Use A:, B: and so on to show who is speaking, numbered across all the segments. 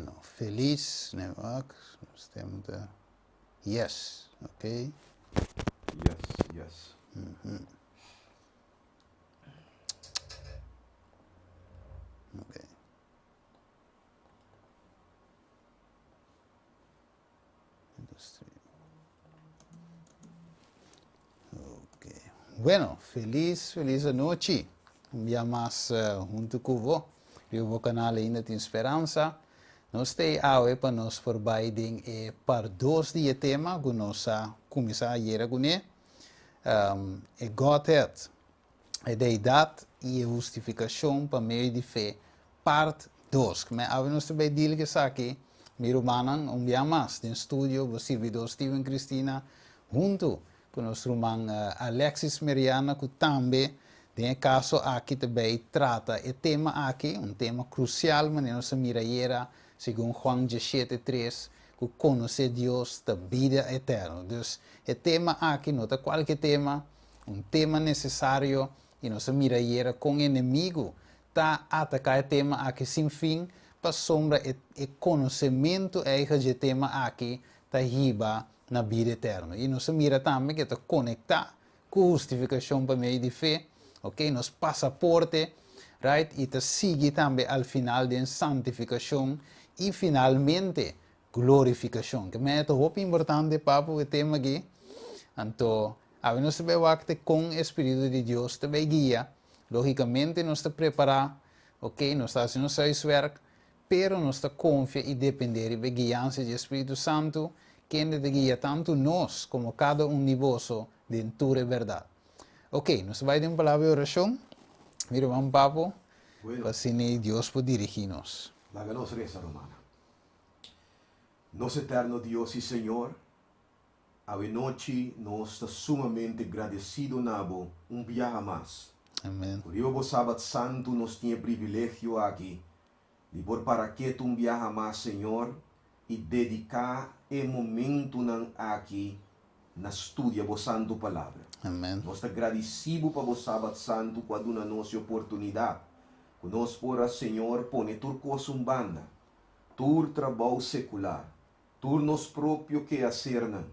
A: Bueno, feliz, network, stemde. Yes, oké.
B: Yes.
A: Oké. Industrie. Ok. Bueno, feliz noche. Un día más junto con eu canal ainda tem esperança. Nós temos hoje para nos providing para 2 dias tema que nós começamos a com ele. É Godhead, a deidade e a justificação para meio de fé, parte 2. Mas hoje nós também dizemos que isso aqui, meu irmão, dia mais, no estúdio, o servidor Steven Cristina, junto com o nosso irmão Alexis Mariana, que também tem caso aqui também trata o tema aqui, tema crucial, mas nós mira segundo Juan 17:3, que conhecer Deus da vida eterna. Então, o tema aqui não é qualquer tema, tema necessário, e nós mira com o inimigo, tá atacar o tema aqui sem fim, para sombra e conhecimento de tema aqui, tá riba na vida eterna. E nós mira também que está conectar com justificação para meio de fé, ok? Nos passaporte, right? E te sigue também ao final de santificação e finalmente glorificação. Que é muito importante para o tema aqui. Então, a nós também com o Espírito de Deus também guia. Logicamente, nós te preparar, ok? Nós estamos fazendo nosso work, pero nós te confia e depender da guiança do Espírito Santo, que ele guia tanto nós como cada de vós dentro da verdade. Ok, nós vamos ter uma palavra de oração. Mira, vamos, papo.
B: Bueno,
A: Assim, Deus pode dirigir-nos.
B: háganos reza romana. Nosso eterno Deus e Senhor, a noite nós estamos sumamente agradecidos nabo dia a mais.
A: Amém.
B: Por isso, o sábado santo nós tínhamos privilégio aqui de por para que dia a mais, Senhor, e dedicar o momento aqui na estudia da Santa Palavra.
A: Amém.
B: Nós estamos agradecidos para o sábado santo quando na nossa oportunidade. Que nós pora, Senhor, põe turcos banda, tur trabalho secular, tur nos próprio que fazer,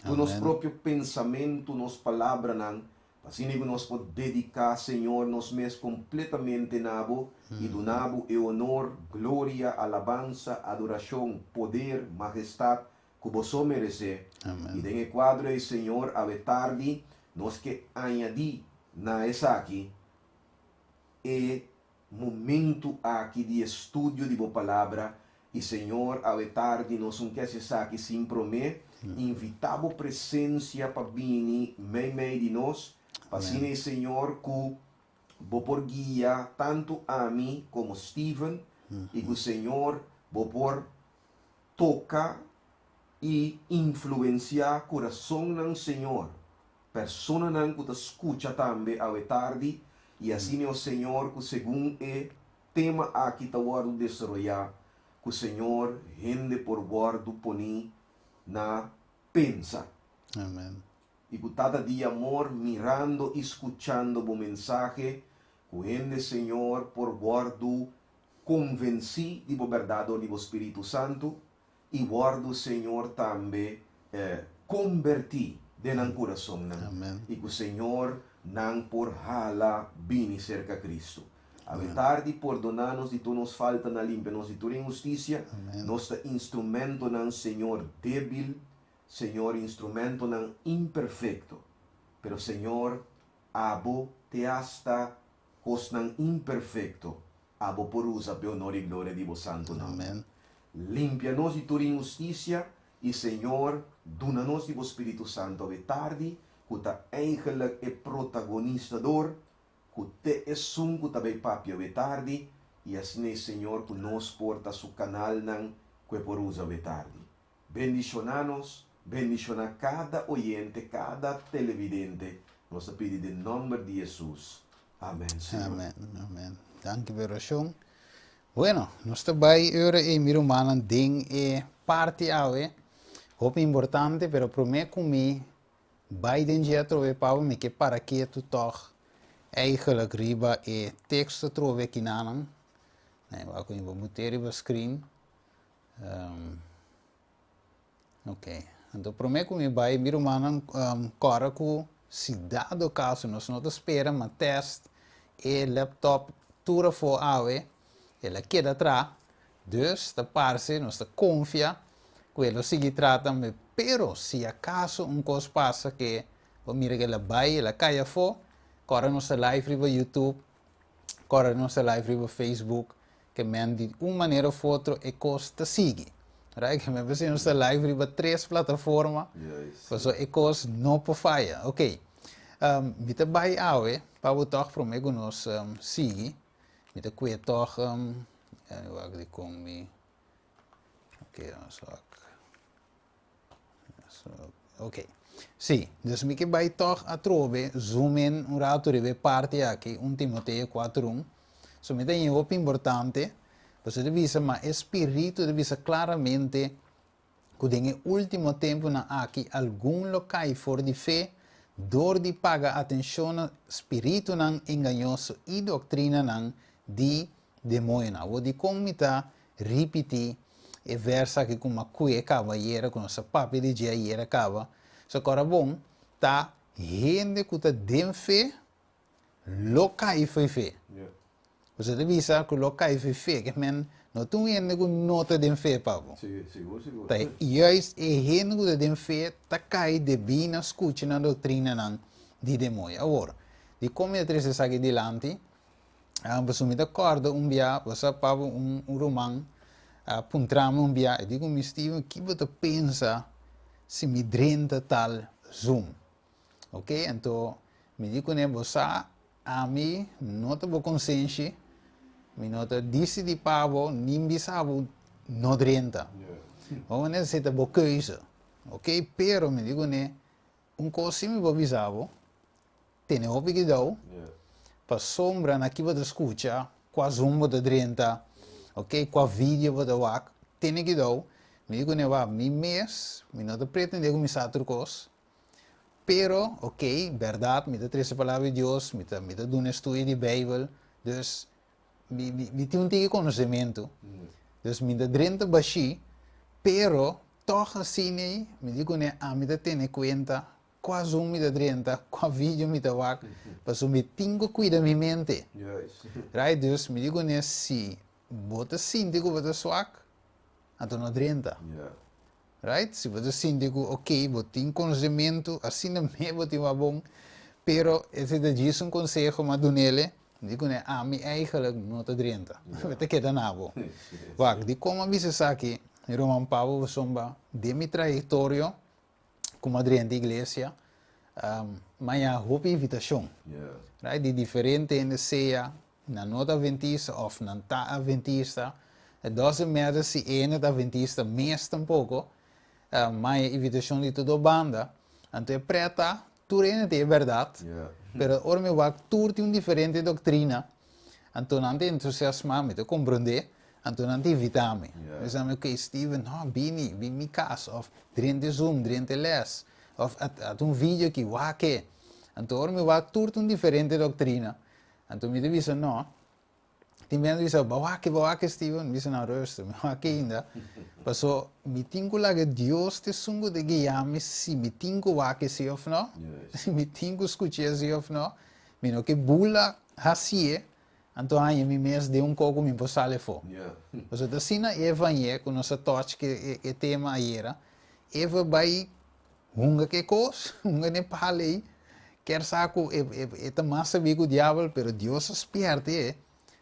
B: tu nos próprio pensamento, nos palavra, assim que nós podemos dedicar, Senhor, nós mesmos completamente nabo, e do nabo é honor, glória, alabança, adoração, poder, majestade, que você merece.
A: Amém.
B: E dentro quadro aí, Senhor, a tarde, nós que añadir na essa aqui, é momento aqui de estudo de boa palavra, e Senhor, a tarde, nós não queremos aqui sem prometer, invitamos presença para vir meio de nós, para assim, Senhor, que vou por guia tanto a mim como Steven, e que o Senhor vou por tocar e influenciar o coração do Senhor. Persona que te escuta também a tarde, e assim o Senhor, que segundo é tema aqui está guardo desarrollar, que o Senhor rende por guardo poni na pensa.
A: Amém.
B: E que cada dia amor mirando e escutando o mensagem, que rende Senhor por guardo convenci de verdade do Espírito Santo, e guardo Senhor também converti dentro do coração.
A: Amém.
B: E que o Senhor não por hala bini cerca Cristo. A tarde por donar-nos de tu nos falta na limpa-nos de tua injustiça, nosso instrumento não Senhor débil, Senhor instrumento não imperfeito, pero Senhor abo te hasta os não imperfeito, abo por usa pe honor e glória de vos santo nome.
A: Amém.
B: Limpia-nos de tua injustiça e Senhor dona-nos de vos Espírito Santo a tarde, que ta eigenlijk é protagonista dor, que te é que também papia a tarde, e assim Senhor que nos porta su canal nan que por usa a tarde. Bendicionanos, bendiciona cada oyente, cada televidente, nós pedimos em nome de Jesus. Amém, Senhor.
A: Amém. Amém. Dank u voor oração. Bueno, nós também agora meu irmão tem parte aí, muito importante, pero prometo comigo, Biden já trouxe para mim que para que tu toch eigenlijk riba e texto trouxe aqui na, né, vou meter no screen, Ok. Então, prometo que me vai mir humano corre com se dado caso nós não espera uma teste e laptop tura for awe ela queda atrás dus da parte nós confia que ela sigue tratando pero se acaso coisa passa que o mira que ela vai ela cai for corre nossa live riba YouTube corre nossa live riba Facebook que men de uma maneira ou outra e costa sigue. Right? Que men você nossa live riba 3 plataformas, so e costa não por falha. Ok. Mita bai awe, para o toch para mim nos sigue. Mita que toch wag de com me. Ok, ok. Sim, dus mi que vai toch a trove, zoom in rato ribe parte aqui, Timoteo 4:1. So mi tem algo importante, você deve ver, mas espírito deve ver claramente que em último tempo na aqui algum local for de fé, dor de paga atenção espírito não enganoso e doutrina não de demônio. O de como está repetir e versa que como a cuia acaba iera com essa papi de dia iera acaba. So agora bom, tá gente que tá dem fé, local foi fé. Você deve saber que o local foi fé, que men não tem gente que não tá dem fé, Pablo.
B: Seguro.
A: Tá, juist é gente que tá dem fé, tá cai de bem na escuta na doutrina não de demônio. Agora, de como é triste aqui delante, você me acorda dia, você Pablo romano, puntramos dia, e digo, me Steven, que você pensa se me drenta tal Zoom. Ok? Então, me digo, né, você, a mim, não tenho consciência, me não disse de pavo, nem sabe, não drenta. Vamos necessitar boa coisa. Ok? Pero, me digo, né, coisa me vou avisar, tem hobby que dou, para sombra na que você escuta, com a Zoom você drenta, ok? Com a vídeo você wak, tem que dou. Me digo, né, mi mês, me não pretende começar outra coisa. Pero, ok, verdade, me dá três palavras de Deus, me dá um estudo de Bíblia, dus, me tem tige conhecimento, dus, me dá drenta baixi, pero, toch assim, me digo, né, me dá ter conta, quase me dá drenta, com vídeo me dá wak, para me tenho cuidar minha mente. Right, dus, me digo, né, se você sente que você swak, então não drenta. Right? Se você sente que, ok, você tem conhecimento, assim também você tem bom, pero esse é um conselho, mas do nele, digo, né, me eigenlijk não te drenta. Você quer dar bom. Wacht, de como você aqui, Roman Paulo, somba, de minha trajetória, como drenta igreja, mas há uma invitação. Right? De diferente em seja, na nota adventista ou na ta adventista, het doesn't matter se é adventista, mas tampouco, mas a invitação de toda a banda, então é preta, tudo é verdade, pero ora me vai tudo tem diferente doutrina, então não tem entusiasmo, me te compreender, então não tem invitame. Mas eu ok, Steven, não, bini caso, of drente Zoom, drente les, of at vídeo que wake, então ora me vai tudo tem diferente doutrina, então me diz não. Tem mensen die zeggen, bawake Steven, we zijn nou rustig, bawake ainda. Paso, me tengo lá que Deus te sungo de guiar-me se me tengo wake se ou não, se me tengo escutar se ou não, me não que bula assim, então aí me mês de coco me possale fo. Paso, da sina evangelho com nossa touch que tema aí era, eva vai hunga que cos, hunga ne palei, quer saco é massa bigo o diabo, pero Deus espierte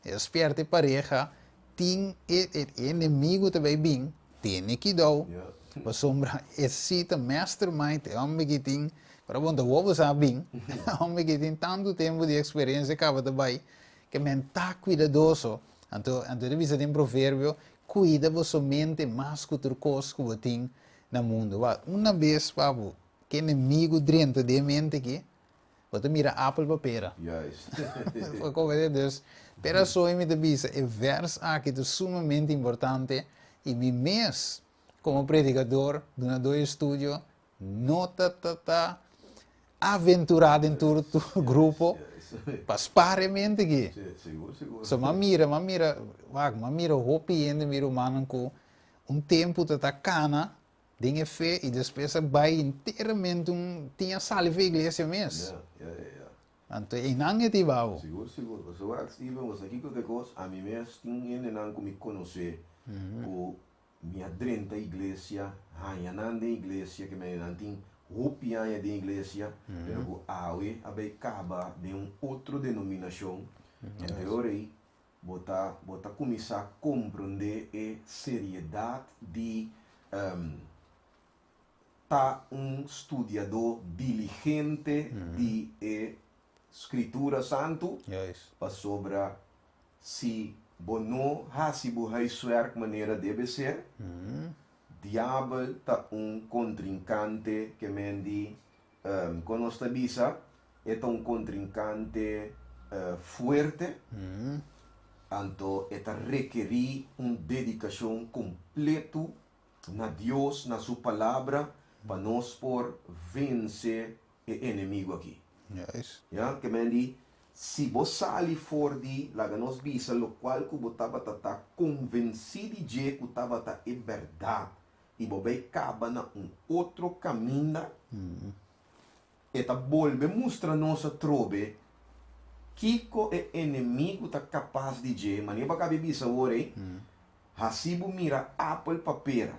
A: Espierte pareja, tem inimigo também bem, tem que dar. Para sombra, esse mastermind, é homem que tem, para bom, da ovo sabe bem, homem que tem tanto tempo de experiência que acaba também, que men tá cuidadoso. Então deve ser um provérbio, cuida você mente mais que outra coisa que você tem no mundo. Uma vez, Pablo, que inimigo dentro de mente aqui, você mira apple para pera. Como é Deus? Pero só me diz, é verso aqui é sumamente importante e me mês como predicador do estúdio não tá aventurado em todo o grupo para experimente aqui.
B: Seguro.
A: So mamira hopi ende miro manan ko tempo que está cana, tem fé e depois vai inteiramente tinha salve a igreja mesmo. Então, e não é tipo.
B: Seguro, seguro. So, Steven, você aqui que coisa, a mim mesmo, tinha não me conhecer, o minha drenta igreja, a não de igreja, que me não tem roupa de igreja, pero o awe, acaba de outra denominação, então aí, bota começar a compreender a seriedade de tá estudador diligente de Escritura Santo para sobre se bono hasibu haisuer maneira deve ser. Diabo tá contrincante que mendi quando está bisa é contrincante fuerte. Então está requerir dedicação completo na Deus, na sua palavra para nós por vencer o inimigo aqui. Ya, que mendi se você ali for de lá nos bisa lo qual que botava tá convencido de que tava tá é verdade e bobe acaba na outro caminho e tá volve mostra nossa trobe que o inimigo tá capaz de je mania para cabe bisa ore hasibu mira apple papera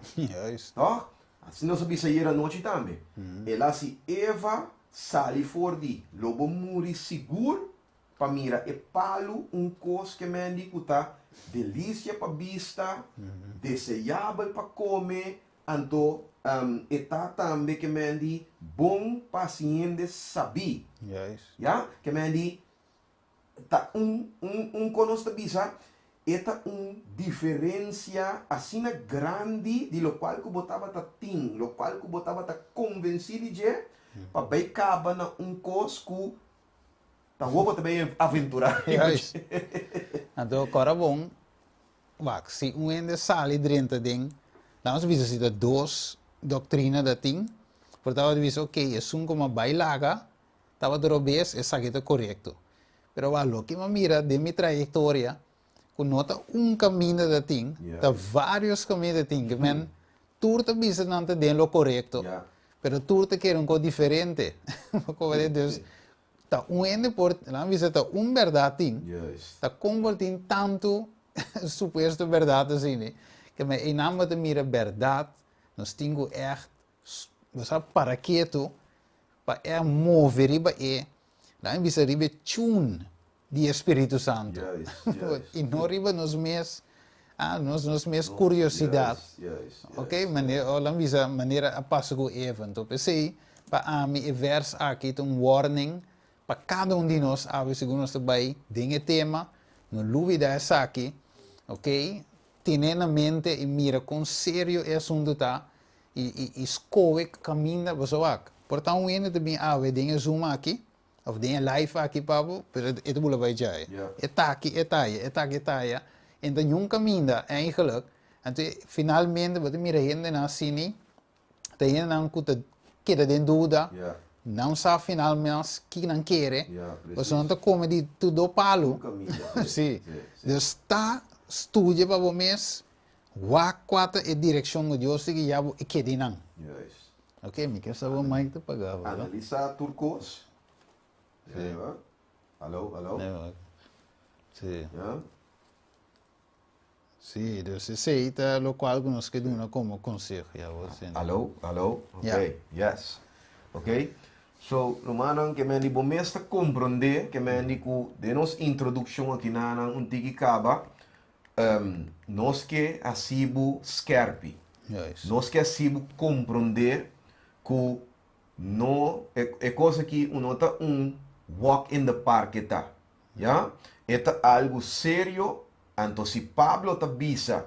B: tá assim nós bisa ir a noite também ela se Eva sali fordi, lobo muri seguro, para mira e palo cos que me indica delícia para vista, desejável para comer, anto eta também que me indi bom paciente sabi, ya que me indi tá conosco bisa, eta diferença assim grande de lo qual que botava tá tim, lo qual que botava tá convencido de para bem acaba na cosco tá roupa também aventurar
A: então agora bom se ainda sale dentro de nós vimos se duas doutrina da ting portanto vimos ok é como bailaga estava de robês é saqueta correto pero lo que me mira de minha trajetória com nota caminho da ting tá vários caminhos da ting que men tudo bisa não tá dentro lo correto pero tú te quieres algo diferente. Como Deus, tá ende por, lá visa tá verdade, tá convertindo tanto suposto verdade assim, que me enama de mira verdade, nós temos echt, você para quieto, para mover riba lá visa riba tune de Espírito Santo. E não riba nos mes nos mes curiosidade. Ok? Maneira a passo com Eva. Então, pensei, para mim, o verso aqui tem warning para cada de nós, segundo nós também, tem tema, no dúvida essa aqui, ok? Tem na mente e mira com sério o assunto tá e escolhe caminho para o aqui. Portanto, ainda também tem Zoom aqui, ou tem live aqui, Pablo, mas é tudo vai já. Está aqui. Então, caminho eigenlijk. Então, finalmente, wat mira gente na cine, tem não queda de dúvida, não sabe finalmente que não quer, mas não está como de tudo palo. Sim. Então, está estudia para vocês, quatro é direção de Deus que já quer não. Ok, me quer saber mais que pagava.
B: Analisa turcos. Alô.
A: Sim. Sim, Deus aceita lo qual nós que duna como conselho.
B: Alô, ok, yes, ok. So, lumanan que me dibo mesta compreender que me digo de nos introdução aqui na tiki caba, nós que asibu skerpi, nós que asibu compreender que não é coisa que nota walk in the park tá, já, é algo sério. Então, se Pablo ta bisa,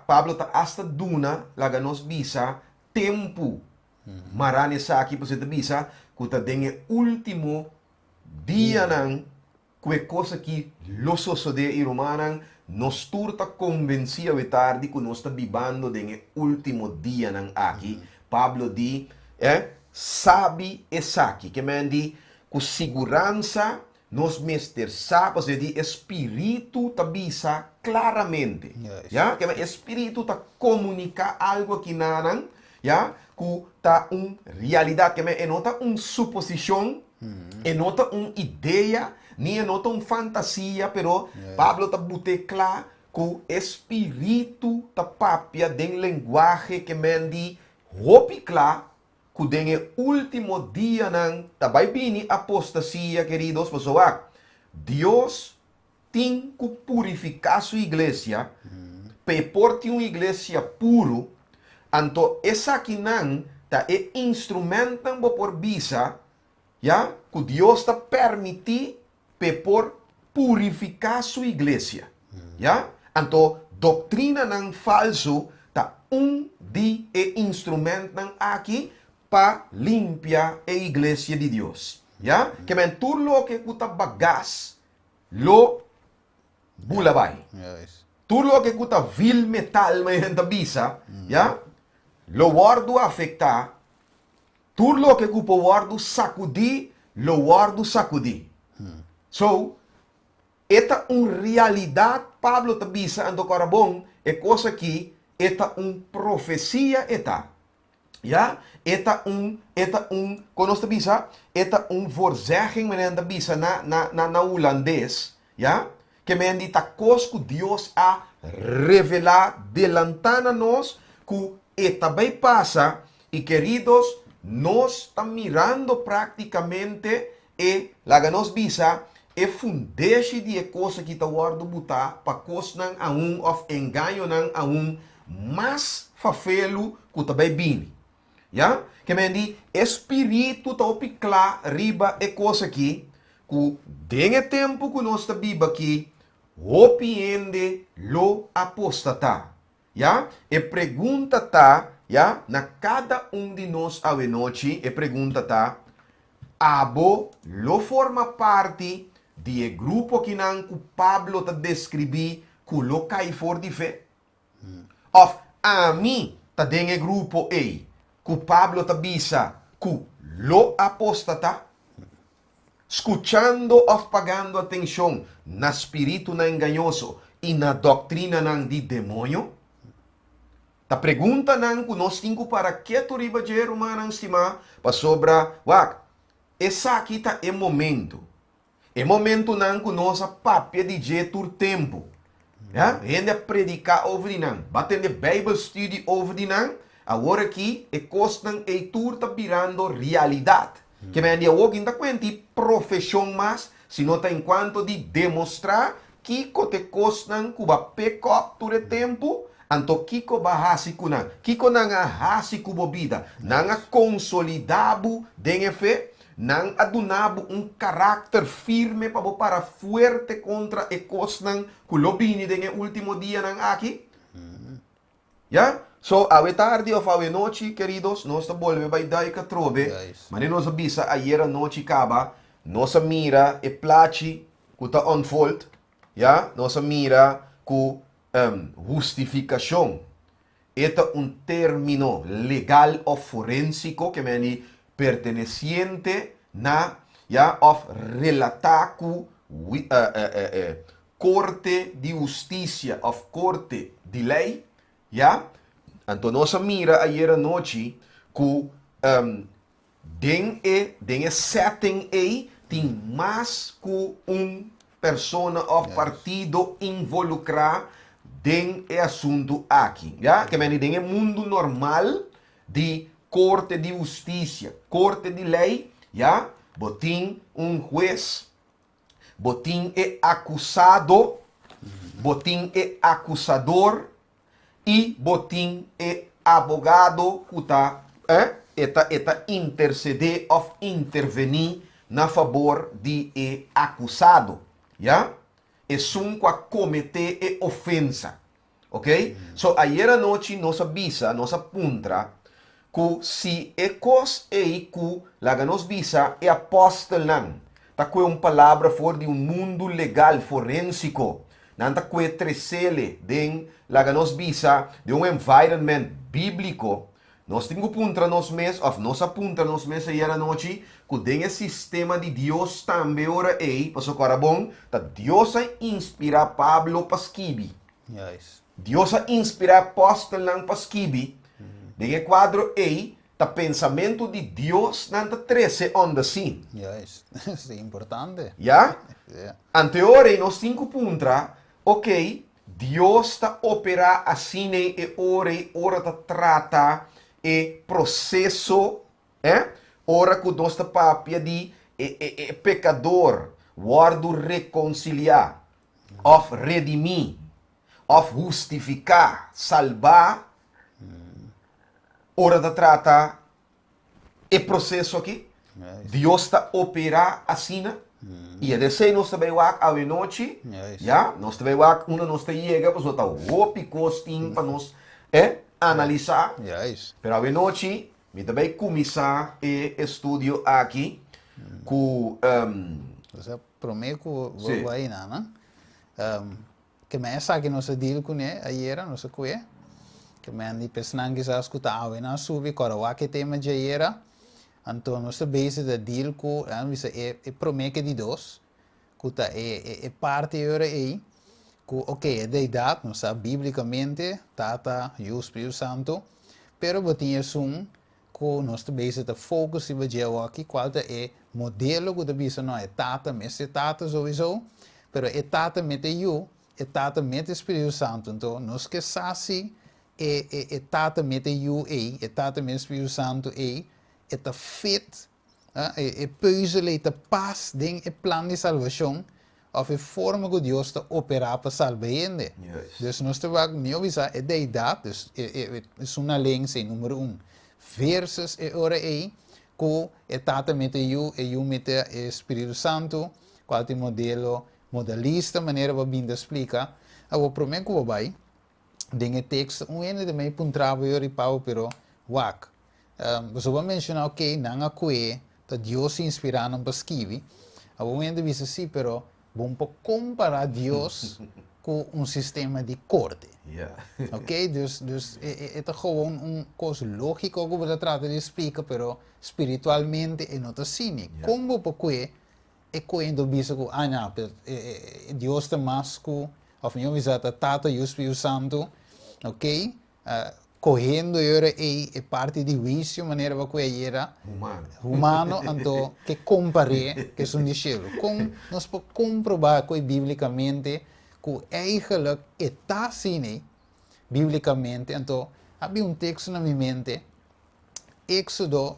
B: Pablo ta hasta duna, laga nos bisa, tempo, marane sa aqui, você ta bisa, que ta dengue último dia nang, que coisa que los sucede e romanan, nos turta convencia de tarde que nos ta vivando dengue último dia nang aqui. Pablo di, sabe essa aqui, que me di, com segurança, nos mester sabe, se di espírito tabisa claramente.
A: Yes.
B: Ya, que espírito ta comunica algo que nanan, ya, que ta realidade, que me enota suposição, enota ideia, ni enota fantasia, pero
A: Yes.
B: Pablo ta bute clar que espírito ta papia den linguagem que mendi hopi clar que den último dia nan tabay bini apostasia, queridos, pessoal. Deus tem que purificar sua igreja, para porte uma igreja puro, anto essa que não ta instrumentam por visa, ya, que Deus ta permitir para por purificar sua igreja, ya, anto doutrina não falso ta de instrumentam aqui para limpar a igreja de Deus, ya, que men tudo lo que kuta bagas lo bulabay.
A: Yes.
B: Tudo lo que kuta vil metal may bisa, ya, lo guardo afectar. Tudo lo que kupa guardo sacudi, lo guardo sacudi. So, esta realidade Pablo tabisa ando carabong é coisa que esta profecia eta. Ja, esta conosce bisa, esta voorzegging men tabisa na holandês, ja, que men di takos que Deus a revelar delantana nos que eta vai passa e queridos, nós está mirando praticamente e laga nos bisa e fundeixe de coisa que está guardo buta para cosnan a of enganho nan a mas fafelo que tá bem bini. Ja? Que men di espírito tá opicla riba e coisa aqui que dengue tempo que nós tá biba aqui opiende lo apostata. Ja? E pergunta tá, ja, na cada de nós a noite e pergunta tá abo lo forma parte de grupo que não que Pablo ta descrevi que lo cai for de fé. Of a mim ta dengue grupo e que Pablo ta bisa que lo apostata. Escuchando of pagando atenção na espírito na engañoso e na doutrina ng di demônio. Ta pergunta nang que nós temos para que tu riba de humanang sima pa sobra wak. Essa aqui tá é momento. É momento nang que nós papia de jetur tempo. Ja? Hende predicar over dinang. Batende Bible study over dinang. Agora aqui é costan e tur tá virando realidade. Que me andi ook in da quenti profissão mas sino tá enquanto de demonstrar que te costan kuba pick up tu de tempo. Anto kiko bahasi kunan. Kiko nanga hasi kubo vida. Nanga consolidabo dengue fe. Nang adunabo carácter firme para fuerte contra e cosnan kulobini dengue último dia nang aki. Ya? So, awe tarde of awe noche, queridos, nos volve by dai ka trobe. Mane nos avisa ayer noche kaba. Nos mira e placi kuta unfold. Ya? Nos mira ku justificação. Este término legal o forensico que me perteneciente na ya of relatar cu corte de justiça of corte de lei, ya. Então nós mira ayer noite que den setting tem mais que persona of partido involucrar den é assunto aqui, já? Que men den é mundo normal de corte de justiça, corte de lei, já? Botim juiz, botim é acusado, botim é acusador e botim é abogado, kuta, eta interceder of intervenir na favor de acusado, já? É sunco a cometer e ofensa. Ok? So, ayer noite nos avisa, nos apunta, que se é cos e que laga nos visa é apóstolo nan. Ta que palavra for de mundo legal, forensico. Nan ta que tresele den laga nos visa de environment bíblico. Nós temos que apuntar nos mês, ou nós apunta nos mês aí a noite, que tem sistema de Deus também ora aí, para o cara bom, que Deus inspira Pablo para escrever.
A: Juist.
B: Deus inspira apóstolo para escrever. Tem quadro aí, o pensamento de Deus não 13 onda sim.
A: Juist. Isso é importante.
B: Já?
A: Yeah.
B: Anteora, nós temos que apuntar, ok, Deus está opera assim e ora está trata e processo, ora que nós está papia de pecador, guardo reconciliar, of redimir, of justificar, salvar, ora está trata e processo aqui.
A: Juist.
B: Deus está opera assim, e é desse nós também a noite,
A: Juist.
B: ja, nós também nós chega, para nós hopi costing para nós analisar,
A: Juist.
B: pero a noite, me também começar e estudio aqui com
A: Dus prometo que
B: Sim.
A: vai na, né? Que me essa que nós deal com né, ayer nós que que me andi pensando que já escutava e na subi cora que tema de ayer, então nós base da deal com é prometo de dois, que tá é parte era aí, que ok é deidade, nós sabe biblicamente, tata e o Espírito Santo, pero botinha que nós base da foco se vai aqui qual é modelo que bisa não é tata, mas é tata sowieso, pero é tata mete eu, é tata mete Espírito Santo, então nós que sasi é tata mete eu aí, é tata mete Espírito Santo aí, é tá fit, é puzzle, é tá paz, tem é plano de salvação, of é forma que Deus está operar para salvar gente.
B: Yes.
A: Dus nós temos que avisar é deidade, dus é uma lei número 1. Versus é ora aí, que é tata mete eu mete Espírito Santo, qual é o modelo modelista, maneira para bem explicar. Eu prometo que vai, tem o texto, ene também puntrava eu e pau, pero wak. Você vai mencionar que não há que Deus se inspirando para escrever. Eu vou dizer sim, pero vamos comparar Deus com sistema de corte.
B: yeah.
A: Ok? Dus é gewoon coisa lógica que você trata de explicar, pero espiritualmente é não assim.
B: Yeah.
A: Como porque é quando bisa que não, Deus está mais que of meu visata Tata e o Espírito Santo, ok? Correndo era é parte de juízo, maneira que era humano, então que compare que são de cielo. Nós podemos comprovar que biblicamente que eigenlijk está assim, biblicamente, então havia texto na minha mente, Éxodo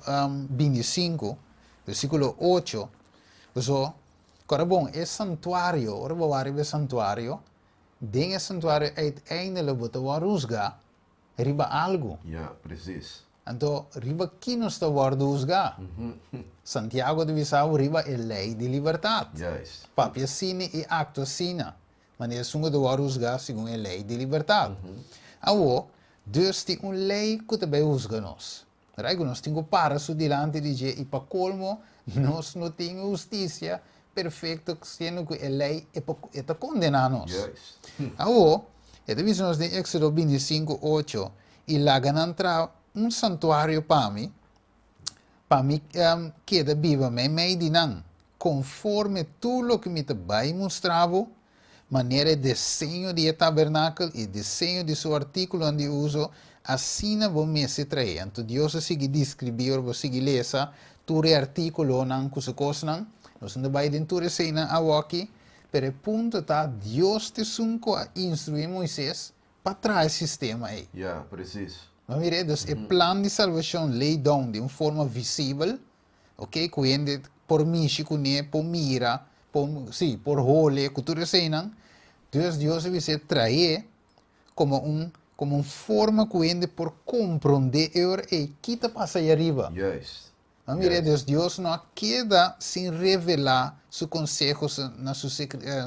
A: 25, versículo 8, so, agora bom, é santuário, ora vou é santuário, dentro do santuário uiteindelijk wordt rusga, riba algo.
B: Ja, precies.
A: Então, riba que nos está rusga. Santiago de Visau riba é lei de liberdade.
B: Juist.
A: Papia sine e acto sina. Wanneer sungo de rusga segundo a lei de liberdade. Awo, dus tem lei que também rusga nós. Raigo, nós temos para su dilante de je e para colmo, nós não temos justiça perfeita, sendo que a lei é para condenar nós.
B: Juist.
A: Awo, é de visão de Éxodo 25, 8, e lá ganantra santuário para mim queda viva me dinang, conforme tudo que me te vai mostrava, maneira de desenho de tabernáculo e desenho de seu artículo onde uso, assim vou me se trair. Então, Deus sigue descrever, vou seguir lesa, ture artículo não cusa coisa não, nós não vai dentro de cena a aqui, pero o ponto está, Deus te sunco a instruir Moisés para trazer sistema aí.
B: Ja, precies.
A: Mas mire, então, o plano de salvação lay down de uma forma visível, ok? Cuende por mishi, por mira, por role, cultura cena. Então, Deus vai trazer como forma cuende por compreender e que está passando aí arriba.
B: Juist.
A: Mas mire, Deus não queda sem revelar seus conselhos na seu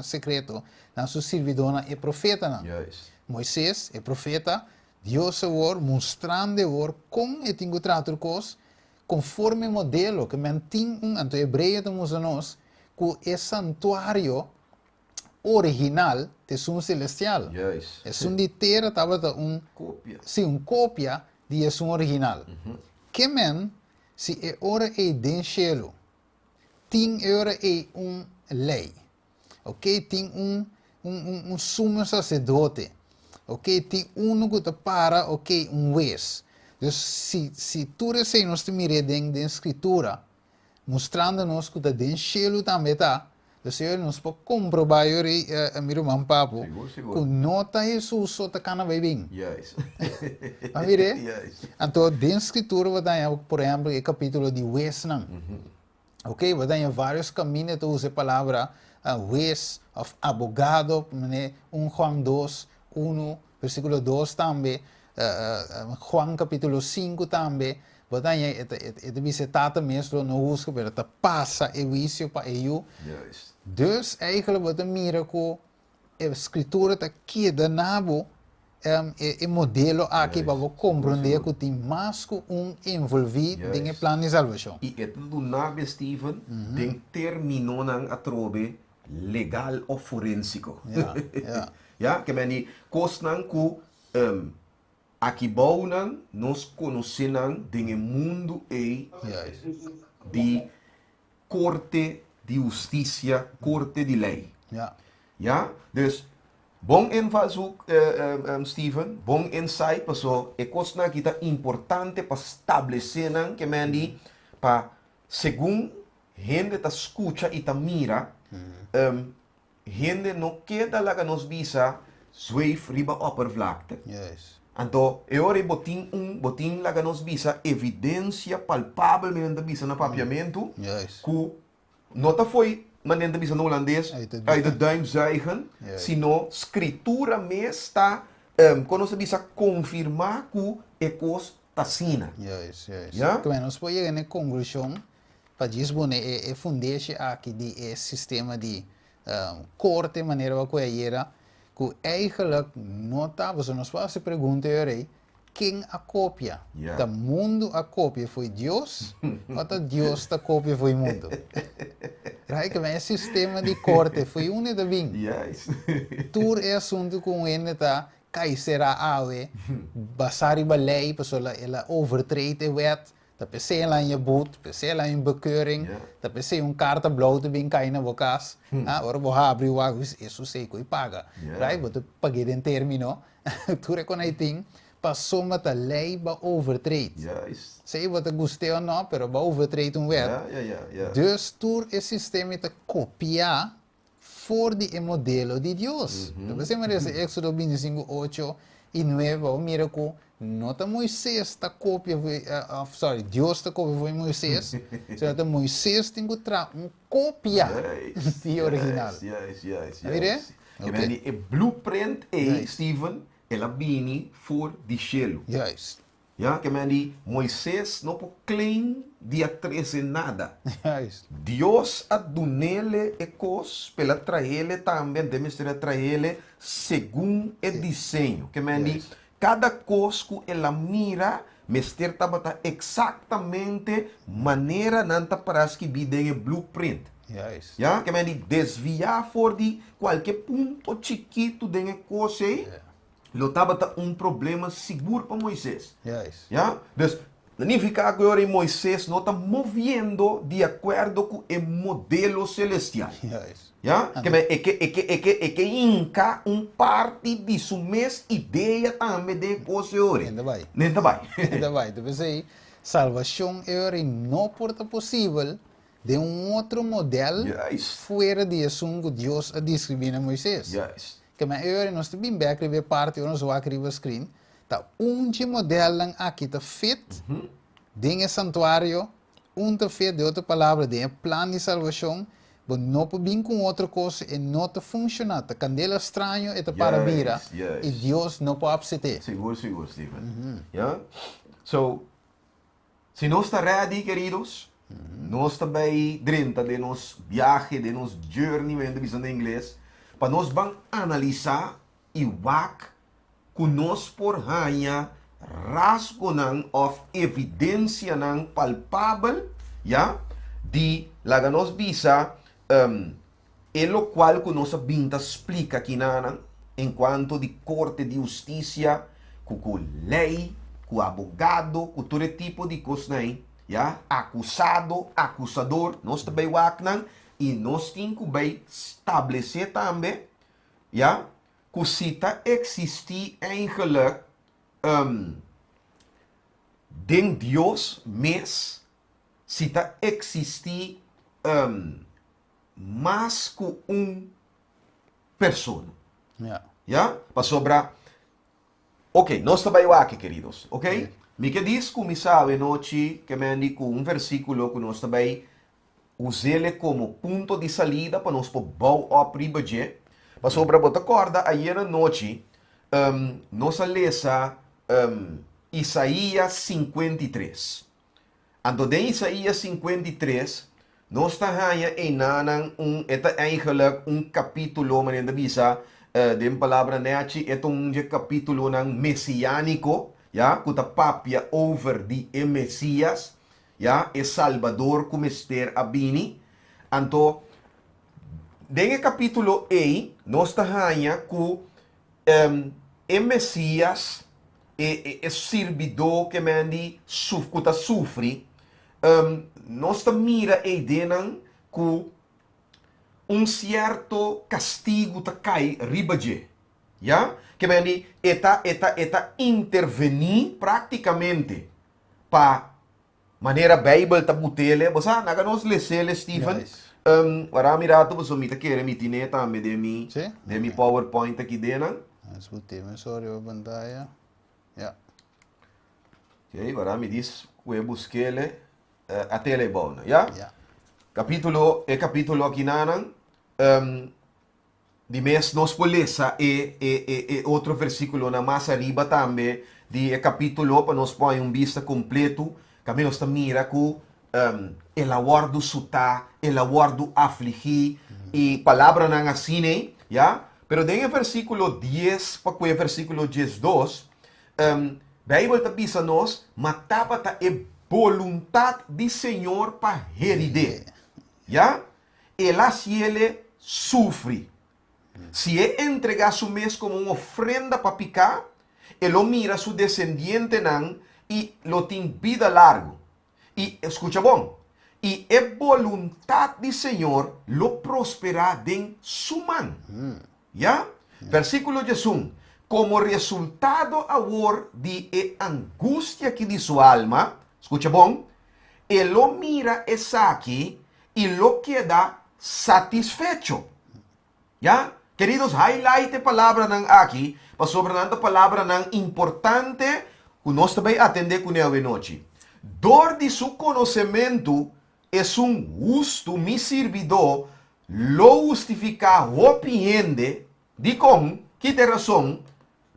A: secreto, na sua servidora e profeta. Não?
B: Juist.
A: Moisés é profeta, Deus é o mostrando o como é que trata coisas conforme o modelo que mantém então hebreu estamos nós que é santuário original de som celestial.
B: Juist.
A: É som de terra estava
B: Kopjes.
A: sim, cópia de Jesus original. Que men, se é ora é den cielo, tem ora é lei, ok? Tem sumo sacerdote, ok? Tem que te para, ok? Juez. Dus se tu recém nós te mire den escritura, mostrando-nos que den cielo também tá. Dus eu nos pode comprovar a miro man papo, que nota Jesus só tá cana bem.
B: Yes.
A: A mire?
B: Yes.
A: Então, den escritura, por exemplo, o capítulo de juez, não. Ok, tem vários caminhos para usar a palavra juez, of abogado, Juan 2, 1, versículo 2 também, Juan capítulo 5 também, het visitata mesmo no uso, pero te passa o juízo para ele.
B: Yes.
A: Dus eigenlijk wat een miracle, a escritura está queda nabo, modelo aqui para você compreender que tem mais que envolvido em plano de salvação.
B: E ito do nabe, Steven, den termino ng atrobe legal o forensico.
A: Ja.
B: Que meni kos nang ku akibaw nang nos konosinang ding mundo de corte de justiça, corte de lei. Ja, dus bom ênfase, Steven, bom insight, paso é coisa que está importante para estabelecer que mendi para segundo gente tá escuta e tá mira, gente não queda lá que nos visa zweef riba oppervlakte. Então, eu botin lá que nos visa evidência palpável menendo visa na papiamento, que nota foi manendo visa no holandês, uit de duim zuigen, sino escritura mesmo está, quando se visa confirmar que é coisa tá sina.
A: Ja? Que nós podemos chegar na conclusão, para dizer, é fundamento aqui de sistema de corte, maneira que era, que eigenlijk nota, você nos faz a pergunta, quem a cópia? O mundo a cópia foi Deus, ou Deus a cópia foi o mundo? Right? Que é sistema de corte, foi um de bem. Tur é assunto com ele tá, cai será ave, basari balei, pessoa ela overtrade a wet, tá PC lá em boot, PC lá em bekeuring, tá PC carta blauw te bem cai na bocas, ora vou abrir o água, isso sei que paga, right? Vou pagar em termino, tur é quando aí tem, passou a lei para overtrade. Sei wat ik gostei ou não, pero para overtrade wet. Dus tur é sistema de copiar for de modelo de Deus. Então você me diz, Éxodo 25, 8 e 9, o miracle, nota Moisés está cópia, Deus está cópia foi Moisés, então Moisés tem que trazer cópia de original.
B: E blueprint Steven, ela bini for de cielo. Que meni Moisés não pode claim de atrese nada. Deus adunele e cos pela traele também deve ser traele segundo o desenho. Que meni cada coisa que ela mira, mester tabata exatamente maneira nanta para que vida em blueprint. Que meni desviar for de qualquer ponto chiquito de coisa. Lo tabata problema seguro para Moisés. Dus, significa que agora Moisés não está movendo de acordo com o modelo celestial. Que inca parte de sua mesma ideia também de coisa.
A: Ainda vai. Depois aí, salvação é não porta possível de outro modelo fora de assunto que Deus a descrever a Moisés. Que eu nós também bem parte nós vamos escrever screen tá modelo aqui tá fit dentro santuário tá fit de outra palavra de plano de salvação mas não pode vir com outra coisa e não tá funcionar tá candela estranho e tá para vira e Deus não pode abster
B: seguro Steven so se nós está ready queridos nós está bem dentro de nos viaje de nos journey vendo visando em inglês para nós vamos analisar e wak que nós por hanya rasgo ng of evidência ng palpável de laga nos visa lo qual que nós binta explica aqui nanan enquanto de corte de justiça com lei com abogado, com todo tipo de coisa, né? Yeah? Acusado, acusador, nós também waknan, e nós temos que estabelecer também, yeah? Que cita existir eigenlijk den Deus, mas cita existir mais que pessoa.
A: Ja.
B: Ja? Para sobrar. Ok, nós trabalhamos aqui, queridos. Ok? Me que diz que me sabe noite que me andi com versículo que nós também usele como ponto de salida para nós bom a pribaje. Para sobrar, bota corda, aí na noite, nós lesa Isaías 53. Ando de Isaías 53, nós está em nanang eta eigenlijk capítulo, man de bisa, de palavra neachi, ito capítulo ng messianico, ja, kuta papia over di Messias, ja, e Salvador kumester abini. Anto, denge capítulo A, nós está ku Messias e servidor que mandi kuta sufri, nós está mira e denan ku certo castigo ta cai ribaje, ja? Que mandi eta intervenir praticamente pa maneira Bible ta butele, bosa naga nos lesele Stephen.
A: Yes.
B: Marami rato bosa mita kere mitine tame de mi
A: Sí?
B: de mi PowerPoint aqui denan.
A: Dat is goed, Tim. Sorry, we pantalla. Ja.
B: Ok, marami dis que busquele a telebona, ja?
A: Ja.
B: Capítulo aqui nanan. De mes nos polesa e outro versículo na mais arriba também de capítulo para nos põe vista completo que nós mira com el aguardo suta, el aguardo afligir e palavra não assim, já? Pero den versículo 10 para o versículo 12, Bíblia está bisa nos matava ta e voluntade do Senhor para heride, já? Ela se ele sufre. Se entregar su mes como uma ofrenda para picar, ele mira su descendiente nan e lo tem vida largo. E escucha bom. E é voluntade do Senhor lo prosperar den su mão. Ya? Versículo 11. Como resultado agora de angústia que de sua alma, escucha bom, ele mira essa aqui e lo queda satisfecho. Ya? Queridos, highlight a palavra ng aqui, pasobrando palavra ng importante, que nós também atender com ele noite. Dor de su conhecimento é gusto, mi servidor, lo justifica, opiende, de com, que de razão,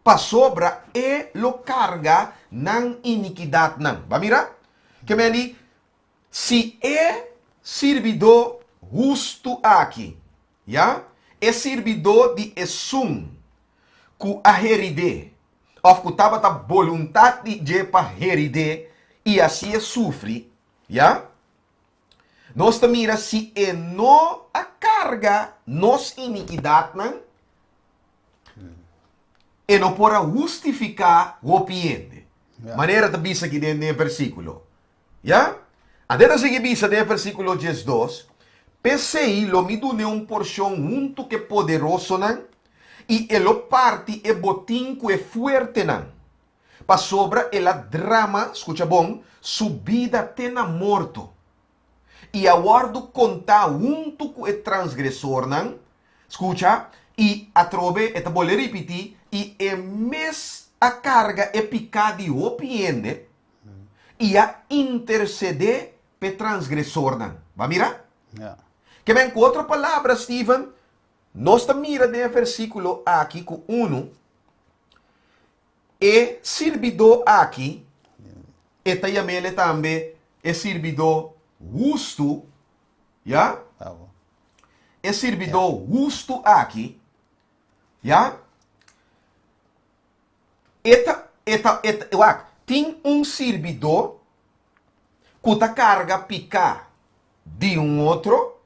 B: pasobra e lo carga ng iniquidade nan. Ba mira? Que me di, si servidor justo aqui, ya? É servidor de esum, ku a heride, of ku taba ta vontade de pa heride, e assim sofre, ya? Nós mira se no a carga nos iniquidade nan, e não pora justificar o opiente. Maneira de bisa aqui dentro do versículo, ya? Adeta seguir bisa dentro do versículo 12, PCI lo me dune porção junto que poderoso nan e elo parte e botim que fuerte nan. Pa sobra ela drama, escucha bom, subida tena morto. E aguardo contar junto que transgressor nan, escucha, e atrove et vole repetir e mes a carga e picadi opiende e a interceder pe transgressor nan. Va mira?
A: Ja.
B: Que vem com outra palavra, Stephen, nós mira no versículo aqui com 1, e servidor aqui, e também também é servidor justo, já?
A: Tá bom.
B: É servidor justo aqui, já? Tem servidor que tá carga picar de outro,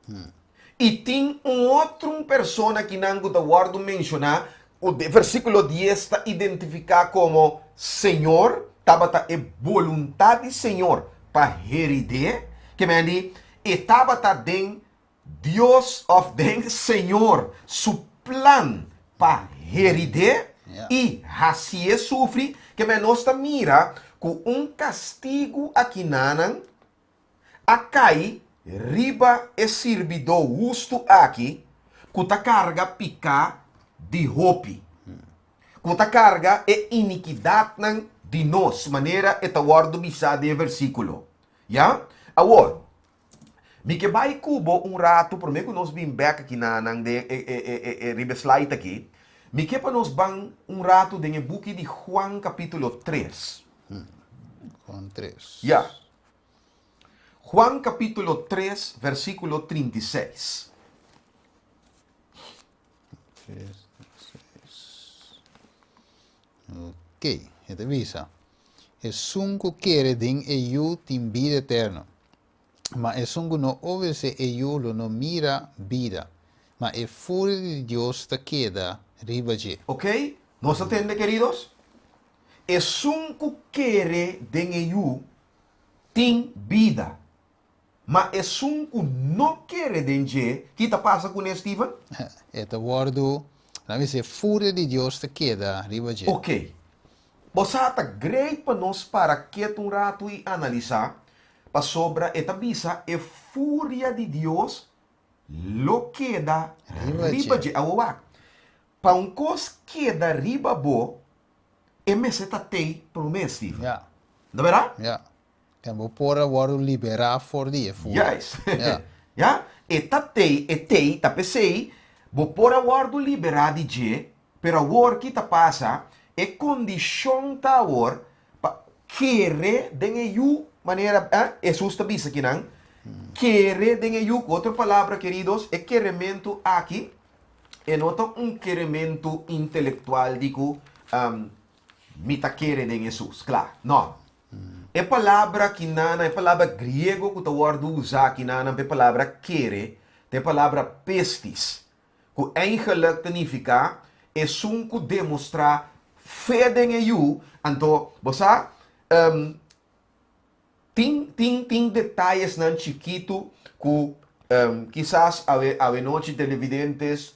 B: e tem outra persona que não guardo mencionar, o versículo 10 está identificado como Senhor, tabata é vontade do Senhor para heride, que me andi, e tabata den Deus of den Senhor, su plan para heride, e assim sofre, que me nós mira com castigo aqui nanan, acai riba e servidor justo aqui, cuta carga pica de hopi. Cuta carga e iniquidade nan de nós, maneira eta guardo bisa de versículo. Ya? Agora, mi que vai cubo rato, por meio que nós bim back aqui nang de riba slide aqui, mi que para nós ban rato de book de Juan capítulo 3.
A: Juan 3.
B: Ya. Juan capítulo 3, versículo 36.
A: 3, 6. Ok, esta visa. Esungo quiere den eu tin vida eterna. Mas esungo no obedece eu lo no mira vida. Mas el furia de Dios te queda ribaje.
B: Ok? ¿Nos entiende, queridos? Esungo quiere den eu tin vida. Mas esungo no quiere den je. ¿Qué te pasa con Steven?
A: Esta guardo, la dice furia de Dios te queda ribaje.
B: Ok. Você está great para nós para que rato e analisar para sobre esta visa e fúria de Deus lo queda riba de awa. Para cos queda riba bo e me se tatei promessa.
A: Ja.
B: Não verá?
A: Ja. En we pora worden liberar voor die furia.
B: Yes.
A: Ja.
B: Ja? E tatei, e tei, tapesei, bo pora guardo liberar de je, pero agora que ta passa e condição ta agora pa querer den eu maneira, é justa bisa aqui não? Querer den eu, outra palavra, queridos, é queremento aqui, e nota queremento intelectual, digo, mita querer den Jesus, claro, não. É palavra que nana, é palavra grego que o word usa aqui nana, é palavra querer, é palavra pestis, que eigenlijk significa é sunco demonstrar fé em eu, então, você tem detalhes nan chiquito que quizás a noite televidentes,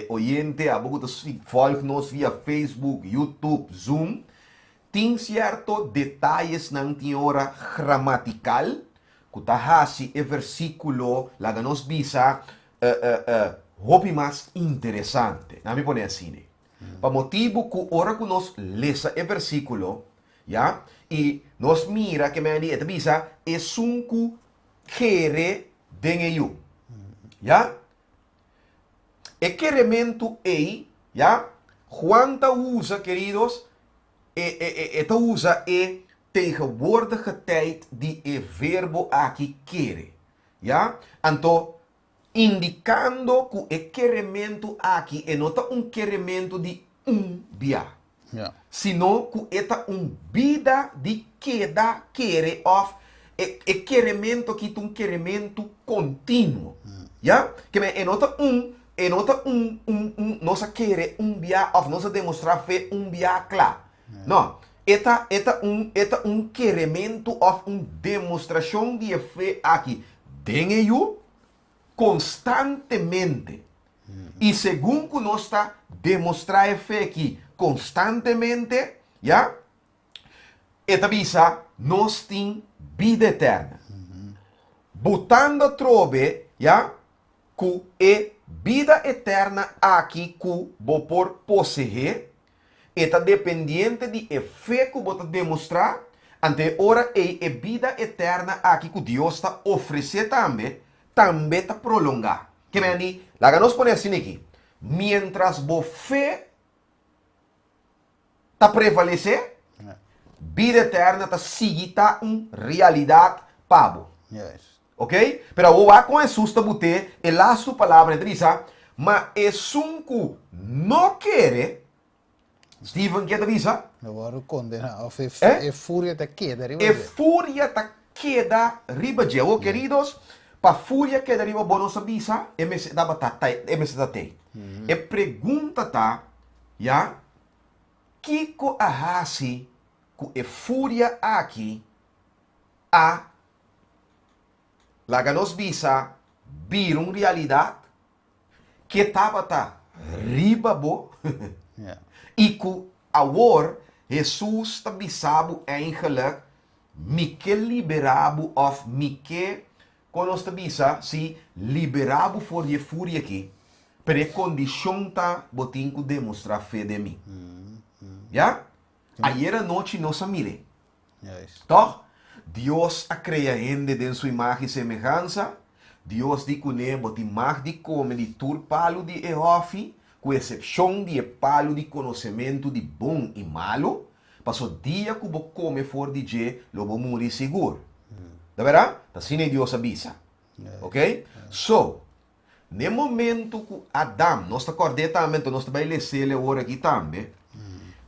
B: oyente, a pouco volg-nos via Facebook, YouTube, Zoom, tem certo detalhes nan tiora gramatical, que tahasi e versículo, lá nos bisa, hopi mais interessante. Não me pone assim, para motivo que ora que nós lesa e versículo, ya, e nós mira que me andi et bisa e sunku quere den eu, ya, e queremento ei, ya, Juan ta usa, queridos, ta usa tegenwoordige tijd die verbo aqui quere, ya, então indicando que o queremento aqui é não queremento de dia, sino que é vida de queda quere of queremento que é queremento contínuo, ya? Que é nota nossa querer dia of nossa demonstrar fé dia claro, não? Eta queremento of demonstração de fé aqui, den eu constantemente. E segundo que nós está demonstrar fé aqui constantemente, já? Eta bisa nós tem vida eterna. Botando trove, já? Que é vida eterna aqui que vou por possuir, eta dependiente de fé que vou demonstrar, ante ora é vida eterna aqui que Deus está oferecendo também está prolongar. Que me andi, lá nos pone assim aqui. Mientras vo fé está prevalecer, vida eterna está seguida realidade pabo.
A: Yes.
B: Ok? Pero o a com Jesus está bute, e lá sua palavra diz, mas é sunco não quer. Steven, que diz?
A: We worden condenado. Of e furia te queda ribaje.
B: E fúria te queda ribaje. Oh, queridos, pa fúria queda riba bonos avisa, MS daba tatay. E pergunta ta, ya, Kiko ahasi que a fúria aqui a laga nos visa vir uma realidade que estava tá riba bo
A: Yeah.
B: e que agora Jesus está bisabo eigenlijk Mike liberabo of Mike quando está bisa si liberabo for je fúria aqui per a condição tá botinco demonstrar fé de mim. Ja? Ayer noite nossa mire.
A: Juist.
B: Toch? Dios a crea gente de sua imagem e semelhança. Dios di cune boti mag di come di tur palo di ehofi, com exceção de palo de conhecimento de bom e malo, passou dia que bo come for di je, lo bo muri seguro. Da vera? Da sine Dios avisa. Ok? So, no momento que Adam, nós está corretamente, nós vai ler agora aqui também,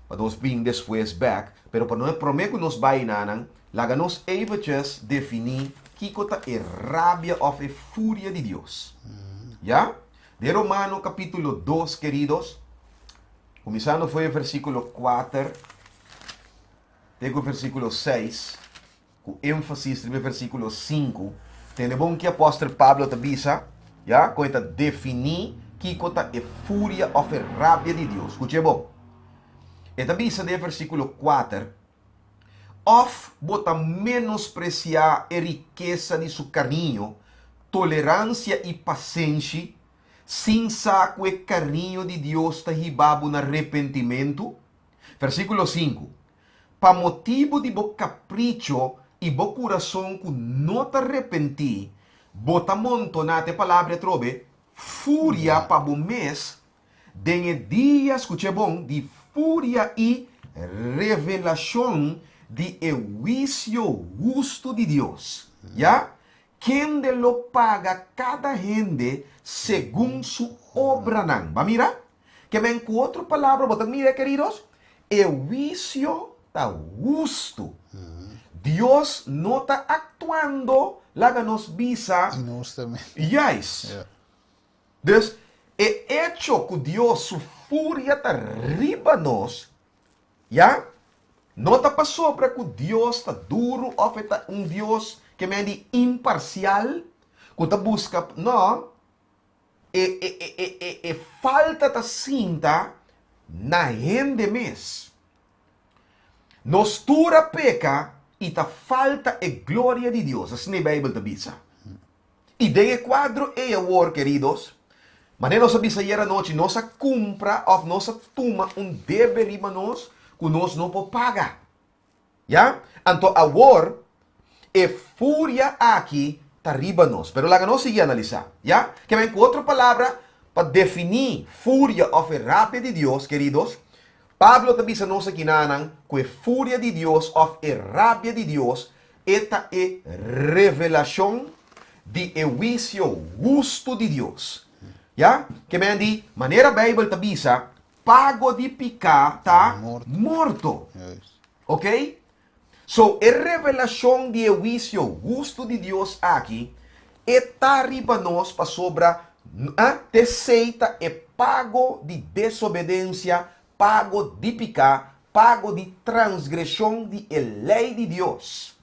B: para nós bring depois back, pero para nós prometo que nós vai nanan, laga nós eventjes definir que cota é rabia of a fúria de Deus. Já? De Romano capítulo 2, queridos, começando foi o versículo 4, até o versículo 6, com ênfase no versículo 5, tem bom que o apóstolo Pablo te avisa, já? Coita definir que cota é fúria of a rabia de Deus. Escute bom. E te avisa no versículo 4, of bota menospreciar a riqueza de seu carinho, tolerância e paciência, sem saco o carinho de Deus está ribabo no arrependimento. Versículo 5. Pa motivo de bo capricho e bo coração que não te arrepenti, bota montonate palavra trobe, fúria pa bo mês, dengue dias, escute bom, de fúria e revelação de juicio justo de Deus. ¿Ya? Quem de lo paga cada gente según su obra nan. ¿Va mira? Que ven com outra palavra, bota mira, queridos, juicio está justo. Deus não está actuando, laga nos visa.
A: Injustamente.
B: Yes.
A: Yeah.
B: Dus, é hecho que Deus, su fúria está riba nos, ¿ya? Não está para sobra que Deus está duro, ou é Deus que é imparcial, que está busca, não, falta da cinta na gente mes. Nos tura peca e ta falta a glória de Deus, assim a Bíblia te avisa. E de quadro é agora, queridos, mas nós avisa ayer noite, nós cumpra ou nós toma dever nós que nós não podemos pagar. Já? Então, agora, a fúria aqui está riba nós. Pero lá nós seguimos analisar. Já? Que vem com outra palavra para definir fúria ou rabia de Deus, queridos. Pablo te diz nós aqui nanan que a fúria de Deus ou a rabia de Deus esta é revelação de juicio justo de Deus. Já? Que vem de maneira a Bíblia te diz pago de picar está morto.
A: Juist.
B: Ok? So, a revelação de juicio justo de Deus aqui está arriba nós para sobra te seita é pago de desobediência, pago de picar, pago de transgressão de lei de Deus.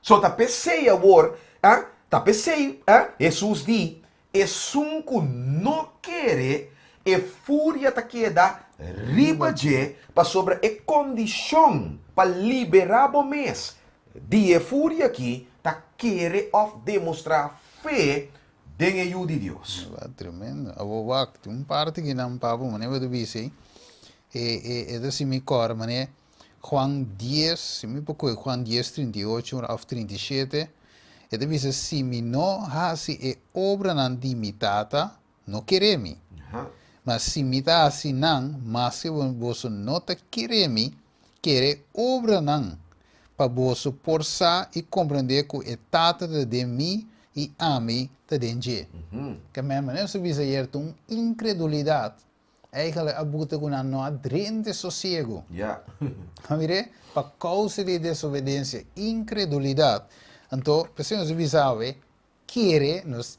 B: So, tá pensei agora, tá pensei, Jesus diz, é um que não quer e fúria ta queda riba de para sobre a condição para liberar o mês de fúria aqui ta querer of demonstrar fé dentro de Deus.
A: Tremendo. Abo waktu parte que não papo, mané eu disse, desse me cor, mané Juan 10, se me pouco Juan 10 38 ou 37, disse se me não hasi e obra nan di mitata, não queremi. Mas se me dá assim não, mas se você não te quer obra não, para você forçar e compreender que é tata de mim e a mim te dengue. Que mesmo não se visa uma incredulidade. Eigenlijk abuta com a não adrente sossego.
B: Ja.
A: Mire, para causa de desobediência, incredulidade. Então, pessoas se visavam, querer, nós,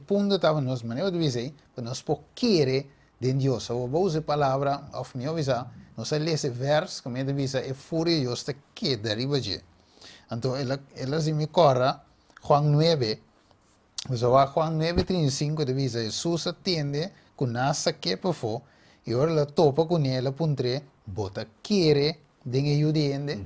A: ponto estava nós, mas eu disse, para nós por querer de Deus. Eu vou usar a palavra, of me avisar, No se lee ese verso, como dice, e furia Dios te queda arriba allí. Entonces, él así me corra, Juan 9, pues va Juan 9:35 dice, Jesús atiende con nasa que por y ahora la topa con él apuntre, bota quiere, den ayudiende,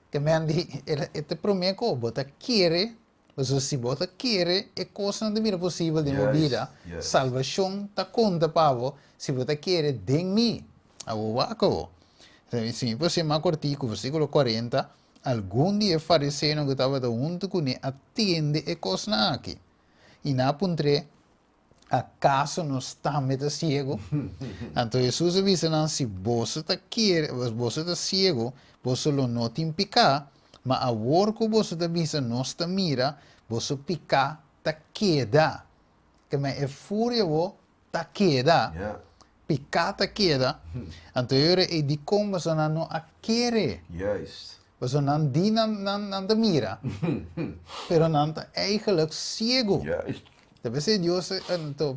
A: que me han dicho, este prometo, bota quiere, pues si bota quiere, es cosa no mira posible de mi vida, salvación ta conta pavo, si bota quiere, den mi, aguaco. Si pues se me acortico, versículo 40, algún día fariseo que estaba junto con él atiende e cosa aquí. Y na apuntre, ¿acaso no está meta ciego? Entonces Jesús dice, si vos te quiere, vos te ciego, vos lo no te pica, ma ahora que vos te dice, no te mira, vos pica, te queda. Que me es furia vos, te queda.
B: Yeah.
A: Pica te queda. Entonces e di como vos no quiere.
B: Juist.
A: Vos no di nan te mira, pero nan te eigenlijk ciego.
B: Juist.
A: A veces Dios,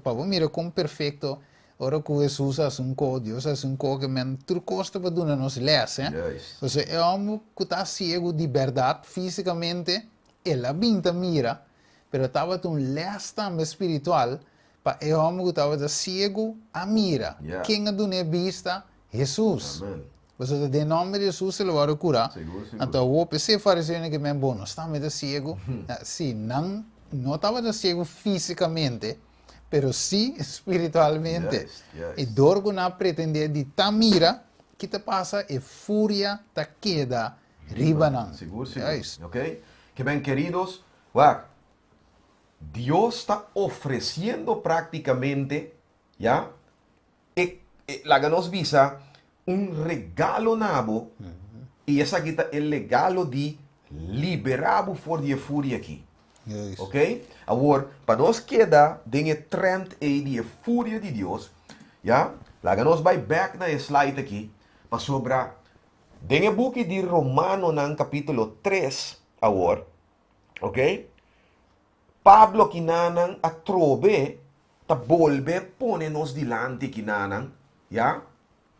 A: para mira como perfecto, ahora que Jesús es un co, Dios es un co que me trucosta para doen nos les, ¿eh?
B: Juist.
A: O sea, el hombre que está ciego de verdad físicamente, él la vinta mira, pero estaba un les también espiritual, para el hombre que estaba ciego a mira.
B: Yeah.
A: ¿Quién ha dado vista? Jesús.
B: Amen.
A: O sea, de nombre de Jesús se lo va a curar.
B: Seguro, seguro.
A: Entonces, o pensé fariseo que me bueno, está medio ciego. Sí, no estaba ciego físicamente, pero sí espiritualmente. Y dorgo na pretende de mira, ¿qué te pasa? Y furia te queda ribanan.
B: Seguro, seguro.
A: Yes.
B: ¿Ok? Que ven, queridos, wow, Dios está ofreciendo prácticamente, ¿ya? La ganos visa un regalo nabo, y esa aquí está el regalo de liberado por de furia aquí.
A: Yes.
B: Ok? Agora, para nós queda den trend aí de fúria de Deus, já? Lá nós vai back na slide aqui, para sobrar den book de Romano no capítulo 3, agora, ok? Pablo kinanan a trobe, ta volve pone-nos dilante kinanan, já?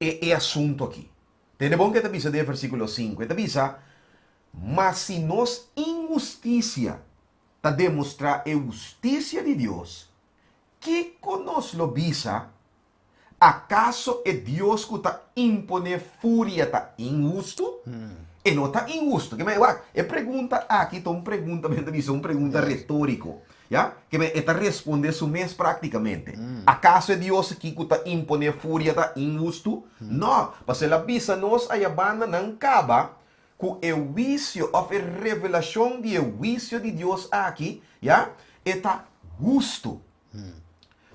B: E assunto aqui. Tem bom que te avisa de versículo 5, te avisa, mas se nos injusticia ta demonstrar a justiça de Deus, que conosco lo visa, acaso é Deus que está impone fúria tá injusto? E não está injusto. Que me é pergunta aqui, então pergunta, uma pergunta retórico, já? Que me está responder isso mesmo praticamente. Acaso é Deus que está impone fúria tá injusto? Não, porque ela visa nós a banda não caba com o juízo, ou a revelação de juízo de Deus aqui, já? Está justo.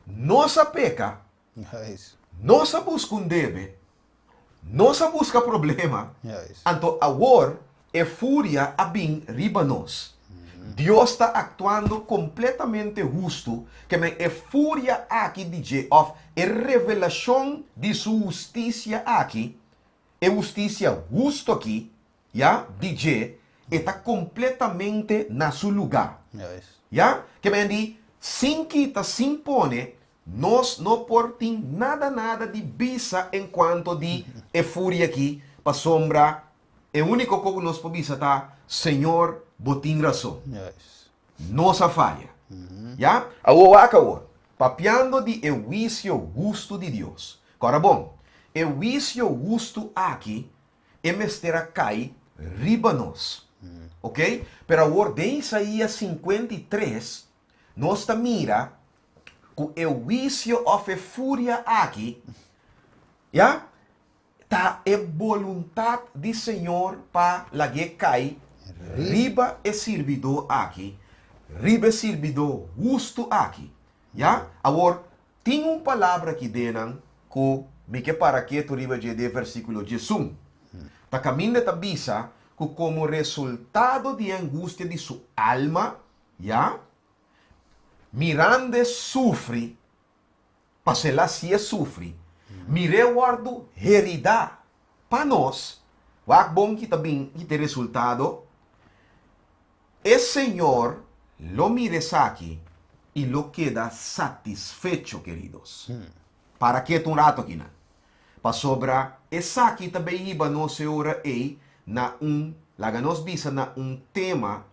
B: Nossa peca,
A: Yes.
B: nossa busca deve, nossa busca problema,
A: Yes.
B: então agora é fúria a bem riba nós. Deus está actuando completamente justo, que me é fúria aqui de of é revelação de sua justiça aqui, é justiça justo aqui, já, DJ, está completamente na seu lugar.
A: Yes.
B: Já? Que me diz, sem quita, sem pone, nós não portem nada de bisa enquanto de é fúria aqui, para sombra, é o único que nós podemos tá, Senhor, botim razão.
A: Yes.
B: Nossa falha. Já? Agora acabou. Papiando de o juízo justo de Deus. Agora bom, o juízo justo aqui, é mestera cai riba nós. Ok? Pero agora, de Isaías 53, nós ta mira que o juízo of fúria aqui, já? Tá é vontade do Senhor para lague cai riba é servidor aqui, riba é servidor justo aqui, já? Agora, tem palavra aqui dentro que me que para que tu riba de versículo 11. Ta caminha ta bisa que como resultado de angústia de sua alma, já? Mirande sofre, para ela se sofre, mire guardo herida para nós, wak bom que também que tem resultado, o Senhor lo mire aqui e lo queda satisfecho, queridos. Para que um rato aqui, para sobra essa aqui também iba no senhora na laga nos bisa na tema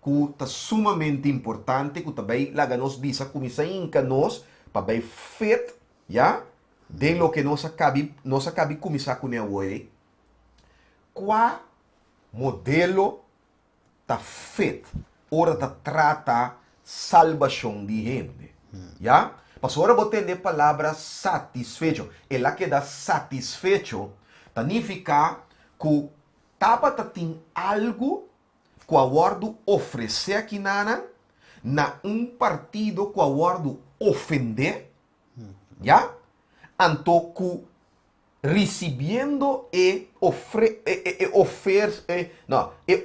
B: que está sumamente importante, que também laga nos bisa começa inca nos para bem feito, já? De lo que nós acabe começar com hoje. Qual modelo está feito, ora está trata salvação de gente, já? Mas agora vou ter a palavra satisfecho. Ela que dá satisfecho, significa que tapa tem algo que o aguardo oferecer aqui na partido que o aguardo ofender, já? Então, que recebendo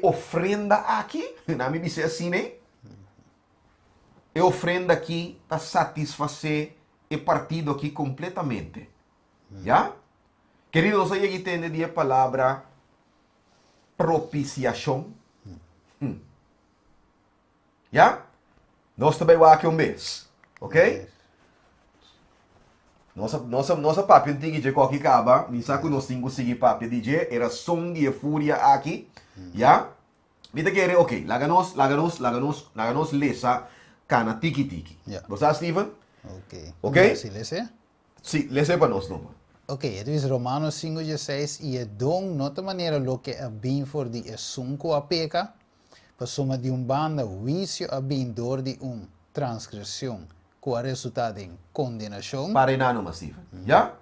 B: ofrenda aqui, não me diz assim, né? E ofrenda aqui para satisfazer o partido aqui completamente. Já? Queridos, aí tem a palavra propiciação. Já? Nós também vamos aqui mês. Ok? Nossa papi antigo de qualquer caba, nem sabe que nós temos que seguir papi DJ, era som de fúria aqui. Já? Vita que era, ok, laganos lesa. Cana tiki-tiki.
A: Yeah.
B: Você sabe, Steven?
A: Ok.
B: Ok?
A: Sí, lese?
B: Sim, lese para nós, não.
A: Ok, het is Romanos 5:16 e é dom, nota maneira lo que é bem for de é sunco a peca, para soma de banda, vício a bem dor de transgressão, com a resultado em condenação.
B: Para nada, mas Steven. Já?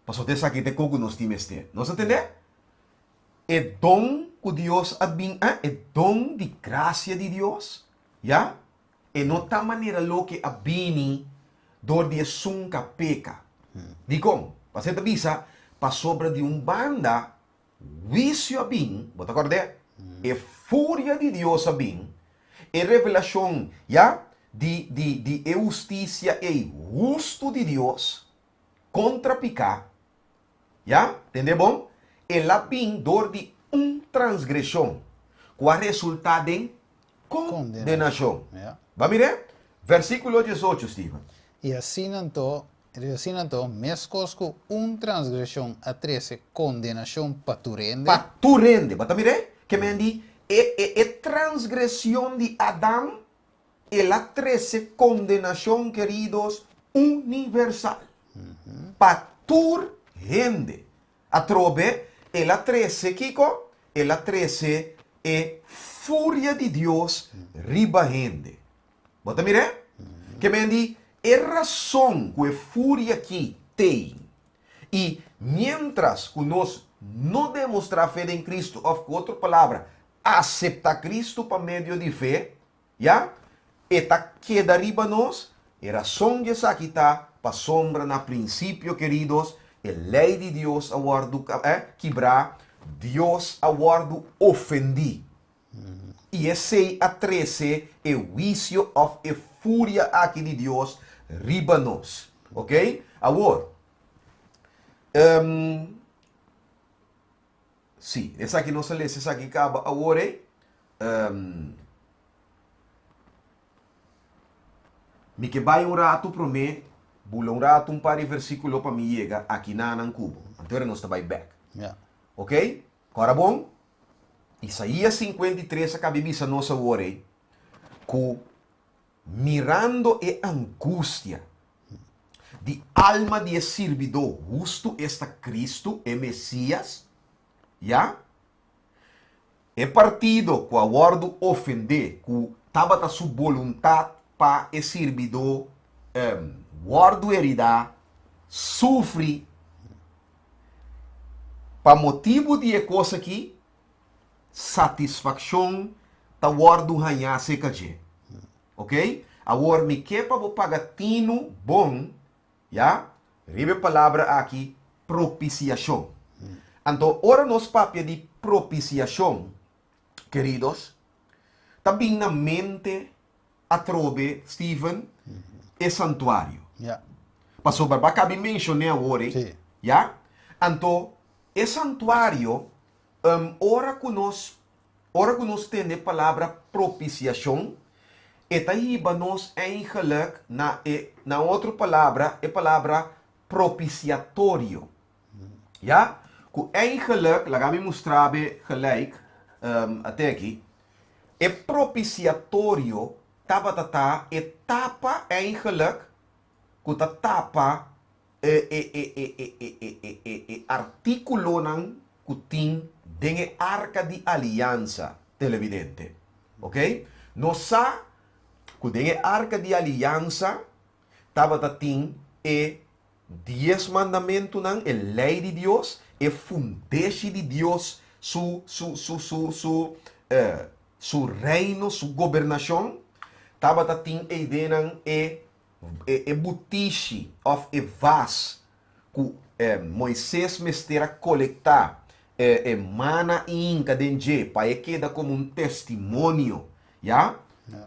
B: Passou até aqui te cogo nos times ter. Nós entender? É dom que Deus a bem, é dom de graça de Deus. Já? E nota maneira lo que a bini dor de sunca peca. Di como? Você te bisa para sobra de banda vício a bem, bota acordar? E fúria de Deus a bem. E revelação, já? De justiça e justo de Deus contra pecar. Já? Entende bom? E lá bem dor de transgressão. Qual resultado em condenação.
A: Yeah.
B: Vamos ver? Versículo 18, Steven.
A: E assim então, mescos com transgressão a 13 condenação paturende.
B: Paturende. Bata mire? Que me di, transgressão de Adão e la 13 condenação, queridos, universal. Paturende. A trobe, e la 13, Kiko, e la 13 é fúria de Deus ribahende. Bota mire? Que me di, é razão que a fúria aqui tem. E mientras que nós não demonstrar fé em Cristo, ou com outra palavra, aceitar Cristo por meio de fé, já? E tá queda riba nós, é razão que essa aqui está para sombra na princípio, queridos, a lei de Deus aguardo quebrar, Deus aguardo ofendi. E esse a 13 é o vício of a fúria aqui de Deus riba nós. Ok? Agora, sim, essa aqui não se lê, essa aqui acaba agora. Me que vai rato para mim, bula rato par de versículo para mim chega aqui na cubo. Então nós está back.
A: Yeah.
B: Ok? Agora bom? Isaías 53 acaba bisa nossa agora, que mirando a angústia de alma de servidor justo está Cristo, é Messias, já? É partido que aguardo ofender, que estava a sua vontade para o servidor, guardo herida, sofre, para motivo de coisa aqui, satisfação, tá guardo ganhar seca de. Ok? Agora me quepa vou pagar tino bom, já? Ribe a palavra aqui, propiciação. Então, ora nós papia de propiciação, queridos, também na mente atrobe, Steven, é santuário.
A: Yeah.
B: Passou para cabe mencionar agora,
A: Sim.
B: já? Então, é santuário, ora que nós temos a palavra propiciação, e daí nós eigenlijk na outra palavra, é palavra propiciatório. Ja? Que eigenlijk, laat me mostrar gelijk, até aqui, é propiciatório, tapa, etapa eigenlijk, que tapa, artículo nan, que tem, den arca de aliança, televidente. Ok? Nossa, que den arca de aliança, tapa tem, 10 mandamentos, lei de Deus, fundeixe de Deus, su reino, su governação. Tabata ting eidenan butishi of vas que Moisés mestera colectar mana inca denje para queda como um testemunho, já?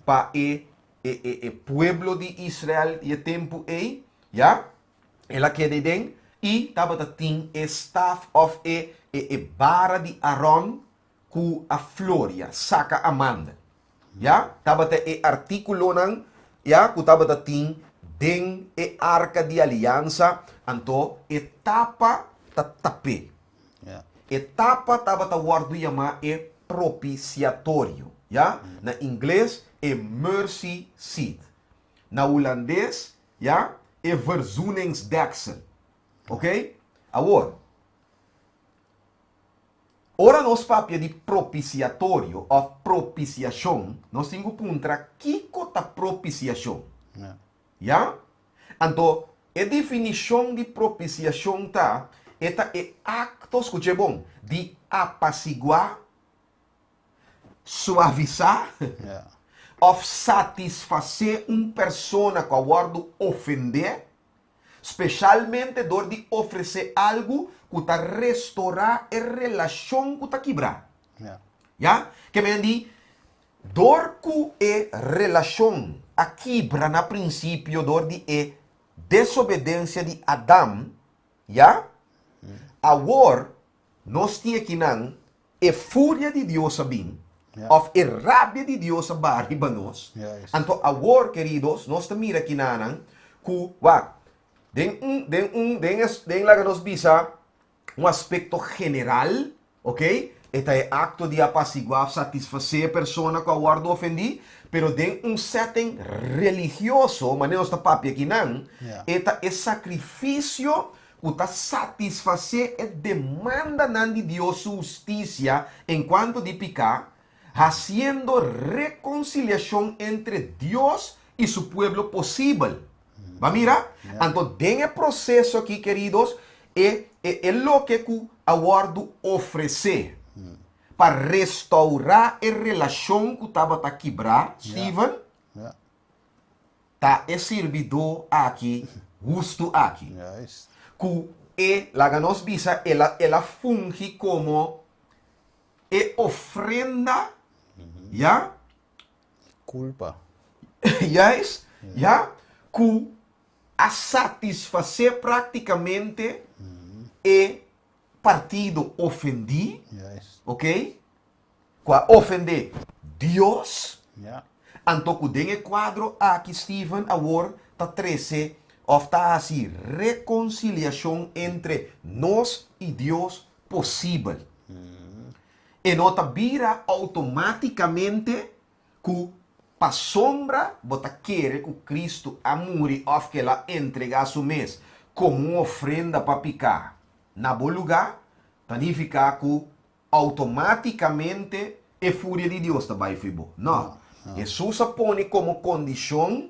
B: Para pueblo de Israel e tempo já? Ela queda den e tabata ting staff of vara de Aaron ku a Floria saca Amanda. Ya, tabata artículo nan, ya, ku tabata ting den arca de aliança, anto etapa tatape.
A: Yeah.
B: Etapa tabata wardu yama propiciatório, ya? Na inglês mercy seat. Na holandês, ya, verzoeningsdeksel. Ok? Agora, ora nós papia de propiciatório ou propiciação, nós temos que puntra kiko ta propiciação. Já? Então, a definição de propiciação tá, é actos, escute bom, de apaciguar, suavizar, ou satisfazer persona que aguardo ofender, especialmente dor de oferecer algo que está restaurar a relação que está quebrar. Já? Que me diz, dor que é relação a quebra na princípio, dor de desobediência de Adão, já? Agora, nós temos que não, fúria de Deus sabim, of rabia de Deus a barriba nós. Então, agora, queridos, nós temos que não, que, den la que nos visa aspecto general, ok? Este é acto de apaciguar, satisfazer a persona que aguardo ofendi, pero den setting religioso, mas nós está papi aqui não, este é sacrifício que está satisfazer a demanda de Deus justiça enquanto de picar, haciendo reconciliação entre Deus e su pueblo possível. Va, mira? Então, tem processo aqui, queridos, é o que eu aguardo oferecer para restaurar a relação que estava a quebrar, Steven. Tá, é servidor aqui, justo aqui. Que la nos visa, ela funge como ofrenda, já?
A: Culpa.
B: Yes? Já? Que a satisfazer praticamente partido ofendi, ok? Qua ofender Deus, então que tem quadro aqui, Steven, agora está 13, of está assim, reconciliação entre nós e Deus possível. E nota vira automaticamente que para sombra, bota querer que Cristo amure of que ela entrega a su mês como uma ofrenda para picar. Na bom lugar, significa que automaticamente é fúria de Deus também, fibo. Não. Jesus põe como condição,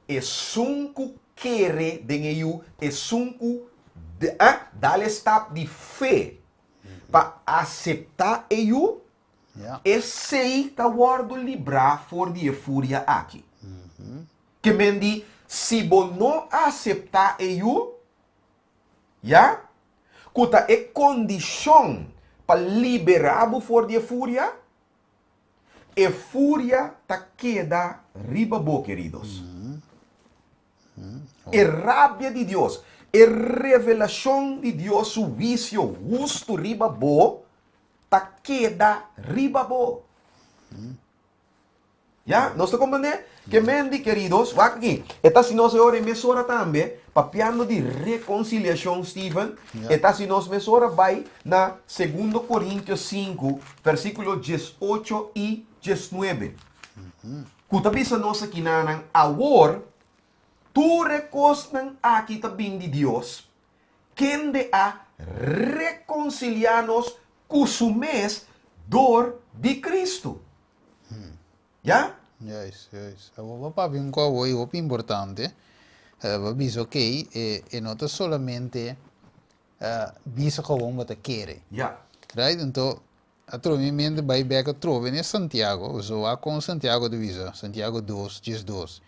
B: é sunco querer de eu, é sunco dar estado de fé para aceitar eu. Esse aí que guardo livrar for de fúria aqui. Que me diz, se você não aceitar eu, já? Que é condição para liberar for de fúria, e fúria tá queda riba bo, queridos. É rabia de Deus, é revelação de Deus, o vício, justo riba bo, ta queda ribabo. ¿Ya? ¿Nos te comprende? Que mendi, queridos, va aquí. Esta si nos ora en mesora también, papiando de reconciliación, Stephen.
A: Ya.
B: Esta si nos mesora va na 2 Corintios 5, versículo 18 y 19. Kuta bisa nos aqui nanang awor, tu recostan aqui também de Dios, quem de a reconciliarnos com su mes dor de Cristo. ¿Ya?
A: Yes, yes. Agora, papi, um coisa muito importante. Diz, ok, e não é somente bisa gewoon wat quer.
B: Ya.
A: Right? Então, a mente vai back a trove em Santiago, so a com Santiago de visa, Santiago 2, 2.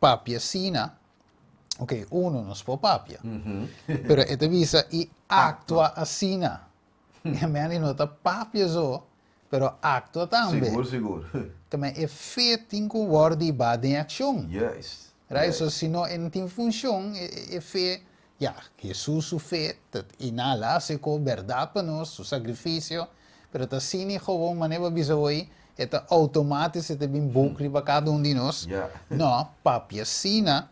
A: Papia sina. Ok, uno não se papia. Pero esta visa e actua assina. E me não tá papia so, pero actua também.
B: Seguro, seguro.
A: Também é feito em que o word ba em ação.
B: Yes.
A: Right?
B: Yes.
A: So, se não tem função, é feito. Ja, Jesus o fez, e nada, se com verdade para nós, o sacrifício, pero tá assim gewoon maneira bisoi, é automático, é bem bom para cada de nós.
B: Yeah.
A: Não, papia sina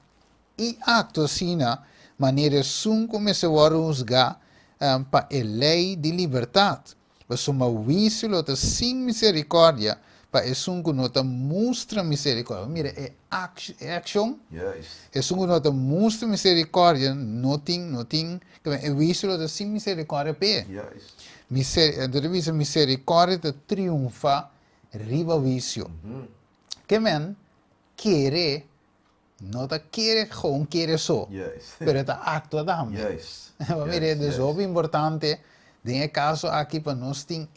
A: e acto sina, maneira sum começa a usar para a lei de liberdade. Mas uma vício tá sem misericórdia, para isso que não mostra misericórdia. Mira, é action.
B: Yes.
A: Isso que não mostra misericórdia, não tem, é vício tá sem misericórdia pé.
B: Yes.
A: Misericórdia triunfa riba vício. Que men quer, não tá quer gewoon quer só,
B: Yes.
A: pero tá actua também.
B: Yes.
A: Mire,
B: Yes,
A: é
B: yes.
A: muito importante, nesse caso aqui para nós tem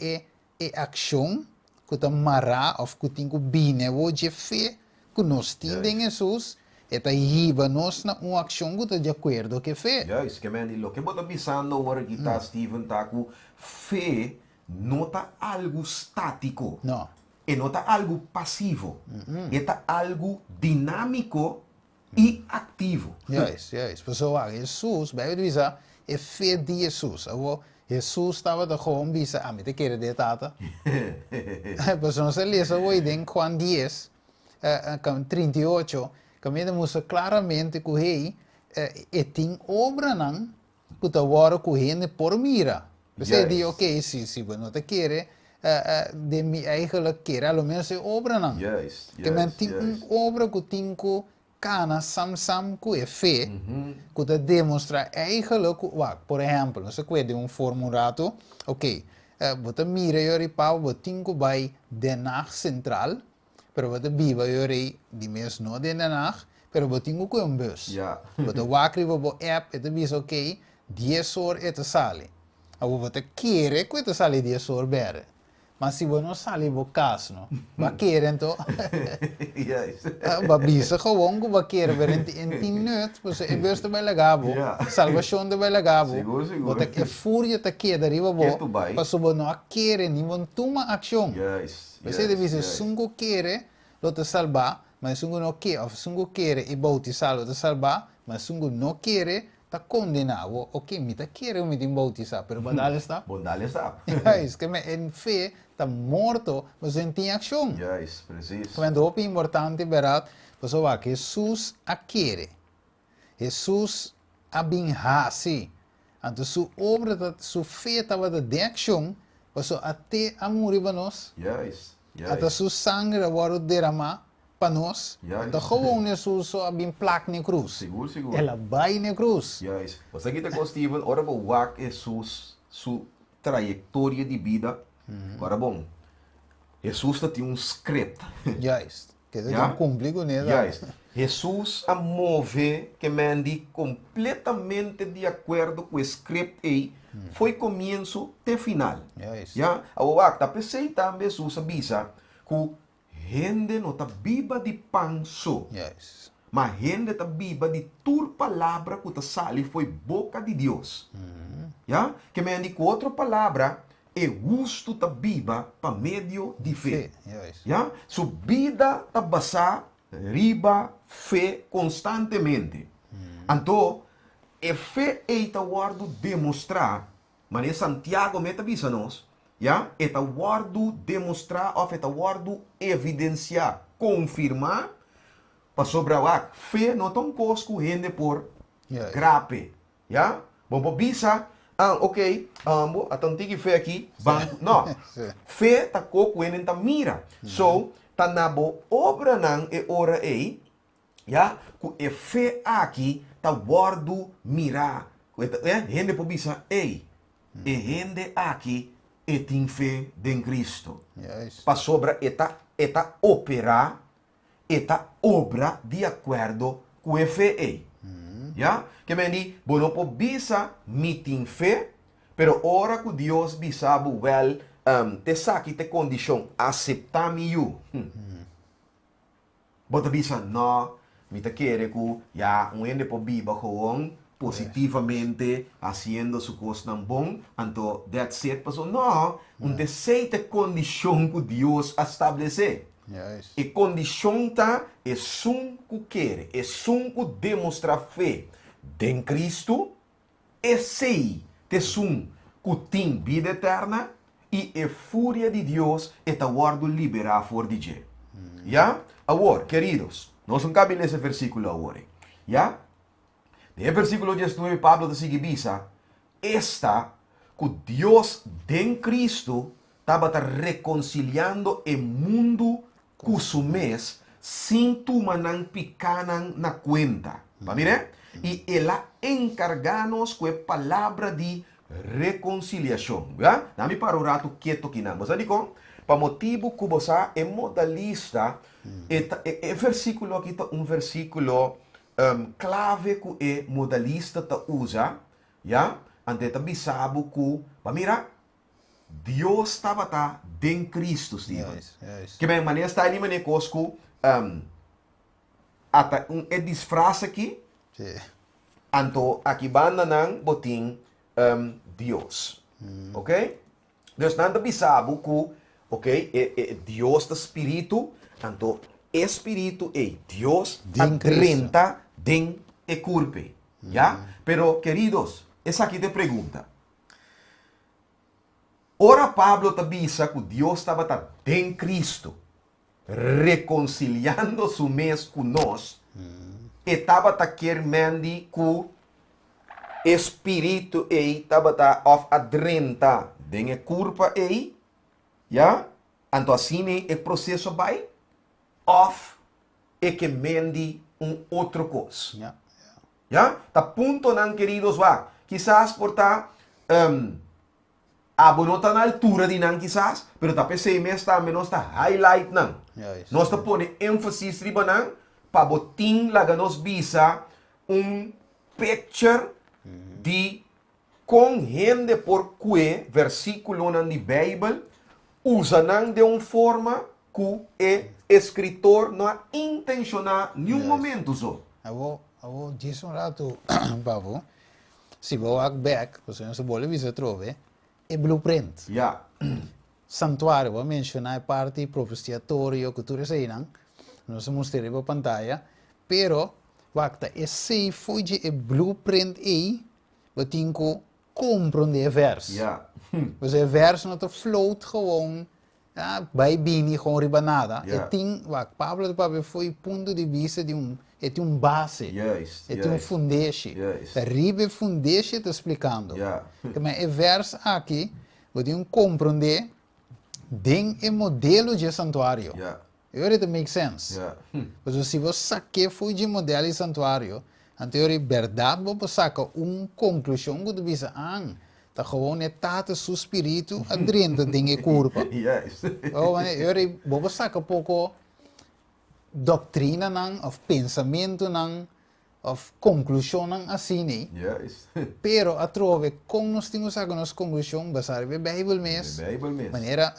A: ação que tá mará ou que tem que bine o de fé que nós temos em Jesus, e tá riba nós na uma ação que tá de acordo com fé.
B: Yes, que man, lo que bota pisando ahora que está Steven Taku, fe no está algo estático,
A: Não.
B: e no está algo pasivo, está algo dinámico y activo.
A: Yes. Pessoal, Jesus, vai dizer, é fé de Jesus. Agora, Jesus estava de gewoon bisa, me te quer de tata. Pues no se lê hoje em Juan 10, 38, que me demonstra claramente que ele tem obra não, que está agora com ele por mira. Você diz, ok, se não te quer, de mim eigenlijk quer, ao menos é obra não.
B: Yes,
A: Que men tem obra que tem que cana sam que é fé, que te demonstra eigenlijk, por exemplo, você pode um formulário, ok, você mira e pau, você tem que vai denar central, pero você viva e de mês não denar, pero você tem que um bus.
B: Yeah.
A: Você vai o app, e te diz, ok, 10 horas e te sale. Agora você quer que te sale 10 horas bere. Mas se você não sale o caso, não, vai querer então.
B: Yes.
A: Babisa gewoon que vai querer ver em 10 minutos, você é besta vai legabo, salvação de vai legabo.
B: Seguro.
A: Você que fúria te queda riba bo,
B: tu vai.
A: para você não querer nem toma ação.
B: Yes.
A: Você deve dizer, sungo quer, lo te salvar, mas sungo não quer, ou sungo quer e bautizar, te salvar, mas sungo não quer, está condenado. Ok, me te quer me te bautizar, pero badal está.
B: Bondale está.
A: Yes, que me en fé está morto, mas não tem ação.
B: Yes, preciso.
A: Quando é importante, verdade, pessoal, que Jesus a quer. Jesus a bem assim. Então, sua obra, sua fé estava de ação, pessoal, até a morrer para nós.
B: Yes.
A: Até sua sangue agora derramar para nós. Então, gewoon Jesus só a bem placa na cruz.
B: Seguro.
A: Ela vai na cruz.
B: Yes. Você aqui com Steven, ora bom, wak Jesus, sua trajetória de vida. Ora bom, Jesus tem um script.
A: Yes. Que não cumpre com ele.
B: Yes. Jesus a move que mandi completamente de acordo com o script aí. Foi começo até final.
A: Yes.
B: Ya, awak tapi sei também Jesus avisa que gente não está viva de pão só,
A: Yes.
B: mas gente está viva de tua palavra que está sali foi boca de Deus. Ya, que me andi com outra palavra é justo está viva para meio de fé.
A: Yes.
B: Ya, sua vida está basada riba fé constantemente. Então, a fé é está guardo demonstrar, mas Santiago meta bisa nós ja, eta wardu demonstrar of eta wardu evidenciar, confirmar, para sobrawak, fé não tão cosco rende por
A: Juist.
B: grape, ja? Bom, bisa, ok, atang tigi fé aqui, banco, não,
A: Sim.
B: fé tá coco enen tá mira, so, tá nabo obra nang e ora ei, ja, ku e fé aqui, tá wardu mira, rende por bisa, ei, e rende aqui, e tem fé em Cristo.
A: Juist.
B: Para sobra eta operar, eta obra de acordo com a fé. Ya? Que me di, bueno, po bisa meeting fé, pero ora que Deus bisabu well, te saki te condição, aceitar me you. Bota bisa, no, me te quiere que ya, ende po biba gewoon, positivamente, haciendo su cosa bom, então, that's it, paso, no, te sei te condição que Deus estabelece.
A: Juist.
B: E condição tá é sum que quer, é sum que demonstra fé em Cristo, é sei te sum que tem vida eterna e é fúria de Deus e te guardo liberar for DJ. Já? Agora, queridos, nós não cabe nesse versículo agora. Já? No versículo 19, Pablo te sigue bisa, esta que Deus em Cristo estava reconciliando o mundo com su mês, sem tu manang picanan na cuenta. Mire? E ela encarga-nos com a palavra de reconciliação. ¿Ya? Dami para o rato quieto que não. Você digo, para motivo que você é modalista, é versículo aqui tá versículo clave que é modalista ta usa, ya? Ante ta bisabo que, mira, Deus estava tá em Cristo, Steven.
A: Juist.
B: Que bem, maneira está ali, maneira cosco, ata disfraça aqui,
A: Sim.
B: anto aqui banda nang boting Deus. Ok? Deus nanda bisabo que, ok, Deus da Espírito, anto Espírito é Deus
A: Den
B: adrenta den e curpe. ¿Ya? Pero, queridos, essa aqui te pergunta. Ora Pablo te avisa que Deus estava em Cristo, reconciliando su mês conosco, e estava querendo que o Espírito estava of adrenta den e curpa já? Então assim o processo vai of e que mende outro coisa.
A: Ja.
B: ¿Ya? Ta punto nan, queridos, va. Quizás por ta abo no tan altura de nan quizás, pero ta PC me está menos ta highlight nan.
A: Juist.
B: Nós ta pone énfasis riba nan pa botin laga nos visa picture de com gente por que versículo nan de Bible usa nan de forma que o escritor não ha intencionado nenhum momento só.
A: Avo diz rato, Pavo, se vou back, você não se pode visar trove, é blueprint.
B: Ja.
A: Santuário, vou mencionar a parte propiciatório, que tudo isso aí, não? Não se mostra na pantalla, pero, wakta, esse foi de blueprint aí, eu tenho que compreender o verso.
B: Ja.
A: Dus o verso não te float gewoon, bij bini, gewoon ribanada.
B: Ja.
A: E tem, Pablo de Pablo foi ponto de vista de tem base.
B: Juist.
A: Tem fundation.
B: Juist.
A: A ribe fundation te explicando.
B: Ja.
A: Mas o verso aqui, você tem que compreender den o modelo de santuário.
B: Ja.
A: It makes sense.
B: Ja.
A: Mas se você saque foi de modelo de santuário, então é verdade, você saca conclusão que você diz, tá gewoon etata su espírito adrenta tem curva.
B: Juist.
A: Você saca pouco doutrina não, of pensamento não, of conclusão não assim, né?
B: Juist.
A: Pero a trove, como nós temos a nossa conclusão, basar na Bíblia mesmo.
B: Bijbel mis.
A: Maneira,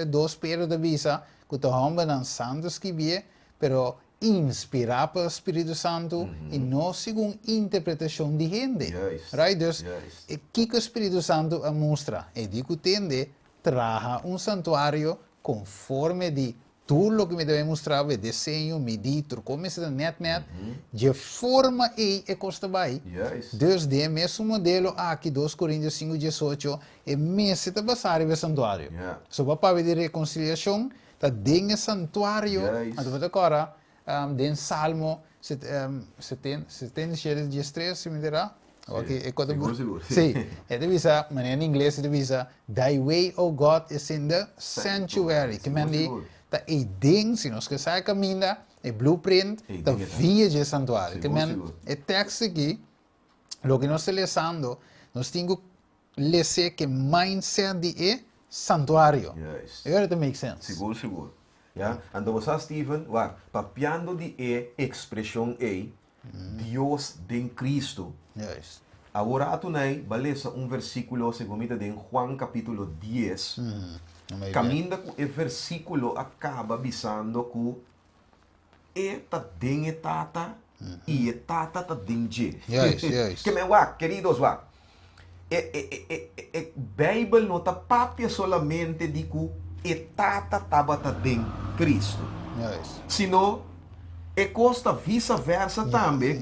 A: dois Pedro da visa, que tu hamba não santos que vê, pero inspirar pelo Espírito Santo e não segundo interpretação de gente.
B: Juist.
A: Right? Dus,
B: Juist.
A: o que o Espírito Santo mostra? É de que tende traga santuário conforme de tudo lo que me deve mostrar, desenho, medir, truco, me se net, de forma e custa bem.
B: Yes.
A: Deus de mesmo modelo aqui, 2 Coríntios 5:18, e me se tá passar em santuário.
B: Yeah.
A: So, para de reconciliação, tá dentro do santuário,
B: Yes.
A: agora, dentro Salmo 77, se me dirá? Ok,
B: seguro.
A: Sim, é divisa, mas em inglês é divisa, Thy way, O God, is in the sanctuary. Que me diz, tá aí dentro, se nós que sai caminha, é blueprint, tá via de santuário. Que me é texto aqui, lo que nós estamos lendo, nós temos que ler que mindset de é santuário.
B: Yes.
A: Agora it makes sense.
B: Seguro. Ja? Então você, Steven, papiando de expressão Deus em Cristo.
A: Yes.
B: Agora, atunay, balesa versículo, segundo em Juan capítulo 10. Caminda com o versículo acaba avisando que eta den etata e etata ta den je.
A: Yes.
B: Que me queridos, Bible não está papia solamente de que etata tabata den Cristo.
A: Yes.
B: Sino e costa vice-versa também,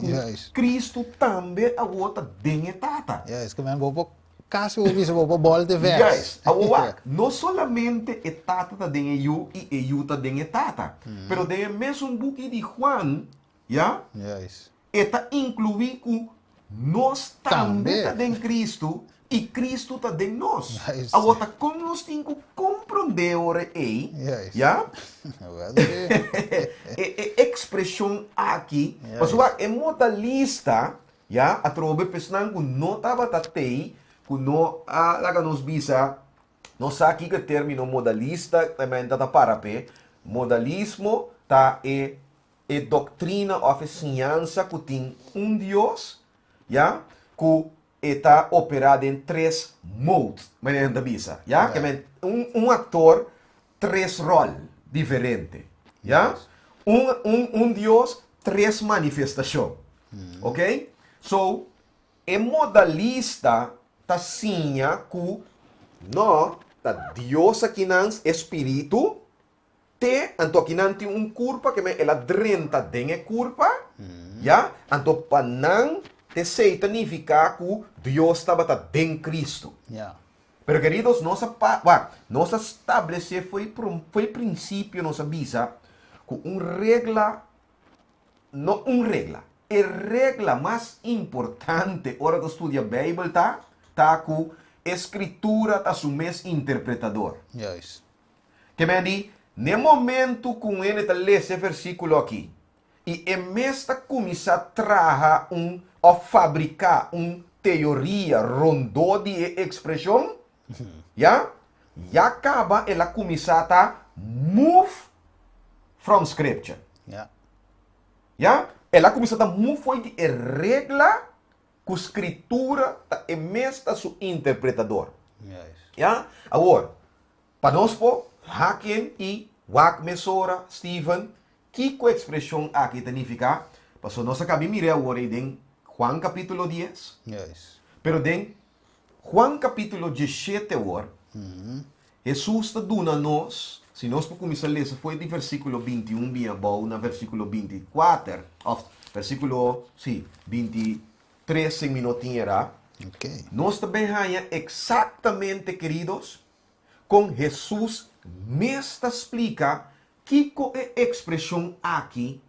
B: Cristo também a outra den etata.
A: Yes, que me vou caso o viso vou bola de verso.
B: Yes, não solamente etata ta den eu e eu ta den etata, pero de mesmo book de Juan, ja?
A: Yes.
B: Eta inclui que nós também ta den Cristo e Cristo ta den nós. A outra como nós temos que compreender ora ja? Expressão aqui, mas é modalista, ja? A trobe pessoal que não estava tatei, que não laga nos bisa, nós aqui que termino modalista também tá para pé, modalismo tá é doutrina ou ensinança que tem Deus, ja? Que está operado em 3 modos, mas da bisa, ja? Que ator 3 roles diferentes, ja? Deus 3 manifestações, ok? So, é modalista tá sinha que não tá Deus aqui não espírito te anto aqui não tem corpo que ela drenta den corpo, já? Anto panang te significa que Deus estava den Cristo.
A: Yeah.
B: Pero queridos, nossa estabelecer foi princípio nossa visa com regla, não regla. A regra mais importante hora de estudar a Bíblia tá que escritura tá su mes interpretador.
A: Yes.
B: Que me diz, no momento que ele está lendo esse versículo aqui, e em vez de começar a trabalhar ou fabricar teoria rondou de expressão, já acaba ela começar a move from scripture.
A: Yeah.
B: Ela começa a move foi de regra que a escritura é mesmo seu interpretador.
A: Yes.
B: Agora, para nós, Haken e Wak Mesora, Steven, que a expressão aqui significa? Para nós acabamos de mirar agora em Juan capítulo 10.
A: Yes.
B: Pero em Juan capítulo 17 agora, Jesus está dando a nós, se nós começar a ler, foi de versículo 21 bem bom, na versículo 24, ou versículo 23, sem minutinho era.
A: Okay.
B: Nós também ganhamos exatamente, queridos, com Jesus mesmo explica que é a expressão aqui,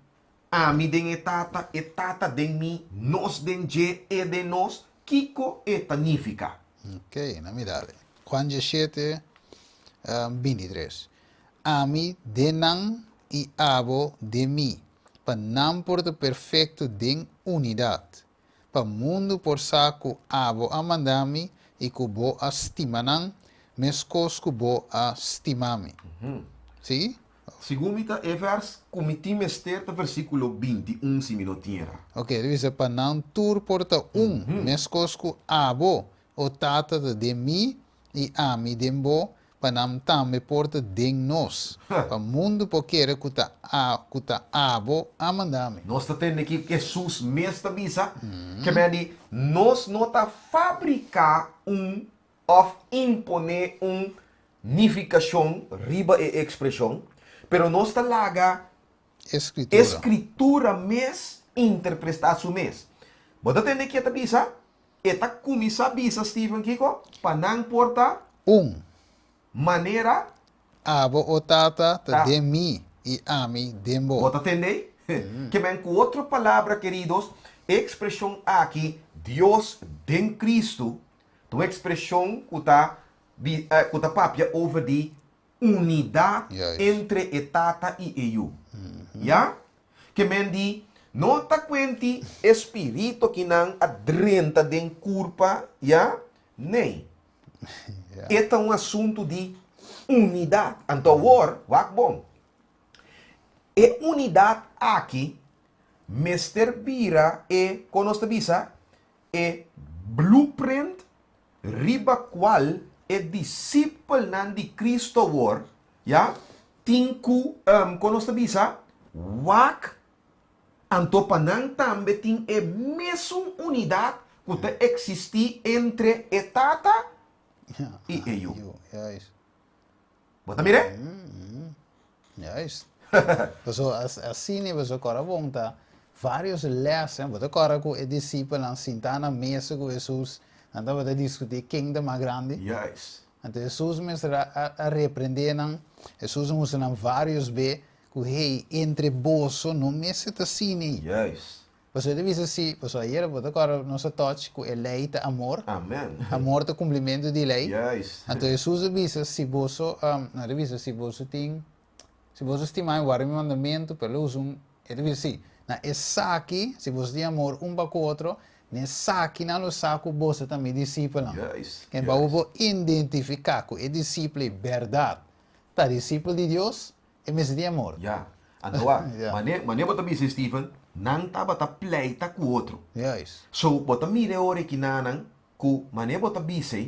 B: a mim den etata den mi, nós den je e de nós, que é significa.
A: Ok, na verdade. Juan 17, 23. A mim denan e abo de mim, para não porta perfeito den unidade. Para mundo por saco abo amandami e kubo astimanan, mescos kubo astimami. Sim?
B: Segundo é vers comitim esterta versículo 21 se minutinho.
A: Ok, deve ser para não tur porta mescos ku abo o tata de mim e a mim dembo para não também porta de nós. Para mundo porque kuta abo amandami.
B: Nós temos aqui Jesus mesmo avisa que me nós não está fabricar ou imponer nificação riba e expressão, pero nós talaga
A: Escritura.
B: escritura mes interpretação mes. Bota tende que bisa, eta kumisa bisa Stephen Kiko, panang porta maneira
A: Abo o tata
B: Tá.
A: de mim e a mim dembo.
B: bota tende? Que men com outra palavra, queridos, expressão aqui, Deus em Cristo, tu expressão que tá papia over de unidade
A: Yes.
B: entre etata e eu. Ya? Que men di, não tá quente espírito que não adrenta den curpa, ya? Nem.
A: Yeah.
B: Este é um assunto de unidade. Então, wak bom. E unidade aqui, Mr. Bira e conosco bisa, e blueprint riba qual e disciple nan di Cristo war, ya? Tinku, conosco bisa, wak, anto panang tambe ting e mesmo unidade que existi entre etata e eu.
A: Juist.
B: Bota mire?
A: Juist. So, assim, we zo kora wonta vários lessen, wat kora ku e discípulo an sintana mesa ku Jesus, anda we discutir kingdom a grande.
B: Yes.
A: Então Jesus mesra a repreender nan, Jesus musa nan vários be ku hey entre bolso no mesa ta sini.
B: Yes.
A: Você deve assim, você aí bota kora nossa touch ku eleita amor.
B: Amen.
A: Amor te cumprimento de lei.
B: Yes.
A: Então Jesus avisa se você na revista se você tem se você estima o mandamento pelo uso ele diz assim na essa aqui se você tem amor um para o outro nessa aqui na lo saco você também discípulo.
B: Yes.
A: Quem vai identificar com é discípulo verdade. Tá discípulo de Deus é mesmo de amor.
B: Ja. Antoa,
A: Ja.
B: Mane bota bisa Stephen, nang ta bata pleita ku outro.
A: Yes.
B: So bota mire ore kinanang ku mane bota bisa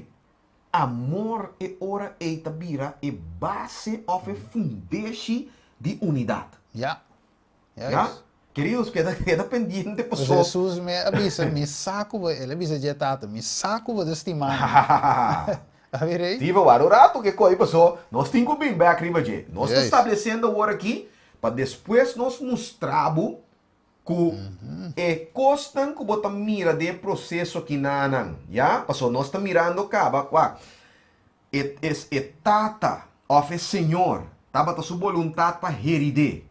B: amor e ora e tabira e base of a foundation de unidade.
A: Ja. Yes.
B: Ja? Queridos, queda pendiente
A: Pues
B: pessoal.
A: Jesus me avisa, me saco, ele avisa de tato, me saco vou estimar. A ver aí?
B: Tive o rato que coi pessoal, nós temos que bem back riba je. Nós
A: Yes.
B: estabelecendo agora aqui para depois nós mostrarmos que é constant que bota mira de processo aqui nanang, ya? Pessoal, nós estamos mirando caba, qua. Tata of a Senhor, tava ta sua vontade para heride.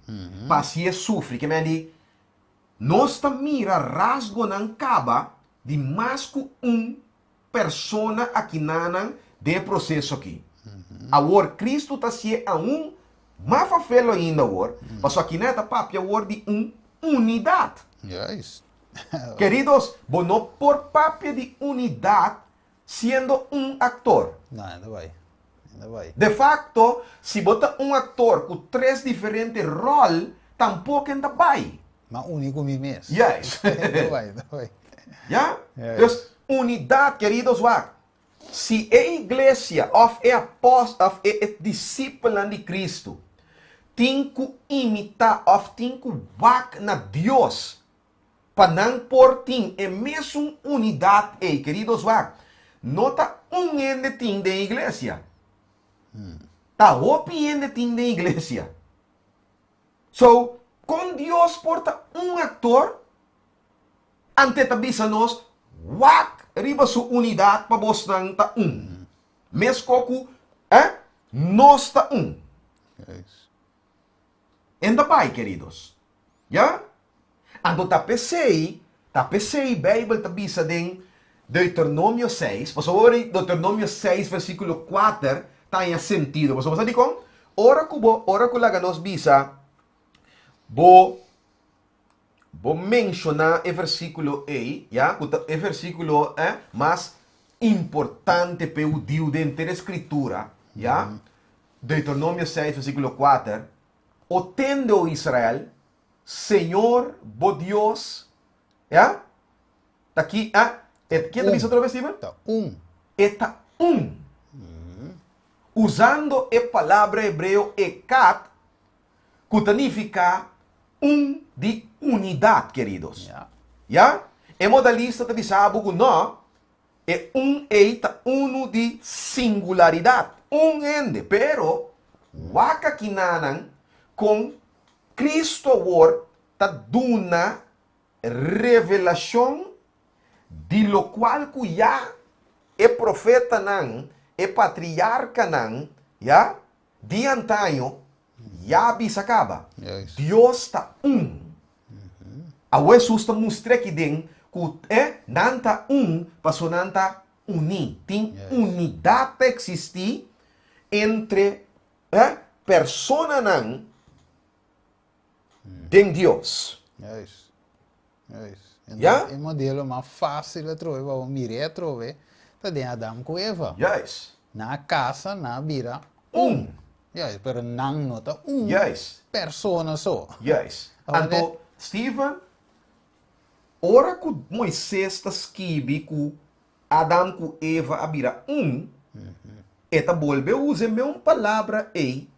B: Para se sofre, que me di nós estamos mira rasgo nan caba de mais que persona aqui nanang de processo aqui. Agora Cristo está se a mais felo ainda agora, mas aqui neta papia agora de unidade.
A: Yes.
B: Queridos, não por papia de unidade sendo actor.
A: Não, ainda vai. Ainda vai.
B: De facto, se bota actor com 3 diferentes roles, tampouco ainda vai.
A: Mas único me mesmo.
B: Yes.
A: Ainda vai, ainda vai.
B: Ja?
A: Yes.
B: Dus unidade, queridos, wak. Se a igreja of a apostle of a discípula de Cristo tem que imitar of tem que wak na Deus para não por tim é mesmo unidade, queridos, wak. Nota ende tim da igreja. Tá ende tim da igreja. So, com Deus porta actor ante tabisa nos wak riba su unidade pa bos nang ta Mes koku nos ta
A: Yes.
B: Enda pai, queridos. Ya? Ando tapesei Bible tabisa den Deuteronomio 6. Por favor, Deuteronomio 6 versículo 4 tem sentido. Por favor, dikong ora ko laga nos bisa bo mencionar o versículo E, ya? O versículo mais importante para o Deus dentro da Escritura, ya? Deuteronomio 6, versículo 4. Otendo Israel, Senhor, bo Deus, ya? Tá aqui, ¿quién te dice otra vez, Steven?
A: Tá,
B: Eta usando a palavra hebreu ekat, que significa de unidade, queridos.
A: Ja.
B: Ya? É modalista de sabe que não é eita de singularidade. Ende, pero waka kinanan com Cristo war ta duna revelação de lo qual kuya e profeta nang e patriarca nang ya di antaño ya bisakaba.
A: Yes.
B: Dios ta Awe susta mustre ki din ku nanta paso nanta uni. Ting
A: Yes.
B: unidad existi entre persona nang den Dios.
A: Yes. Yes.
B: Ja?
A: Então, modelo mais fácil de trovar, vamos mirar trovar, tá de Adam com Eva.
B: Yes.
A: Na casa, na vira, Yes, pero nang nota
B: Yes.
A: persona só.
B: Yes.
A: Ahora,
B: Anto, Steven, ora ku Moisés ta skibi ku Adam ku Eva abira eta volve usa mesma palavra ei,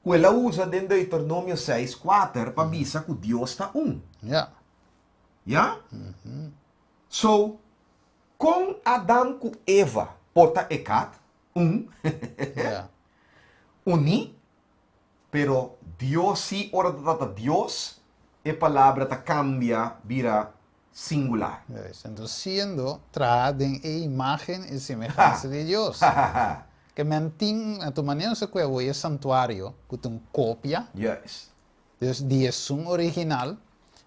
B: que ela usa dentro de Deuteronômio 6:4 para bisa que Deus está
A: Ja.
B: Ya? So, com Adam ku Eva, pota ekat,
A: Ja.
B: uni, pero Dios sí, ora data Dios, e palavra ta cambia, vira singular.
A: Yes. Então, sendo trajada em imagem e semelhança de Deus. Que menting, a tu maneira se cuevo é santuário, que tem cópia,
B: Yes.
A: dus die is zo'n original.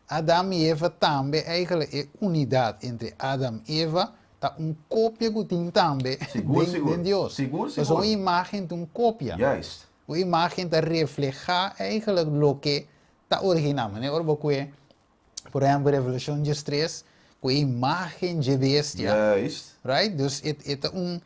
A: Adam e Eva também eigenlijk é unidade entre Adam e Eva, tá cópia que tem também
B: Seguro,
A: de
B: seguro.
A: Deus.
B: Seguro,
A: Mas
B: seguro.
A: uma imagem tem cópia.
B: Yes.
A: Uma imagem está reflejar eigenlijk lo que está original. Né? Ora, por exemplo, Revolution 3, com a imagem de bestia.
B: Yes.
A: Right? Dus um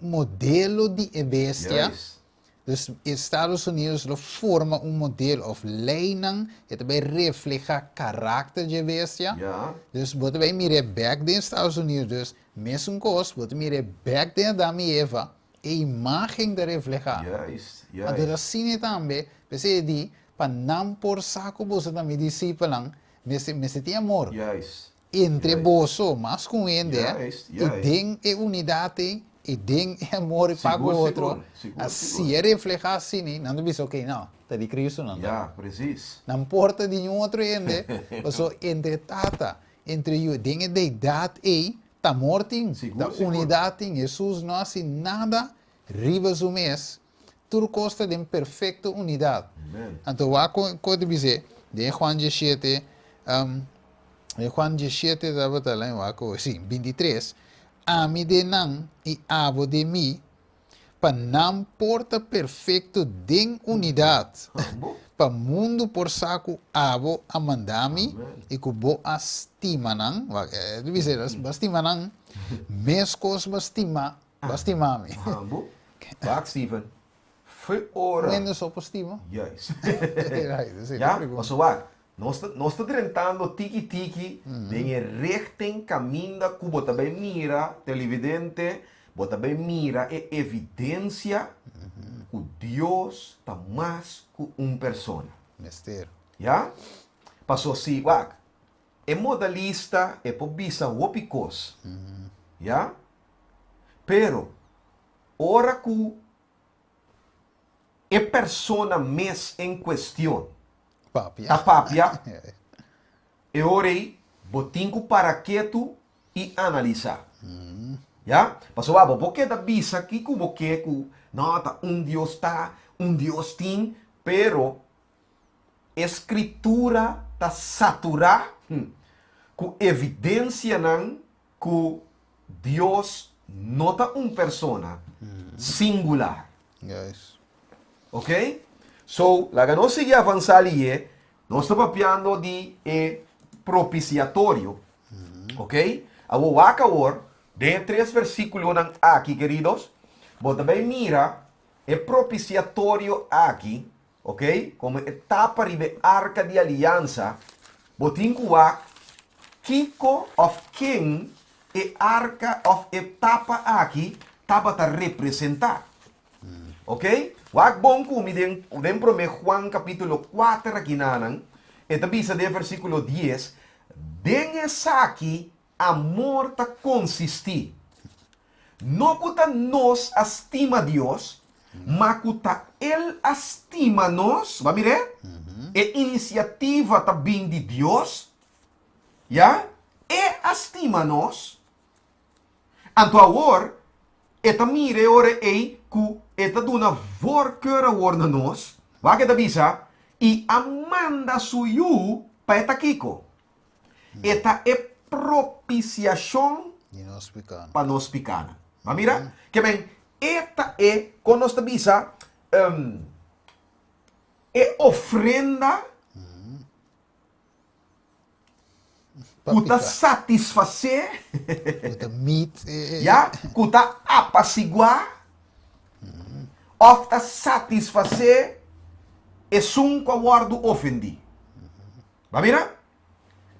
A: modelo de bestia.
B: Yes.
A: Dus Estados Unidos lo forma modelo of leiding, het bij refleja karakter de bestia.
B: Ja.
A: Dus wat wij meer back de Estados Unidos, dus mesmo coisa, wat meer back de Adam e Eva, a imagem de reflejar.
B: Yes. Yes.
A: Então assim também, você diz, para não por saco você também discípulo, mas tem amor
B: Yes.
A: entre
B: Yes.
A: vós, mas com ele,
B: Yes,
A: e
B: yes.
A: tem a unidade, e tem amor para o
B: Seguro,
A: outro.
B: seguro, seguro,
A: Assim
B: seguro.
A: é reflejar assim, não diz ok, não, está de Cristo não.
B: Ja, precies.
A: Não importa de nenhum outro ende, mas entre tata, entre eu, tem a deidade aí, está morto,
B: Seguro,
A: está
B: seguro.
A: unidade em Jesus, não há nada, ribas o mês, tudo costa de perfeita unidade.
B: Amen.
A: Então, quando dizer, de Juan 17, Juan 17, estava talando, sim, 23, ami de nan e abo de mi, para não porta perfeito de unidade.
B: Humble.
A: Para mundo por saco abo a mandami
B: Amen.
A: e kubo astima nan, dizer, bastima nan, mescos bastimami.
B: Humble. Wacht, Steven. Voor ora.
A: Quando sou postima?
B: Yes.
A: Ja,
B: Ja, mas wacht. Nós está tentando tiki-tiki, de rechten caminho que você também mira, televidente, você também mira, é evidência que Deus está mais que uma pessoa.
A: Mistério.
B: Ja? Passou assim, wacht. É modalista, é por bisa wopicos. Ja? Pero, ora que é persona mes em questão,
A: Papi.
B: a papia, e orei, botinco para quieto e analisar. Ya? Paso babo, porque da bisa que cubo que não tá Deus tá, Deus tem, pero escritura tá saturada com evidência não que Deus não tá persona singular.
A: Yes.
B: Ok? So, la que no sigue avanzar ali, nós estamos falando de propiciatorio. Ok? A Wawakawar, de 3 versículos aqui, queridos, vos também mira o propiciatorio aqui, ok? Como etapa de arca de aliança, botinkuak, kiko of king, e arca of etapa aqui, tapa ta representar. Ok? Wag bom kumi den prome Juan capítulo 4 aqui nanan, eta bisa de versículo 10, den esa aqui amor ta consisti. No puta nos estima Dios, Makuta el estima-nos, va mire? E iniciativa também de Deus, ya? E estima-nos. Anto agora, eta mire ore ei ku eta duna voorkeur worden na nos, wa kita bisa, i amanda suyu pa eta kiko. Eta e propiciação pa nos picana. Ma mira, que bem, eta e, con nos bisa, e ofrenda kuta satisfazer,
A: kuta meet,
B: ja, kuta apaciguar, of ta satisfazer e sunco aguardo ofendi. Va mira?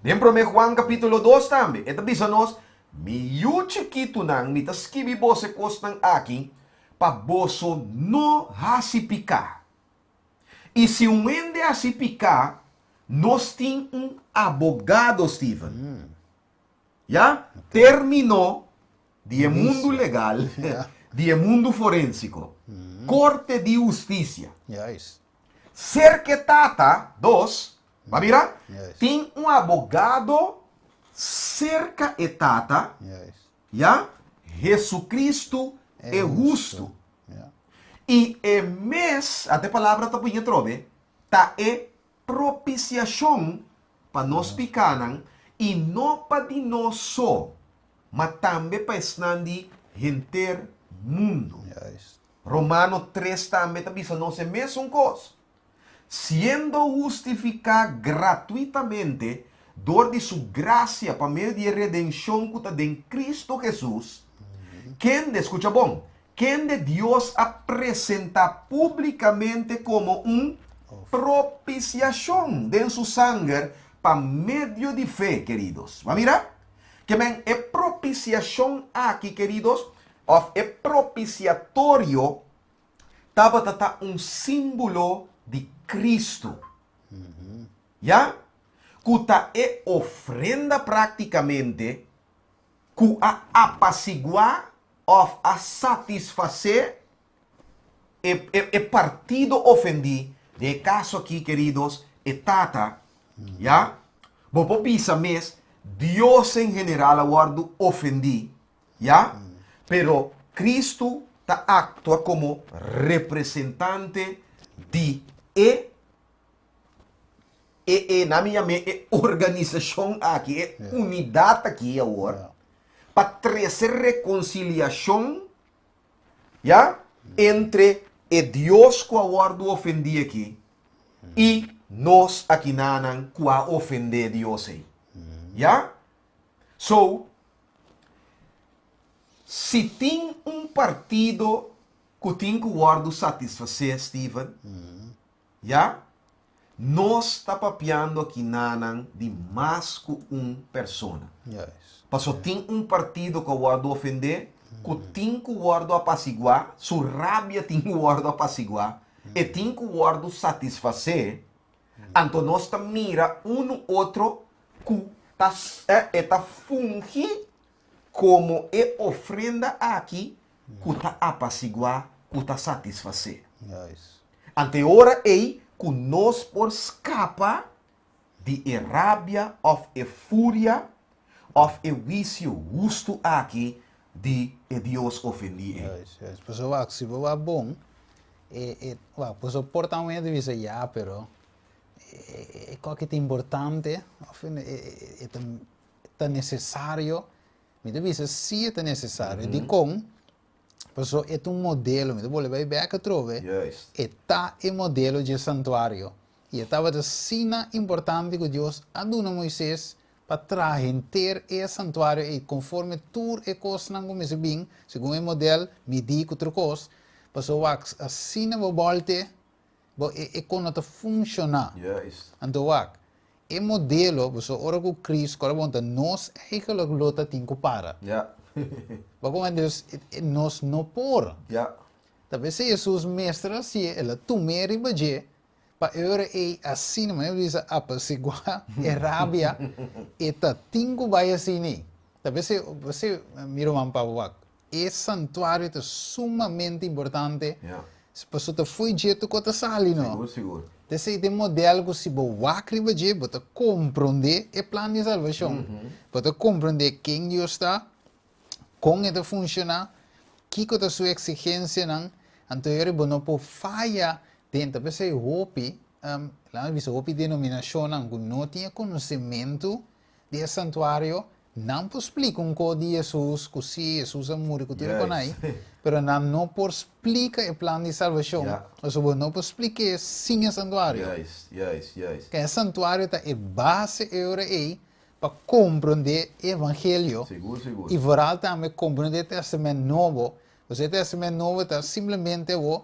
B: Lembro me Juan capítulo 2 também. Eta bisa nos, miyu chiquito nang mitaskibi bose kos ng aking, paboso no hasipika. E se um ende hasipika, nós tem abogado, Steven. Já? Terminou de mundo legal, de mundo forensico. Corte de justiça.
A: Yes.
B: Cerquetata, dos, va mira?
A: Yes.
B: Tem abogado cerca etata,
A: Yes.
B: já? Jesucristo é justo.
A: Yeah.
B: E é mes, até palavra tá punha trove, tá é propiciação para nós picanan e não para de nós só, mas também para esnandi enter mundo.
A: Yes.
B: Romano 3 também tá bisa nós é mesmo coisa. Siendo justificado gratuitamente, dor de sua graça para meio de redenção que está em Cristo Jesus, quem, escucha bom, quem de Deus apresenta publicamente como propiciação de su sangue para meio de fé, queridos. Va mira? Que men, é propiciação aqui, queridos, of é propiciatório, tava símbolo de Cristo. Já? Cuta é ofrenda praticamente, cu a apaciguar of a satisfazer e partido ofendi. De caso aqui, queridos, e tata, já? Bobo pisa mes, Deus em geral aguardo ofendi, já? Pero Cristo ta actua como representante de na minha organização aqui, unidade aqui agora, para trazer reconciliação, já? Entre Deus que aguardo ofendi aqui e nós aqui nanan que ofender Deus aí. Já? So, se tem partido que tem que guardo satisfazer, Steven, já? Nós está papiando aqui nanan de mais que persona.
A: Yes.
B: Passo tem partido que guardo ofender, que tem que guardo apaciguar, sua rabia tem que guardo apaciguar, e tem que guardo satisfazer, então nós tá mira outro que tá fungir como ofrenda aqui, que tá apaciguar, que tá satisfazer.
A: Yes.
B: Ante hora aí, que nós por escapa de rabia, of fúria, of vício justo aqui, de Deus ofendir.
A: Yes, yes. Pues se va bom, pues porta um de visa já, pero qualquer importante, é necessário, me deve ser se é necessário, de com, pues é modelo, me deve levar bem a trove,
B: Yes.
A: é modelo de santuário, e estava de sina importante que Deus aduna Moisés para trazer o santuário e conforme tur e coisa não começa bem, segundo o modelo, medir com outra coisa, para assim não volte, e quando está funcionar.
B: Yes.
A: Então, o modelo, você ora com Cristo, agora bonta nós é que luta tem que parar.
B: Ja.
A: Porque Deus nós não por.
B: Ja.
A: Talvez se Jesus mestre assim, ela tomar e bater, para eu assim, mas eu disse apaciguar, rabia, e tá tingo vai assim. Talvez você mira um pavão. Esse santuário é sumamente importante.
B: Ja.
A: Se tu foi jeito que tu sali, não.
B: Seguro, seguro.
A: Esse é o modelo que se você vai je, você compreender o plano de salvação. Você compreender quem Deus está, como ele funciona, que é a sua exigência, não. Então, você não pode falhar dentro desse hopi, lá esse hopi denominação, que não tinha conhecimento do santuário, não pode explicar um código de Jesus, que se Jesus amor, que tudo com aí, mas não pode explicar o plano de salvação, ou seja, não pode explicar sem o santuário.
B: Yes.
A: Que o santuário é a base aí para compreender o evangelho.
B: Seguro.
A: E vooral também compreender o Testamento Novo. Porque o Testamento Novo é simplesmente o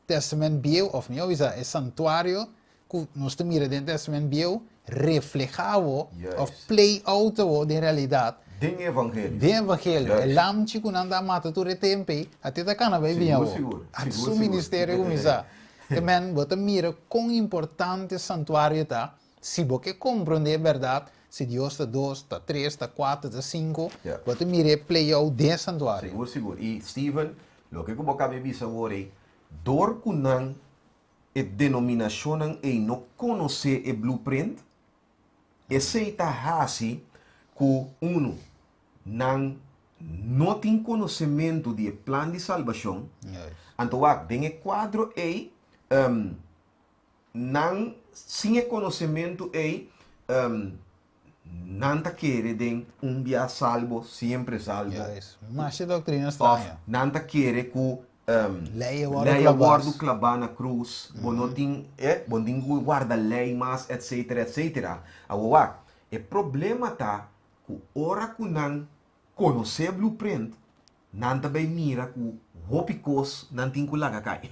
A: Testamento Velho, ou não, o santuário que nós miramos dentro do Testamento Velho, reflejava, ou play out da realidade.
B: Den evangelho.
A: Do evangelho.
B: Yes.
A: O lamchi que não dá mata todo o tempo, até da cana vai vir.
B: Seguro.
A: A seu ministério começar. Também, você mira quão importante o santuário está, se você compreender a verdade, se Deus está 2, está 3, está 4, está 5, você mira play out do santuário.
B: Seguro. E, Steven, o que eu vou acabar de dizer, dor kunan e denominação e não conhecer o blueprint, esse está assim que não tem conhecimento do plano de salvação. Então, tem o quadro aí, não sem conhecimento aí, não está querendo dia salvo, sempre salvo.
A: Mas a doutrina estranha.
B: Não está querendo que
A: lei
B: guarda clavar na cruz, não tem guarda lei mais, etc. Agora, o problema está que ora que não conhecer blueprint, não também mira que hopicos não tem que lagar cai.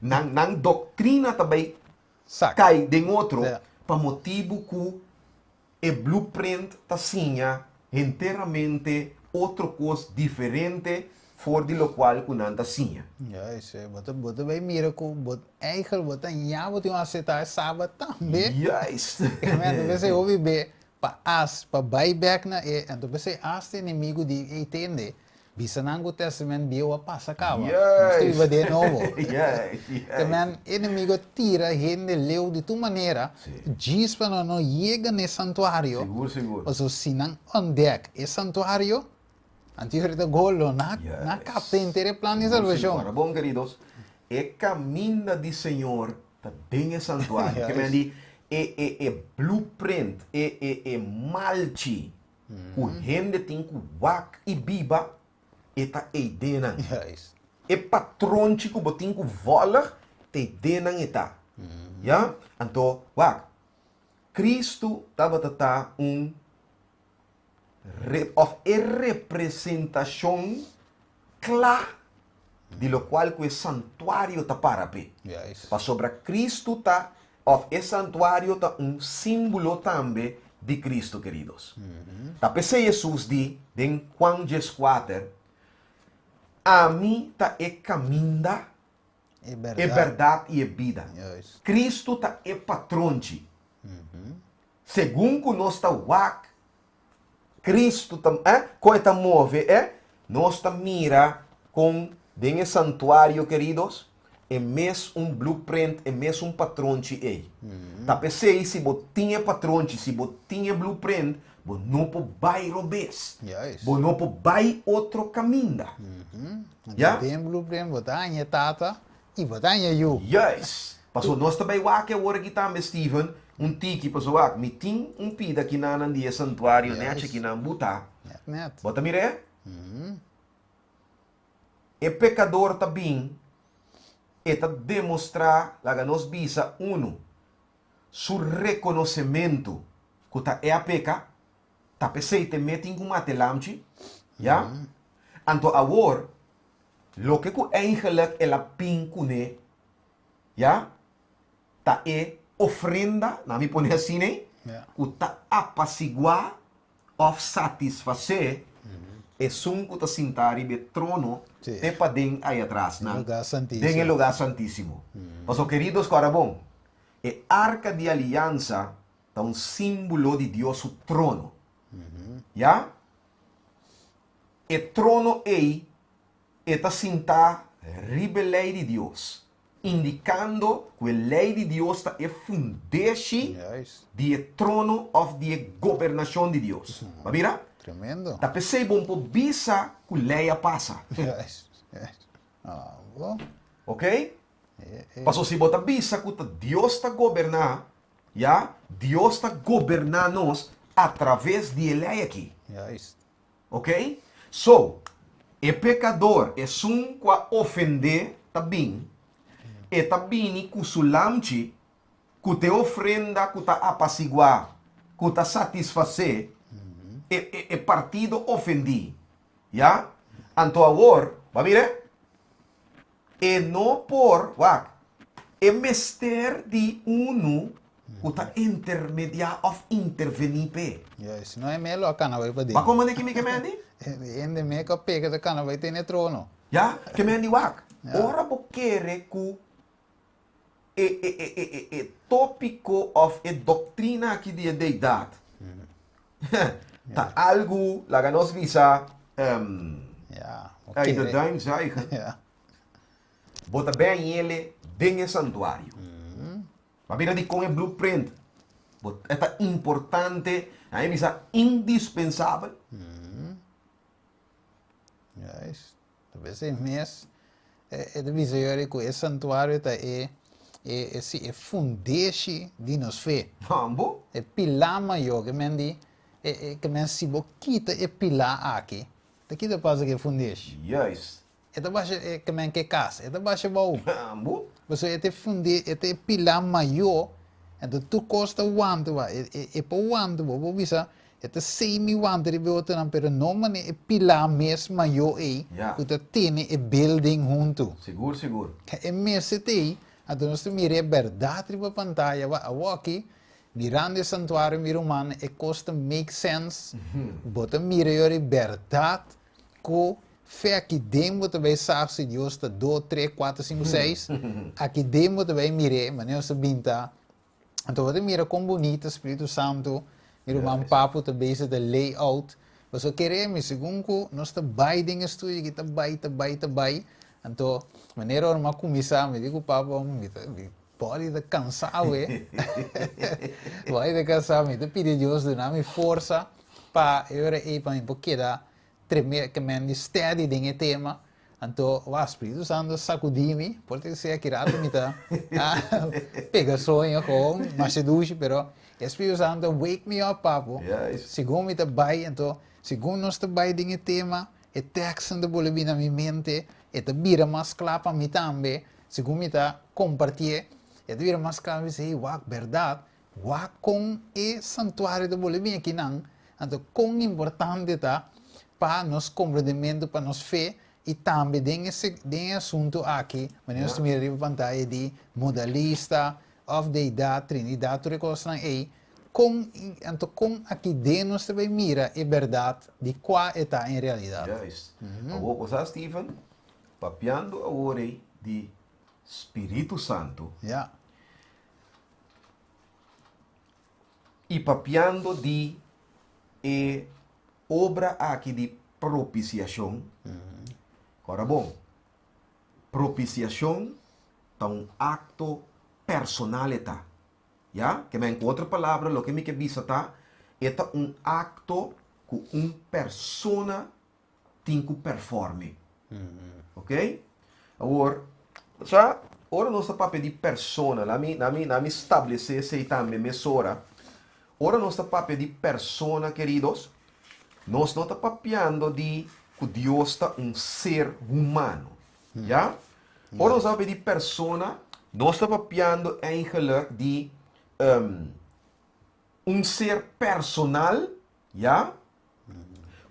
B: Não doutrina também cai de outro para motivo que o blueprint está sinha inteiramente outra coisa diferente fora de lo qual que não está sinha.
A: Você vai mirar que eigenlijk você já tem aceitar sábado também. Você ouve bem para buyback na então você as inimigo de entender. Bisanang o Testamento Bio passa cava. Você vai de novo. Também inimigo tira gente leu de tu maneira. Diz para não chega no santuário.
B: Seguro.
A: Ou se não ontdek o santuário, antes golo na capta inteiro plano de salvação.
B: Agora, bom queridos, o caminho do Senhor está bem no santuário. Que me diz blueprint, malchi, o gente tem que wak e biba, eta eidena. E patrão que botin que vola, te denan eta. Ya? Então, wak, Cristo estava representação clara de lo qual que o santuário está para pé. Para sobre Cristo está o santuário está símbolo também de Cristo, queridos. Tá pensei Jesus di em Juan 4, a mim está caminho, verdade e vida. Cristo está patrão. Segundo que nós está wak, Cristo está move, nós está mira com den santuário, queridos, é mesmo blueprint, é mesmo patrão aí. Tá pensei se você tinha patrão, se você tinha blueprint, você não pode vai robes. Você não pode vai outro caminho.
A: Tem blueprint, botar em tata e botar em you.
B: Yes. Paso nós também wake agora que tá Steven, tiki paso wak, me tem pida que na dia santuário, né, que na buta. Bota mire? E pecador também está demonstrar, lá nos bisa, su reconhecimento que tá a peca, tá pensei te metem com matelamchi, ja? Então agora, lo que o eigenlijk ela pincune, ja? Tá ofrenda, na me pone assim, né? Que tá apaciguar ou satisfazer é um que tá sentado no trono te padem aí atrás, né? Den lugar santíssimo. Mas, queridos, agora bom, a arca de aliança é símbolo de Deus, o trono. Já? O trono aí está sentado lei de Deus, indicando que a lei de Deus está é fundação
A: Juist.
B: do trono of de governação de Deus. Vai virar?
A: Tremendo.
B: Tá pensei bom por bisa que a lei passa,
A: Juist. Juist. Ah, bom.
B: ok? Passou se bota bisa que Deus está governar, já? Deus está governar nós através de lei aqui.
A: Juist.
B: Ok? So, o pecador é um que ofender também. E também que sulamchi, que te ofrenda, que te apaciguar, que te satisfazer, é partido ofendi. Já? Então agora, vai ver? E não por, é mester de uno que está intermediar of intervenir pe.
A: Juist. Não é melhor que não vai para
B: Mas
A: dentro.
B: como é que me queimando?
A: Ende me que pega de cana vai ter no trono.
B: Ja, que me wak.
A: Ja.
B: Ora bo kere ku tópico of doctrina aqui de deidade. Tá algo lá nos visa
A: Ja.
B: aí de daim zeggen.
A: Ja.
B: Bota bem ele dentro do santuário. Mas mira de com o blueprint. É importante, aí visa indispensável.
A: Juist. Talvez é mês. É de visão que o santuário tá é fundação de nos fé.
B: Vamos?
A: É pilar maior que mendi que men se boquita é pilar aqui. Daqui da passa que é fundação.
B: Yes.
A: É da baixa que men que casa. É da baixa baú.
B: Vamos?
A: Você é pilar maior. Então tu costa o wanto va. É para o wanto va. Vou bisa. É semi wanto de botar não, pero não mane é pilar mesmo maior aí.
B: Ja.
A: Que tem é building junto.
B: Seguro, seguro.
A: É mesmo aí. Então nós mira a verdade para pantalla. Va aqui. Mirando o santuário, mira o man, é costa make sense. Bota mira a verdade. Que fé aqui dentro também sabe se Deus está 2, 3, 4, 5, 6. Aqui dentro também mira, mas não se binta. Então, você mira como bonito o Espírito Santo, mira o man papo também se layout. Você queremos, segundo que nós está bem no estúdio, que está bem. Então, maneira uma começar, me digo papo, pode estar cansado, Pode estar cansado, me pedir Deus de dar força para eu para mim porque dá tremer que me steady dentro tema. Então, o Espírito Santo sacudime, pode ser que rato me tá pega sonho com, mas seduz, pero Espírito Santo wake me up, papo.
B: Yes.
A: Segundo me tá bem, então, segundo nós tá bem dentro tema, é texto de boletim na minha mente, é tá vira mais claro para mim também, segundo me tá compartilhar, é tá vira mais claro para dizer, verdade, com o santuário de boletim aqui não, então, quão importante tá para nós compreendimento, para nós fé, e também tem esse assunto aqui, mas nós temos a pantalla de modalista, of deidade, trinidade, tudo isso aí. Então, aqui dentro nós também mira a verdade de qual está em realidade.
B: Juist. Agora, você, Steven, papiando agora de Espírito Santo
A: Ja,
B: e papiando de obra aqui de propiciação. Agora, bom, propiciação é um acto personalidade. Ja? Que em outra palavra, o que me que visa tá, é um acto que uma persona tem que performe. Ok? Agora, já, ora nós estamos pedir persona, na me estabelecer se também mesura. Ora nós estamos pedir persona, queridos, nós não estamos papiando de que Deus está um ser humano. Ja? Ora nós estamos pedir persona, nós estamos papiando eigenlijk de um ser personal, ja?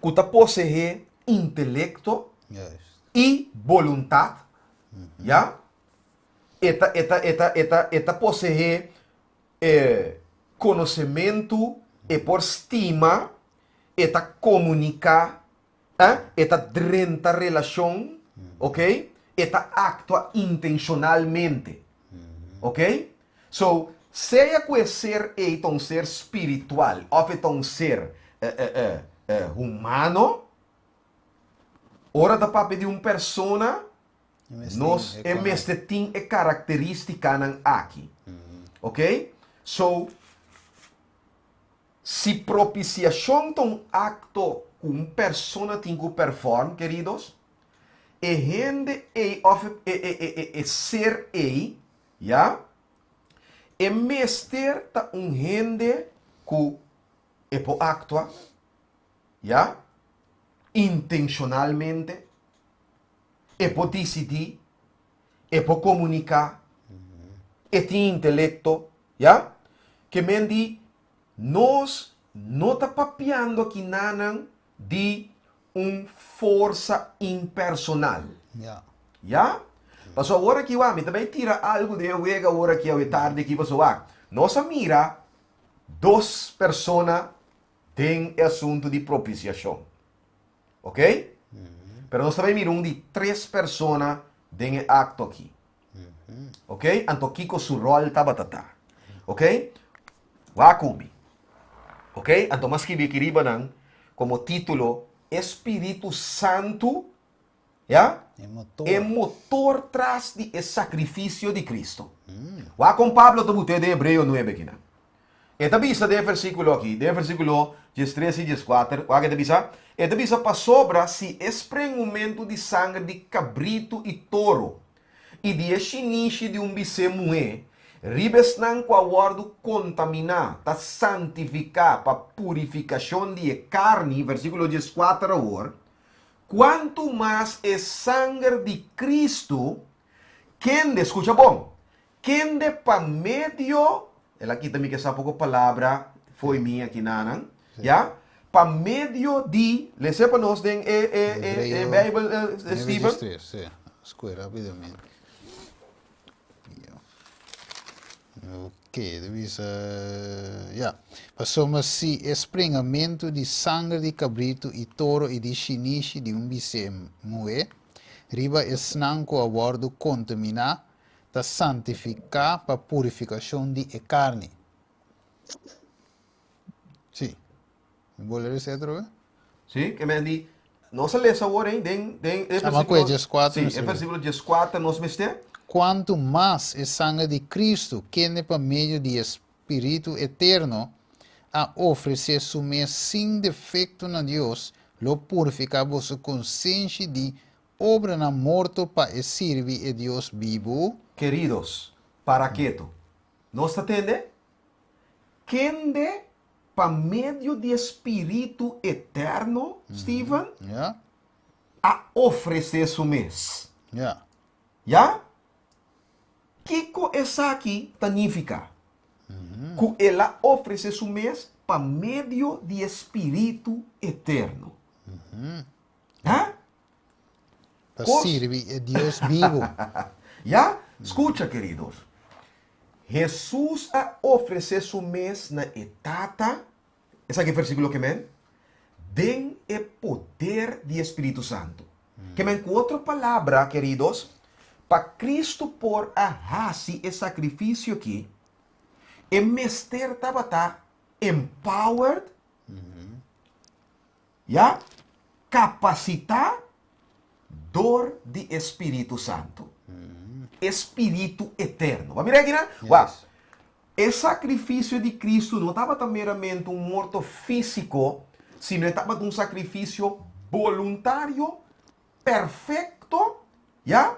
B: Que está possui intelecto
A: juist.
B: e vontade, ja? Eta possui conhecimento e por estima, eta comunicar, eta drenta relação, ok? Eta actua intencionalmente, ok? So, seja que ser é um ser espiritual, ou é um ser humano, ora da papo de uma persona, Nós este tem a característica nan aqui. Ok? So, se propiciação é um acto que uma pessoa tem que performar, queridos, e gente é ser já? E mestre tá gente que é por actua, já? Intencionalmente, é por decidir, é por comunicar, é tem intelecto, já? Que mendi nós não está papiando aqui nanan de força impersonal. Já? Passou agora que me também tira algo de eu agora que é tarde que passou nossa mira duas pessoas têm assunto de propiciação. Ok? Pero nós também mira de três pessoas têm acto aqui. Ok? Anto Kiko su rol tabatata. Ok? Wakubi. Ok? Anto mas kibikiriba nang como título Espírito Santo, ¿ya? É motor tras de sacrifício de Cristo. Wa com Pablo to bute de Hebreo 9 kina. Eta bisa de versículo aqui, de versículo 13 e 14, wa que bisa? Eta bisa pa sobra se espremimento de sangue de cabrito e touro e de chiniche de bise mué. Ribes nang aguardo contaminar, tá santificar para purificação de carne, versículo 14 agora. Quanto mais é sangue de Cristo, quem escucha bom, quem de para medio, ela aqui também que essa pouco palavra foi minha aqui nanan, já? Para medio de, lê para nós den Bible, Steven.
A: Sim, escuta rapidamente. Ok, dus ja. Passamos se espremimento de sangue de cabrito e touro e de chiniche de bise mué. Riba esnanco a bordo contaminar, da santificar para purificação de carne. Sim. Vuole ripetere?
B: Sim, que me di, não se lê essa hora, hein? Versículo 14, nós meste.
A: Quanto mais é sangue de Cristo, que por meio de Espírito Eterno, a oferecer su sem defeito na Deus, lo purifica vossa consciência de obra na morto para servir a Deus vivo.
B: Queridos, para quieto. ¿No se entiende? Quem de para meio de Espírito Eterno, Steven, a oferecer su mês. Já? Kiko essa aqui significa que ela oferece su mês para meio de Espírito Eterno.
A: Para servir a Deus vivo.
B: Já? Escucha, queridos. Jesus a oferecer su mês na etapa, esse aqui é o versículo que men, den o poder de Espírito Santo. Que men, com outra palavra, queridos, para Cristo por ahasi o sacrifício aqui, e mester tabata empowered, já, capacitar dor de Espírito Santo. Espírito Eterno. Vamos mirar aqui, né?
A: Yes.
B: O sacrifício de Cristo não estava meramente um morto físico, sino estava um sacrifício voluntário, perfeito, já?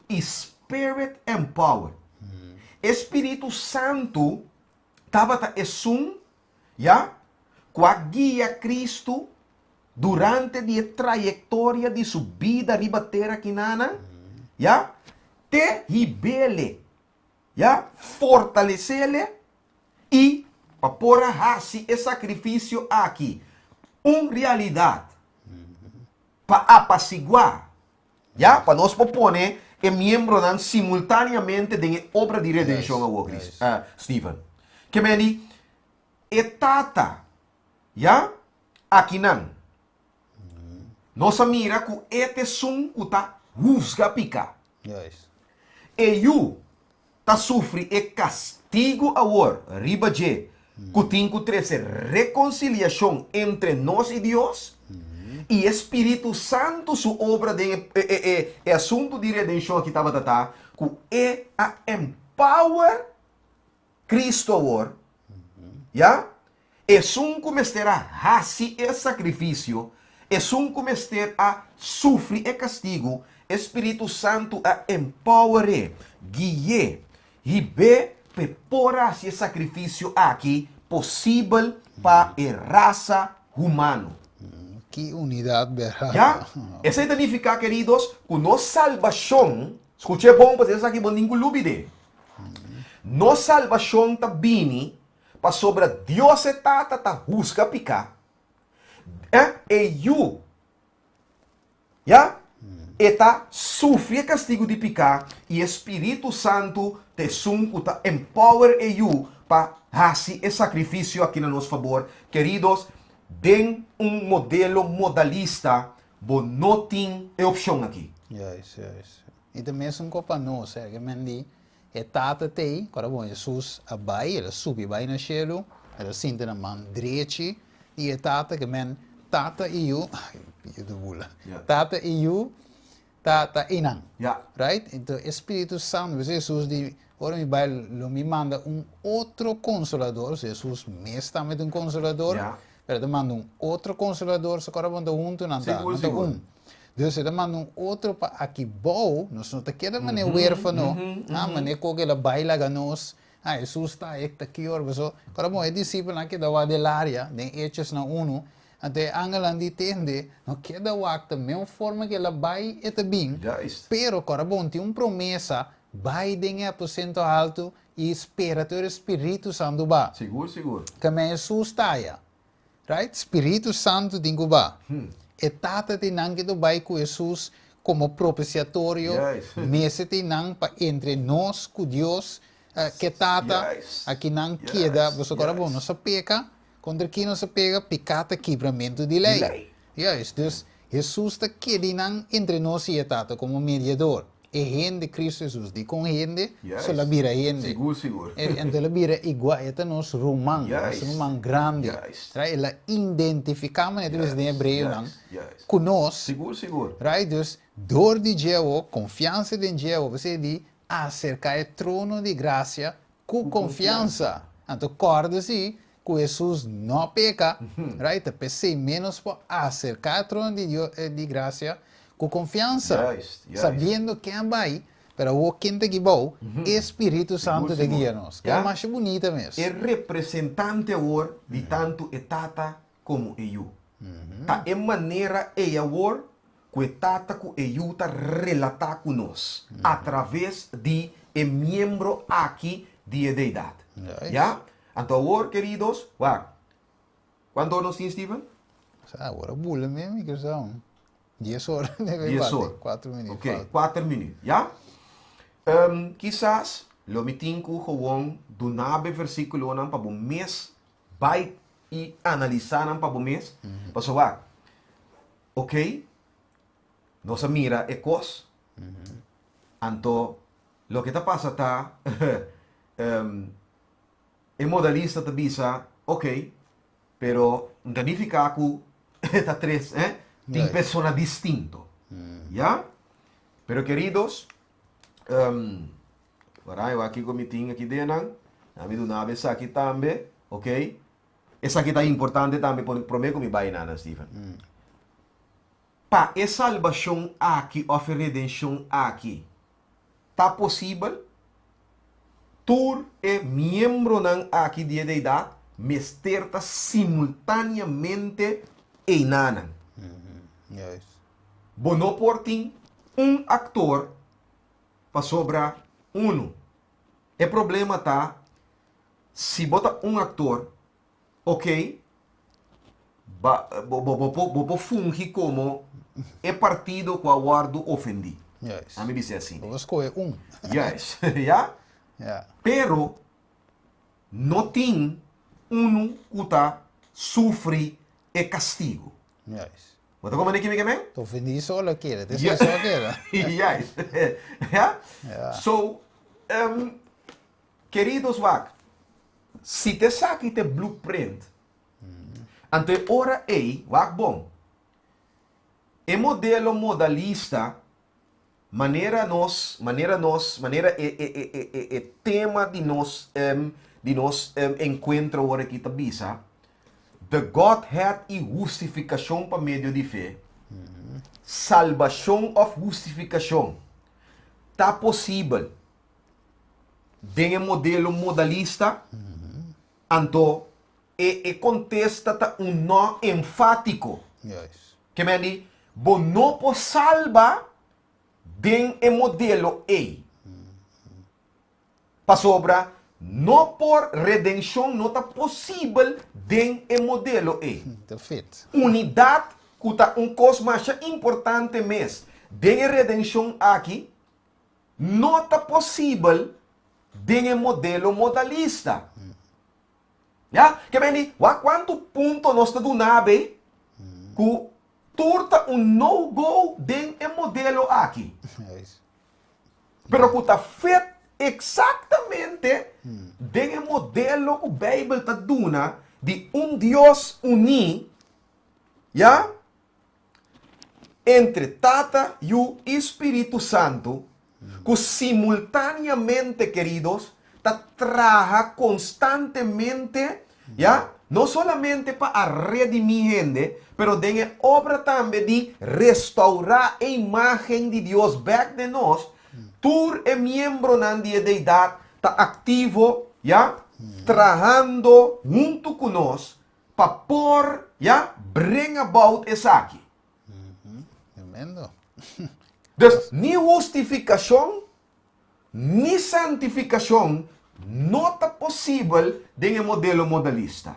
B: Spirit empowered. Espírito Santo estava já? Com a guia Cristo durante a trajetória de sua vida ribateira aqui nana, já? Te ribele, já? Fortalecele e para pôr esse sacrifício aqui. Uma realidade para apaciguar, já? Para nós propor e membro nan simultaneamente de obra de redenção ao Cristo. Steven. Que me di, etata, já? Aqui nan. Nossa mira que este som que tá rusga pica.
A: Yes.
B: E eu tá sofre e castigo agora, riba de, que tem que trazer reconciliação entre nós e Deus, E Espírito Santo, sua obra de assunto de redenção que estava tratando, que é a empower Cristo agora, já? É um comester a raci e sacrifício, é um comester a sofrer e castigo, Espírito Santo a empower, guiar, e be pepora esse sacrifício aqui possível para a raça humana.
A: Que unidade, verdade.
B: Já? Isso significa, queridos, que nossa salvação, escute bom, para vocês aqui, bom, ninguém dúvida. Nossa salvação está vindo para sobre Deus e tata tá busca picar. E eu, já? E tá sofrer castigo de picar e Espírito Santo te sunco tá empower eu para fazer esse sacrifício aqui no nosso favor. Queridos, den modelo modalista, bo não tem opção aqui.
A: Yes. E também é um copa nós, que mendi, é tata tei, quando bom, Jesus abai, ele subi vai na cielo, ele sinta na mão direita, e é tata que men, tata e eu, tata e eu, tata inang, right? Então, Espírito Santo, Jesus diz, ora me manda outro consolador, Jesus me está met consolador, pero manda outro consolador, se agora manda junto, não dá, Dus ele manda outro para aqui bom, nós não te queda mané huérfano, mané que ela baila ganos, Jesus está aqui orbe so, agora bom é discípulo aqui da Wadelária, nem Hechos na uno, até Angeland entende, não queda o acta, mesma forma que ela vai e bem, pero agora bom tem promessa, vai em aposento alto e espera o Espírito Santo ba.
B: Seguro.
A: Que Jesus está aí, right? Espírito Santo tem que ba. E tata tinang que vai com Jesus como propiciatório, nesse tinang para entre nós com Deus, que tata aqui não queda, você agora bom, não se peca, contra quem não se pega, pecata quebramento de lei. Yes, dus Jesus está quedando entre nós e a tata como mediador. E gente de Cristo Jesus, de com gente, só la vira gente.
B: Seguro.
A: Então la vira igual, é nos romano, é um grande. Ela identificamos, né, em hebreu, conosco.
B: Seguro.
A: Right? Dus, dor de Deus, confiança de Deus, você diz, acercar o trono de graça com confiança. Então, acorda-se que Jesus não peca, right? Pensei menos para acercar o trono de graça com confiança, sabendo quem vai, para o quem te guiou, Espírito Santo te guia-nos. Que é mais bonita mesmo.
B: É representante agora de tanto etata como eu. Tá é maneira agora que etata com eu tá relatar com nós, através de membro aqui de idade. Já? Então agora, queridos, quando nós temos, Steven?
A: Agora bula mesmo, que são 10 horas,
B: 10 horas.
A: 4 minutos.
B: Ok, 4 minutos, já? Quizás, lo mitinku gewoon do nabe versículo nan para o mês, vai e analisar nan para o mês, para saber, ok, nossa mira é cos, então, lo que está passa tá, é modalista te bisa, ok, pero não significa que está três, tem pessoas distintas, já? Pero queridos, agora eu aqui comitinho aqui dentro, a mim do nave essa aqui também, ok? Essa aqui está importante também, para mim que me vai nada, Stephen. Para essa salvação aqui, ou redenção aqui, está possível? Tu é membro aqui de idade, mesterta simultaneamente em nana.
A: Yes.
B: Bono portin actor para sobrar um. O problema tá se bota actor, ok, vou fungir como partido que o guardo ofendi.
A: Yes.
B: A mim diz assim.
A: Vou escolher
B: Yes, yeah? Pero não tem que tá sofre e castigo.
A: Yes.
B: Você como é que me quer?
A: Tô ofendi só aquele, deixa só aquele.
B: Yes. So, queridos se te saque te blueprint, ante ora wak bom, E modelo modalista, tema de nós encontro agora aqui tabisa, de Godhead e justificação por meio de fé, salvação of justificação, tá possível. Dengue modelo modalista, anto contesta tá não enfático.
A: Juist.
B: Que me di, bo não po salva den modelo E. Pa sobra, não por redenção não tá possível den modelo E.
A: Te fit.
B: Unidade, que tá coisa mais importante mesmo. Den redenção aqui, não tá possível den modelo modalista. Ya? Que me di, quanto ponto nós tá do nabe, que turta no-go den modelo aqui.
A: Juist.
B: Pero que está feito exatamente den modelo que a Bíblia está dando de Deus uni, ya? Entre Tata e o Espírito Santo, que simultaneamente, queridos, trabaja constantemente, ya? No solamente para redimir gente, pero tiene obra también de restaurar la imagen de Dios back de nos. Tú es miembro de la deidad, está activo, ya, trabajando junto con nos, para por, ya, bring about eso aquí.
A: Tremendo.
B: Dus, ni justificación, ni santificación, no está posible en el modelo modalista.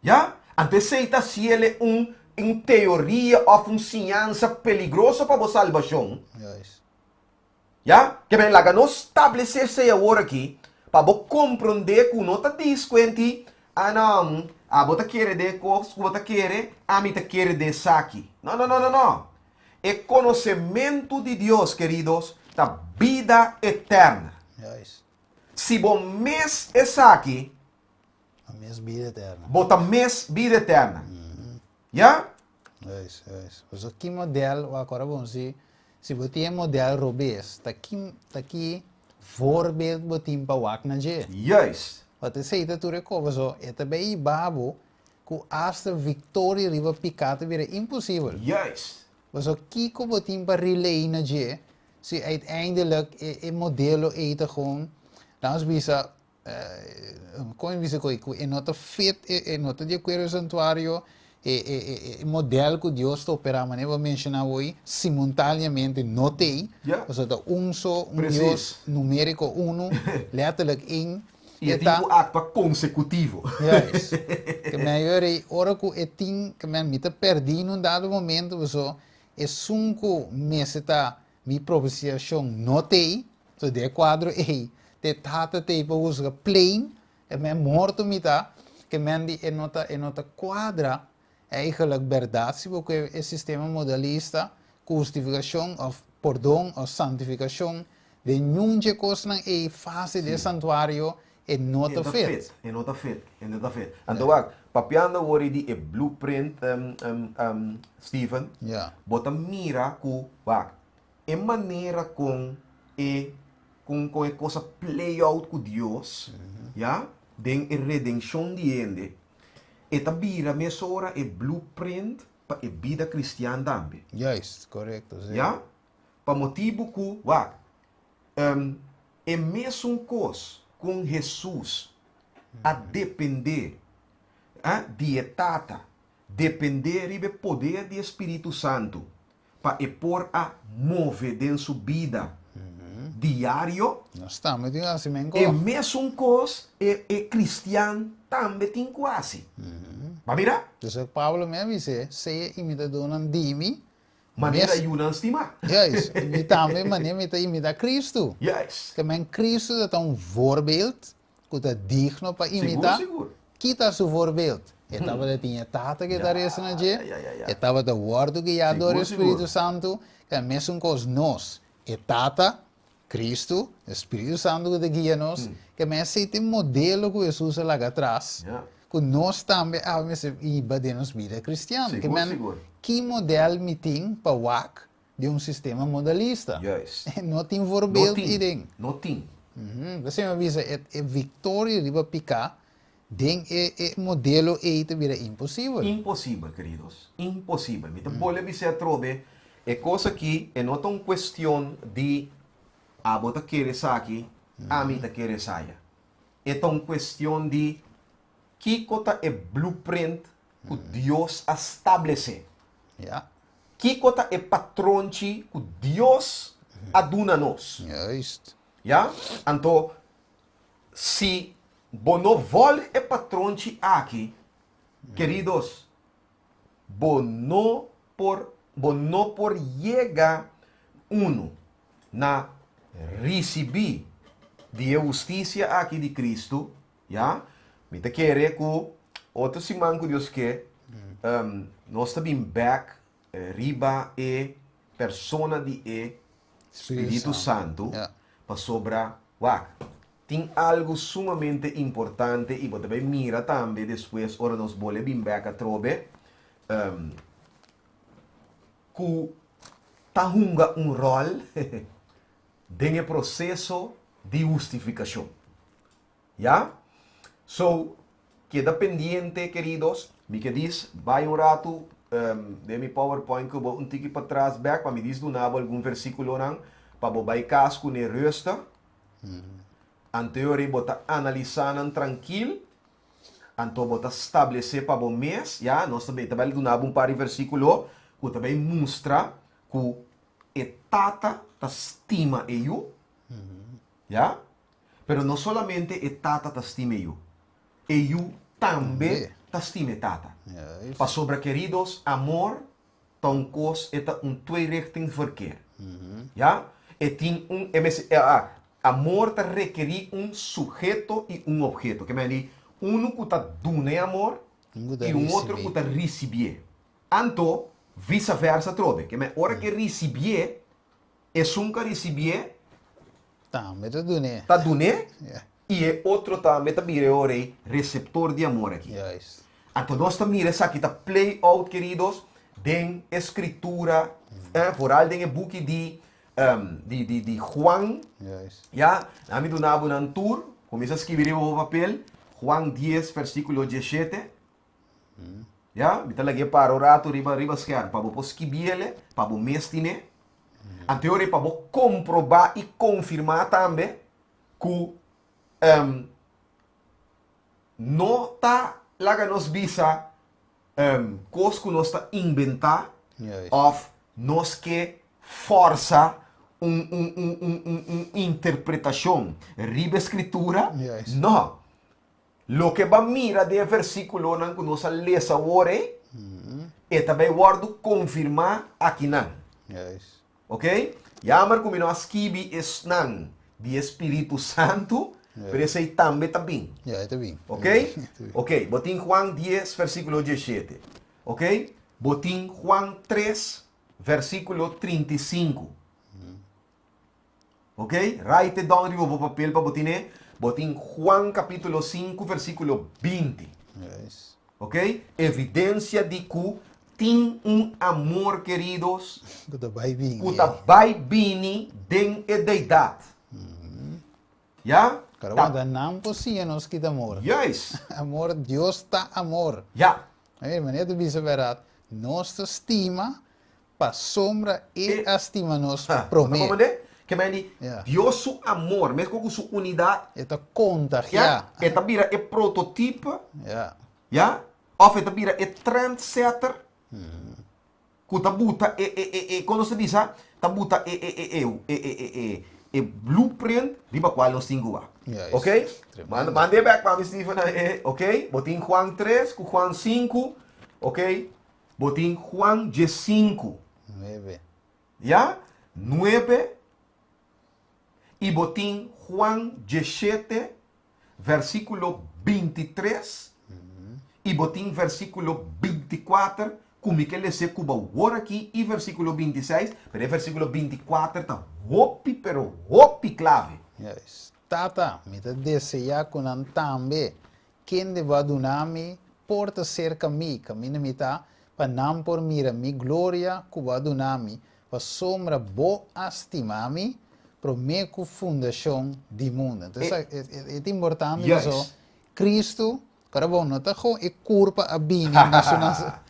B: ¿Ya? Antes está si él es una teoría o una ciência peligrosa para a salvação.
A: Juist.
B: ¿Ya? Que me la no establecerse ahora aquí para compreender que no te diz que não, você quer de coisas que você quer, a mim te quer de aqui. Não. É conhecimento de Deus, queridos, da vida eterna.
A: Juist.
B: Se você mes é aqui,
A: A mesma vida eterna.
B: bota mes vida eterna. ¿Ya?
A: Juist, juist. Dus aqui model, agora vamos dizer, se você tem model robês, tá aqui voorbeeld botim para wak na je.
B: Juist.
A: Wat is het tu recover zo, het bij babo, ku asta victoria riva picata weer impossível.
B: Juist.
A: Was ook kiko botim para relay na je, se uiteindelijk modelo eten gewoon, dan is bisa como bisa ko e nota fit e nota de querer santuário modelo que Deus está operando, mas vou mencionar hoje simultaneamente notei,
B: Yeah.
A: ou seja, só
B: Precies.
A: Deus numérico letterlijk
B: E é tipo acto consecutivo.
A: Juist. Que maior ora que é que me mita perdi num dado momento, so é sunco meseta mi proposição notei, so de quadro te tata te para usar plain, é me morto mita, que me di é nota quadra, eigenlijk verdade, se porque é sistema modalista, justificação of perdão ou santificação, de nenhuma coisa na fase de santuário é nota fit.
B: É nota fit. Então, papiando agora de blueprint, Stephen,
A: Ja.
B: bota mira com, é maneira com a coisa play out com Deus, já? Den a redenção de ende. Eta bira mesora é blueprint para a vida cristã também.
A: Juist, correcto. Sí.
B: Ja? Para motivo que, é mesmo coisa com Jesus a depender de etata, depender do poder do Espírito Santo para pôr a mover em sua vida diário.
A: Nós estamos de assim mesmo.
B: É mesmo coisa é cristão também tem quase. Mas mira,
A: Dus Pablo me avise, se imitador não dimi,
B: maneira Yunan estima.
A: juist, imitame maneira imita Cristo.
B: Yes.
A: Que men Cristo dat een voorbeeld, que é digno para imitar.
B: Seguro.
A: Quita seu voorbeeld. Estava de tinha tata que está esse na je.
B: ja.
A: Estava de woord guiado do
B: Seguro.
A: Espírito Santo, que é mesmo com nós. E tata, Cristo, Espírito Santo que guia nós, que men aceita modelo que Jesus lá atrás.
B: Ja.
A: que nós também iba de nos vida cristiana. Que
B: Seguro, seguro.
A: que modelo me tem para WAC de um sistema modalista?
B: Juist.
A: Não tem voorbeeld
B: Não
A: hierin.
B: Não tem.
A: Você me avisa, é vitória riba picar, den modelo te vira impossível.
B: Impossível, queridos. Impossível. Me te pode dizer, trobe, é coisa que é não uma questão de a bota querer aqui, a mim te querer saia. É uma questão de que cota é blueprint que Deus estabelece.
A: Ja,
B: Que cota é patrão que Deus aduna nos.
A: juist.
B: Ja? Então, se bono vol é patrão aqui, queridos, bono por llegar na receber de justiça aqui de Cristo, já? Me te querer que outro semana que Deus quer, nós também back riba persona de Espírito Santo.
A: Ja.
B: Para sobrar, tem algo sumamente importante e você vai mira também depois, ora nós vamos vir back a trobe, que está um rol dentro do processo de justificação. Já? So, queda pendiente, queridos, me que diz, vai rato de mi PowerPoint que vou tique para trás back, para me diz do nabo algum versículo não, para bobai casco ne resta. Anterior bota analisando tranquilo. Anto bota estabelecer para o mês, já, nós também do nabo par de versículo, que também mostra que etata ta estima eu, já? Pero não solamente etata ta estima eu também ta estima etata.
A: Juist.
B: Para sobra queridos, amor, tão cos eta twee richting verkeer. Ja? Amor te requerir sujeto e objeto. Que me diz, que tá dando amor e outro que tá receber. Anto, vice-versa trobe. Que me hora que receber, é que receber,
A: Também tá dune.
B: tá dando,
A: Ja,
B: e é outro também tá virando receptor de amor aqui.
A: juist.
B: Então, nós também aqui tá play out, queridos, den escritura, vooral den boek de Juan,
A: Juist.
B: ja, nami do nabo nan tour, começa a escrever o papel, Juan 10, versículo 17, ja, bita lagi para o rato riba scan, para você escrever, para você mestine, anterior para você comprovar e confirmar também que não tá laga nos visa coisas que nós está inventar
A: Juist.
B: of nós que força interpretação riba escritura
A: Yes.
B: não lo que va mira de versículo nan que nós lesa ore e também guardo confirmar aqui nan
A: Juist.
B: ok yamar como nós escrevi es nan de Espírito Santo pero esse aí também tá bem.
A: Ja, está bem.
B: Ok?
A: Está bem.
B: Ok, botín Juan 10, versículo 17. Ok? Botín Juan 3, versículo 35. Ok? Write it down ribo papel para botín. Botín Juan capítulo 5, versículo 20.
A: Juist.
B: Ok? Evidência de que tem amor, queridos,
A: Que tá bem bem.
B: que vai vir den deidade. Ja?
A: Caramba, não possível nós que amor.
B: Yes.
A: Amor, Deus está amor.
B: Ja.
A: Aí, maneira de dizer verdade, nossa estima para sombra e estima nos promete.
B: Que me diz,
A: Yeah.
B: Deus su amor, mesmo com sua unidade,
A: Eta contagiar.
B: é vira é prototipo,
A: Ja.
B: ja? Of é vira é trendsetter, que tabuta quando se diz, tabuta blueprint, riba qual nós temos lá.
A: Yes.
B: Ok?
A: Tremendo.
B: Mande back para mim, Stephen, ok? Botin Juan 3, com Juan 5, ok? Botin Juan 5.
A: 9.
B: ¿Ya? 9. Y botín Juan 17, versículo 23. Y botín versículo 24. Como que ele se cuba agora aqui. E versículo 26. Pero el versículo 24 está hopi, pero hopi clave.
A: Yes. Tata, me te deseja com também quem deva donami porta cerca mi, camina mita, pa não por mira mi glória cuba donami, pa sombra bo estimami, pro meco fundação di mundo. Então, é importante
B: Yes.
A: isso. Cristo, cara bom, não tá com e curva a bini, nossa,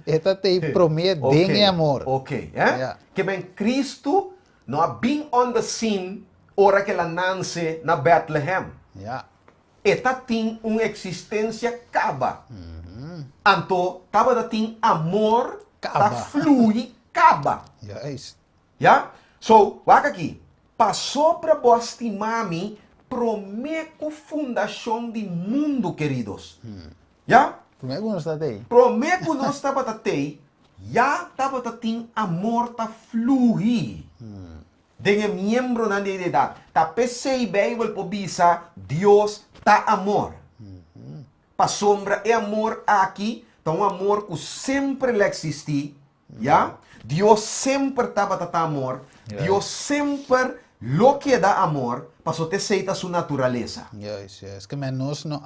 A: eta te promete dengue amor.
B: Ok,
A: Yeah.
B: Que bem, Cristo não há bem on the scene ora que ela nasce na Bethlehem.
A: Yeah.
B: Eta tem uma existência caba. Anto, tava da tem amor,
A: Caba.
B: tá flui, caba.
A: Yes.
B: Ya? So, waka aqui. Passou para Bostimami, promeco fundação de mundo, queridos. Ya?
A: Como é que nós está aí?
B: Promeco nós tava tatei, ya tava tatim amor ta flui. Dengue miembro na identidade. Ta pensei Bible po bisa, Deus ta amor. Pa sombra é amor aqui, então amor que sempre lá existi, ya? Deus sempre tava tata amor.
A: Yeah.
B: Deus sempre lo que dá amor, para te aceita sua natureza.
A: Yes, yes. Que nós não,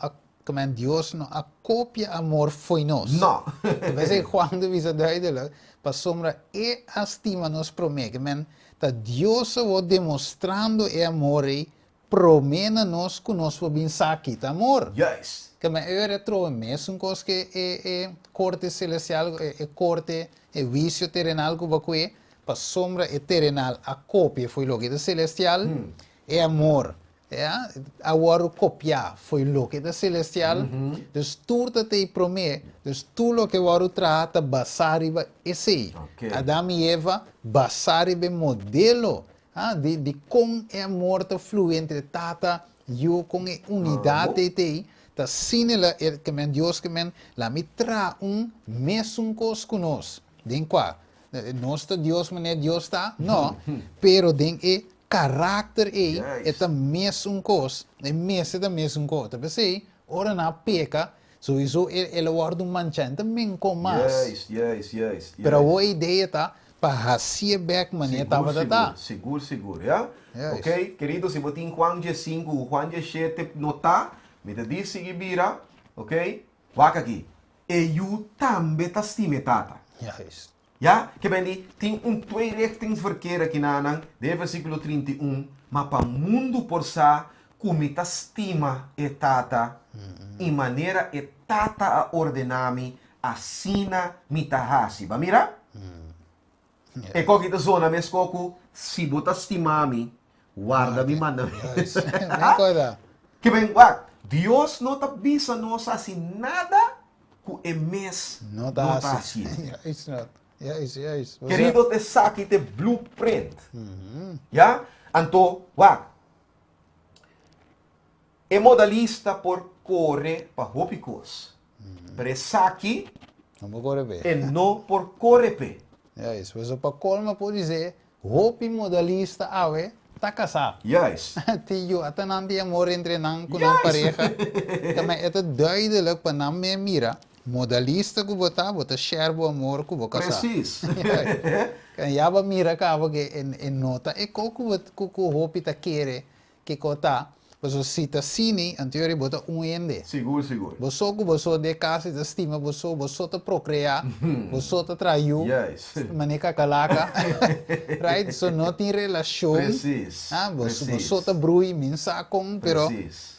A: que Deus não acopia amor foi nós.
B: Não.
A: Talvez é quando visa duidelijk, para sombra e estima nos promete, que tá Deus o demonstrando e amor e promena nos que nós podemos aqui, tá amor.
B: Yes.
A: Que eu retro mesmo coisa que é corte celestial, é corte, é vício terrenal que vai para sombra e terrenal a cópia foi logo da celestial, é amor. Agora copiar foi lo que da celestial, dus tu te promete, dus tu lo que agora trata basari ba esse.
B: Okay.
A: Adam e Eva basari be modelo, de com é amor ta flui entre tata eu com é unidade te ta sinela que Deus que la mitra mesmo cos conosco. Den qua, nós ta Deus mané Deus ta, não, pero den é karakter
B: Yes.
A: é mesmo coisa, é mesmo coisa. Tá pensei, ora na peca, sowieso ele guarda manchante também com mais.
B: Yes.
A: Pero a ideia tá para se back mané tava tá.
B: Seguro, ya?
A: Yes.
B: Ok, querido, se você tem Juan 5, Juan 7 nota, me te diz que vira, ok? Waka aqui. E eu também tá estimetata.
A: Yes.
B: Ja, que bem, tem tweerichtingsverkeer aqui na de versículo 31, mas para mundo por sa, como ta estima e tata, e maneira e tata a ordenami, assina mitahasi. Ba mira? E koki ta zona mes koku, si bota estimami, guarda mi manda.
A: Yes. Nem coisa.
B: Que bem, wak, Dios não ta bisa nos assim nada, ku emes
A: Não tá
B: assim.
A: assim. Yes, not. Yes.
B: Querido, te saque te blueprint. Ya? Anto, wak. É modalista por corre pa hopicos. Pero saque
A: Vamos agora ver.
B: é não por correpe.
A: Yes. Mas para colma pode dizer, hopi modalista awe tá casado.
B: Yes.
A: Tio, até não tem amor entre nós com uma pareja. Também é duidelijk para não me mira. Modalista que bota share o amor que você casar.
B: Precis.
A: Kan yaba mira ka que en nota e coco hopi ta quere que cota. Você cita cine anterior bota ende.
B: Seguro.
A: Você de casa de estima você ta procrear, você ta traiu.
B: Yes.
A: Maneca calaca. Right? So não tem relação.
B: Precis.
A: Você ta brui minsa com, pero
B: Precis.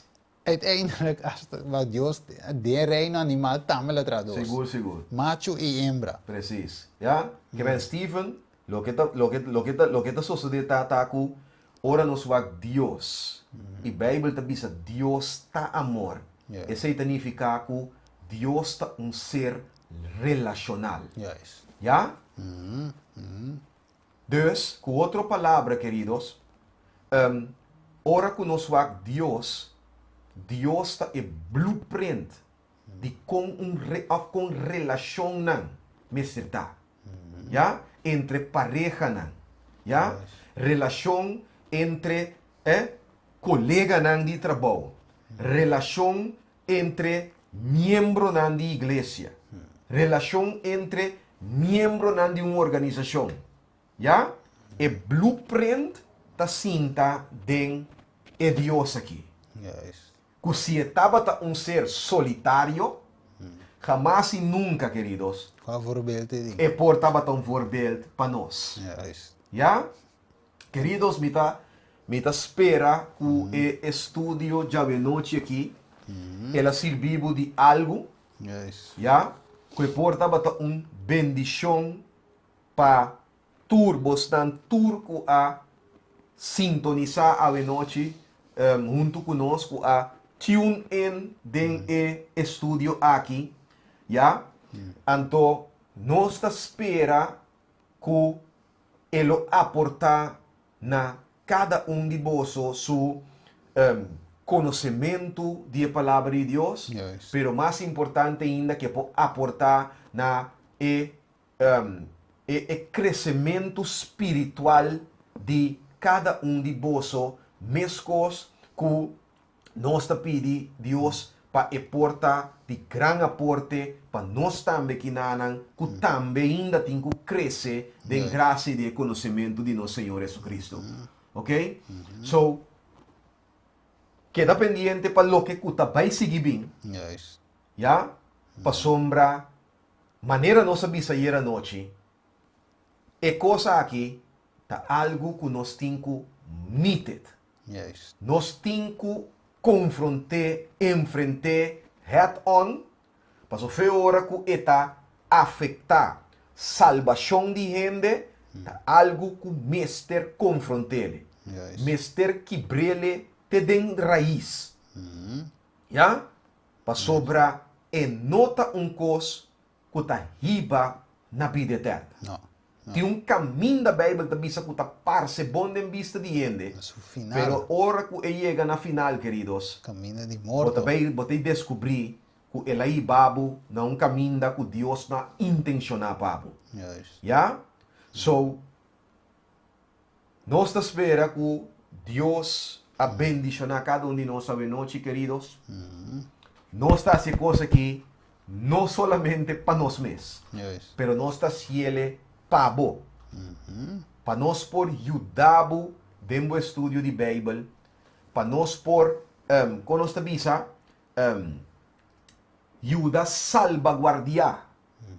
A: uiteindelijk, wat Dios, de reino animal tamela traduz.
B: Seguro.
A: Macho y hembra.
B: Precis. Ya? Que ben Stephen, lo que ta sucede taku, ora nos wag Dios. E Bible ta bisa Dios ta amor.
A: Yeah.
B: Esse significa que Dios ta ser relacional.
A: Yes.
B: Ya? Dus, com outra palavra, queridos, ora que nos wag Dios está é blueprint de com relação nan, mesita. Ya? Entre pareja nan. Ya? Relação entre colega nan de trabalho. Relação entre miembro nan de igreja. Relação entre miembro nan de uma organização. Ya? E blueprint ta cinta den é Dios aqui.
A: Yes.
B: que si estaba un ser solitario, jamás y nunca, queridos,
A: Qual voorbeeld te ding?
B: portaba un voorbeeld para nós.
A: Juist.
B: Ja? Queridos, mita espera que estudio já de noite aqui, ela serviu de algo,
A: Juist.
B: ja? Que portava bendição para turbos dan turco a sintonizar a noite junto conosco a tune in den estudio aqui, ja? Então, nós espera que ele aportar na cada de vós su conhecimento da palavra de Deus,
A: Juist.
B: pero mais importante ainda que aportar na crescimento espiritual de cada de vós, mescos que nós pedimos Deus para aportar de grande aporte para nós também que nanan, que também ainda tem que crescer de graça e de conhecimento de nosso Senhor Jesus Cristo. Ok? So, queda pendiente para lo que kuta vai seguir bem,
A: Juist.
B: ja? Para sombra, maneira nossa bisayeira noite, é coisa aqui, tá algo que nós temos que meet.
A: Juist.
B: Nós temos que confrontar, enfrentar, head-on, para sofrer hora que está afetar salvação de gente, tá algo que o mestre confronte.
A: Juist.
B: Mestre quebrele te den raiz. Ja? Para sobra, nota coisa que está riba na vida eterna.
A: No.
B: Tem caminho da Bíblia que bisa que está parse bom em vista de gente.
A: Mas o final,
B: Pero hora que chega na final, queridos,
A: camina de morto.
B: você descobrir que ele aí babo não caminho que Deus não intencionou babo.
A: Juist.
B: Ja? So, nós espera que Deus abendicionar cada de nós esta noite, queridos. Nós está haciendo coisa aqui não solamente para nós mesmos,
A: Juist.
B: pero nós está haciendo para vos. Para nós por ajudar dentro do estudo de Bíblia, para nós por, com nossa visa, ajuda salvaguardiar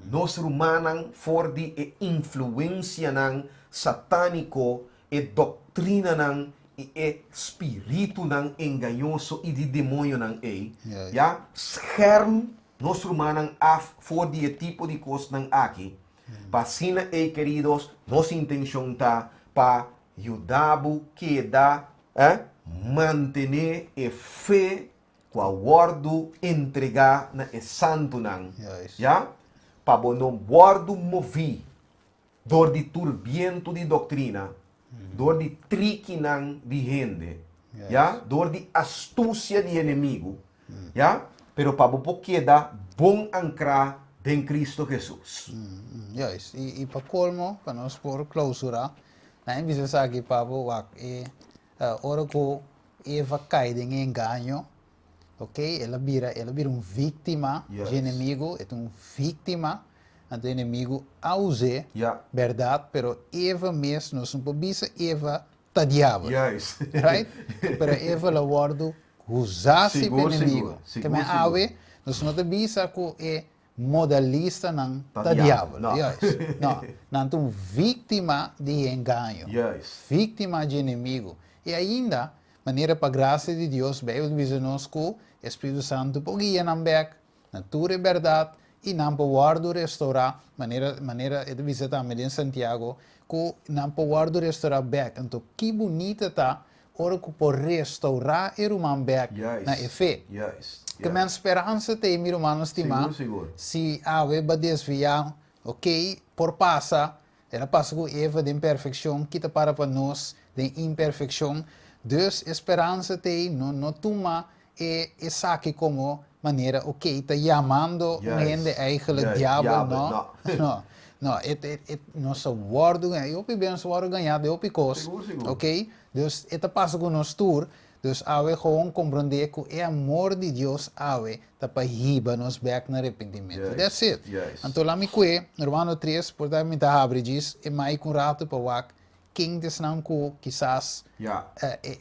B: nós humanos for de influência satânico e doutrina e espírito enganoso e de demônio
A: Yes.
B: ja scherm nós humanos af for de tipo de coisa aqui para sina queridos nossa intenção tá para ajudar que dá manter a fé com a guardo entregar na santo
A: Juist.
B: ja para não guardo mover dor de turbiento de doutrina dor de trique de gente
A: Yes.
B: ja dor de astúcia de inimigo ja pero para porque dá bom ancrar em Cristo Jesus.
A: Juist. E para colmo, para nós por clausura, na bisa sa aqui pabo wak ora ko Eva cai em engano, ok? Ela vira vítima
B: Yes.
A: de inimigo, é vítima do inimigo ause,
B: Ja.
A: verdade, pero Eva mesmo, nós não bisa Eva tá diabo,
B: Juist.
A: right? Pero Eva la guardo usasse
B: Seguro,
A: para inimigo.
B: seguro,
A: Que me
B: seguro.
A: awe, nós não te bisa ko modalista ng
B: Ta
A: diabo.
B: diabo, no.
A: Yes. No, nantong vítima de engano.
B: Juist.
A: Vítima de inimigo. E ainda, maneira para graça de Deus, Bíblia diz nos que o Espírito Santo podia não bek, natura e verdade, e não pode restaurar, maneira diz também em Santiago, que não pode restaurar bek. Então, que bonita tá, ora que pode restaurar o humano bek na fé.
B: Juist.
A: Que minha esperança tem, meu irmão, estimar,
B: Seguro.
A: se a Eva desviar, ok, por passa, ela passa com Eva de imperfeição, que está para nós de imperfeição, dus esperança tem, não toma e saque como maneira, ok, está chamando gente eigenlijk diabo, não, não, não, nosso word, eu bem nosso word ganhado, eu picos,
B: Seguro.
A: ok, dus esta passa com nós tour. Dus awe gewoon compreender que é amor de Deus awe tá para riba nos back na arrependimento.
B: Yes,
A: That's it.
B: yes.
A: Então lá me que, Romano 3, por dar me da abre diz, e mais com rato para wak, king desnang ko quizás
B: Ja.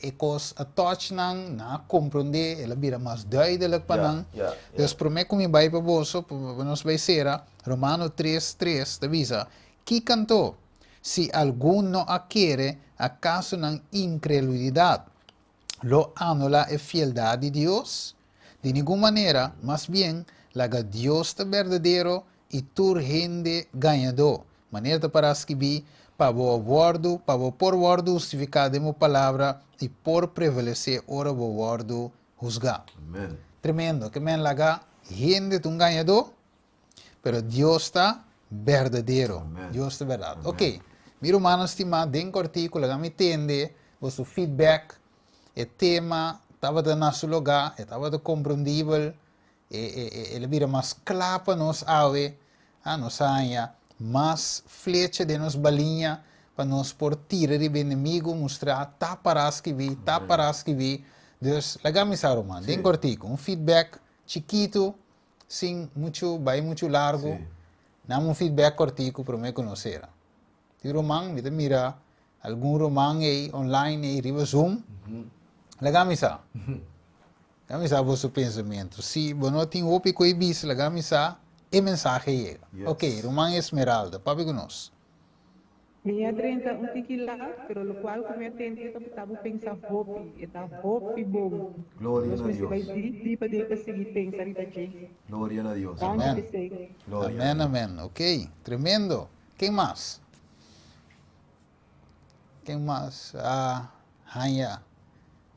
A: ekos a touch nang na compreender ela bira mais duidelijk pa nang.
B: Ja.
A: Dus para mim como vai para bolso, para nós vai ser Romano 3:3 te visa. Que cantou? Si alguno adquiere acaso ng incredulidad, lo anula la fieldad de Dios. De ninguna manera, más bien, la Dios de verdadero y turgente ganhador. Maneira para escrever, para o wordo, para o por wordo justificar de palavra e por prevalecer ora o wordo juzgar.
B: Amen.
A: Tremendo, que men laga gente un ganhador, pero Dios está verdadero.
B: Amen.
A: Dios está verdad.
B: Amen.
A: Ok, mi hermano estimado, den cortico, laga me entende, o feedback, el tema, estava de nosso lugar, estava de compreendível, ele vira mais claro para nós, nos anha, mais flecha de nos balinha, para nós por tirar de inimigo, mostrar, tá para escrever, tá para escrever. Dus, lagami sa Roman, den cortico, feedback chiquito, sem muito, vai muito largo,
B: Sí.
A: não feedback cortico para me conhecer. Ti Roman, mira, algum Roman aí, online aí, riba Zoom, lagami sa. Lagami sa vosso pensamento. Se você não tem opi com ibis, lagami sa, e mensagem chega.
B: Yes.
A: Ok, Roman Esmeralda, papi conosco.
C: Minha 30 um tequila, pero lo cual como eu tentei, eu estava pensando hopi, eta hopi bom.
B: Gloria
C: Nós
B: a
C: vai
B: Dios.
C: dir para de seguir pensar da gente.
B: Gloria a Dios.
A: Amen.
C: Antes de
B: Gloria a
A: Amém,
B: Dios.
A: amém. Ok, tremendo. Quem mais? Quem mais? Hanya.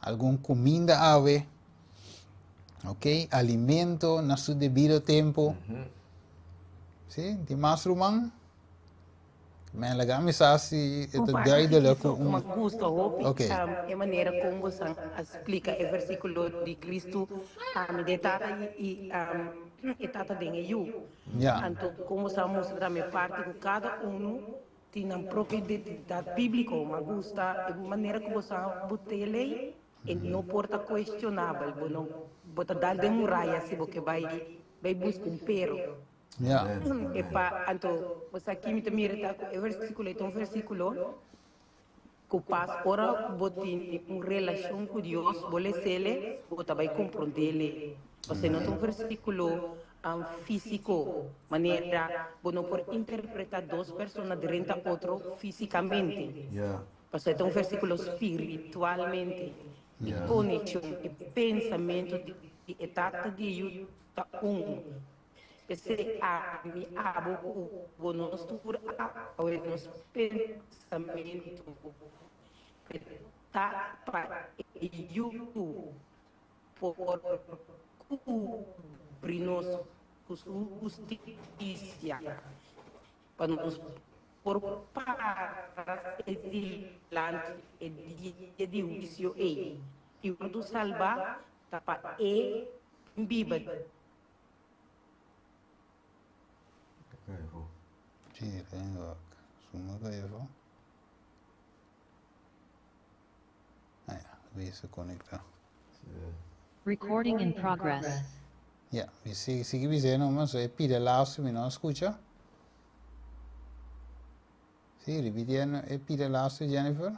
A: Algum comida ave. Ok, alimento na seu devido tempo. Sim, tem mais Roman? Men lagami sa si ito duidelijk.
D: Uma gusto hope
A: Ok.
D: a maneira como você explica o versículo de Cristo de tata e tata de eu.
A: Ja.
D: Então como você mostra da minha parte que cada tem a própria identidade bíblica, uma gusta a maneira como você botar lei e não porta questionável, não bota dar de muralha se você vai buscar pero.
A: Ja.
D: E pa, anto, você aqui me mira tá o versículo, então um versículo que passa ora botin uma relação com Deus, bole sele, bota vai compreender. Você não tem um versículo físico, maneira, não por interpretar duas pessoas diferentes a outro fisicamente.
B: Yeah.
D: Você tem um versículo espiritualmente, de
B: Yeah.
D: conexão, de pensamento, de etapa de esse me abo o nosso pensamento tá para eu por cobrir nos justiça para nos por para ediante de juízo e quando salvar tá para biba.
A: Sim, tenho. Suma kayo. Aí, vê se conecta.
E: Recording in progress.
A: Ja, vi sigue dizendo, mas é pide lá se me não escuta. Sim, repetindo, é pide lá se Jennifer.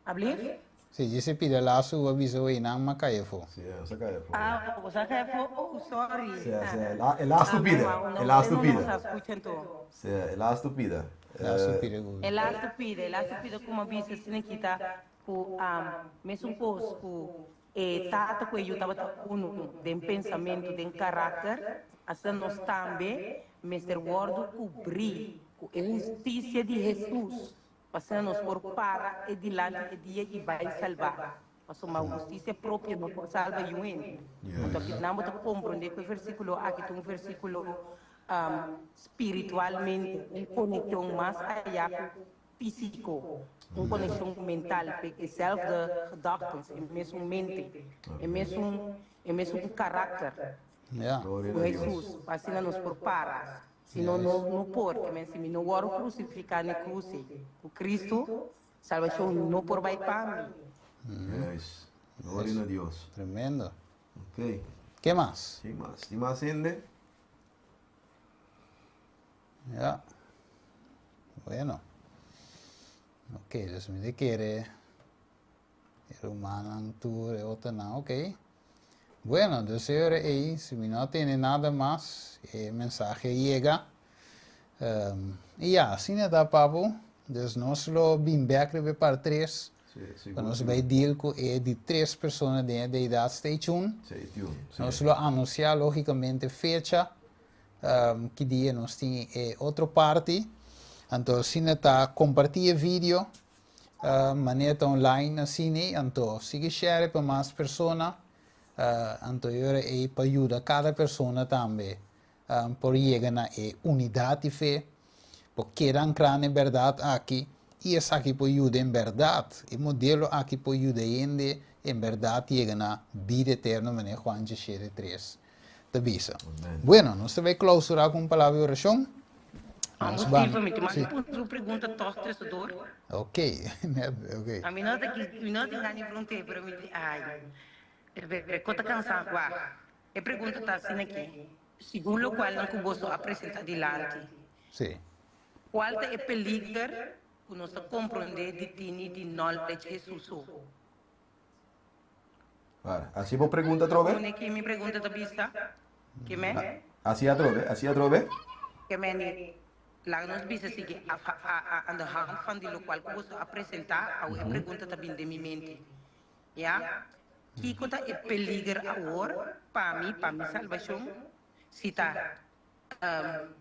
D: Hablé?
A: Sim, disse pide lá se o aviso aí não macaefo.
B: Sí, esa cae.
D: Você quer oh, sorry.
B: Sí, el la estúpida. El la estúpida.
D: estúpida.
B: Sí, el la estúpida.
A: Lá se pide go.
D: Ela estúpida como vista assim que tá com mesmo posto tata que eu tava de pensamento, de caráter, assim nós também, Mr. Word cobrir a justiça de Jesus, passando por para e dilante e dia que vai salvar. Mas uma justiça própria não salva o ente. Então, não vou compreender que o versículo aqui tem um versículo espiritualmente, uma conexão mais allá físico, uma conexão mental, porque self de gedachten, é mesmo mente, é mesmo caráter.
A: Ja,
B: Gloria
D: O
B: a Dios.
D: Jesus, assim nos prepara. Se não pode, mas se não oro crucificar na cruz, o Cristo, salvação não por vai para mim.
B: Yes. Gloria a Dios.
A: tremendo.
B: Ok.
A: Que mais?
B: ¿Qué más? ¿Qué más, Ende?
A: Ja. Bueno. Ok, dus me quiere el humano tu otra no, ok. Bueno, dus ahora ahí, si no tiene nada más, el mensaje llega. Y ya, así nada, papo. Dus nos lo bimback para 3. Nos vai deal com de 3 pessoas de idade stay tuned. Nós lo anunciar logicamente fecha que dia nós tem outra parte. Então se está compartilha vídeo maneira online assim, então siga share para mais pessoas. Então eu é para ajudar cada pessoa também por chegar na unidade de fé, porque querer entrar na verdade aqui. E esse aqui pode ajudar em verdade. O modelo aqui pode ajudar em verdade chega na vida eterna, maneira Juan 3. Te avisa. Bueno, nós vamos clausurar com uma palavra de oração.
D: Mas uma pergunta torta,
A: Ok. Ok.
D: A mim não tem ganho fronteira para mim. Ai, conta cansado. A pergunta está assim aqui. Segundo o qual não posso apresentar diante.
A: Sim.
D: Qual é o peligro que nós compreender de tini de knowledge Jesus?
B: Assim vou pergunta trove?
D: Como é que me pergunta da vista? Que me?
B: Assim a trove?
D: Que me lá nós visa seguir a the hand van die local que você apresentar a pergunta também de minha mente. Ja? Que conta é peligro agora para mim salvação? Se tá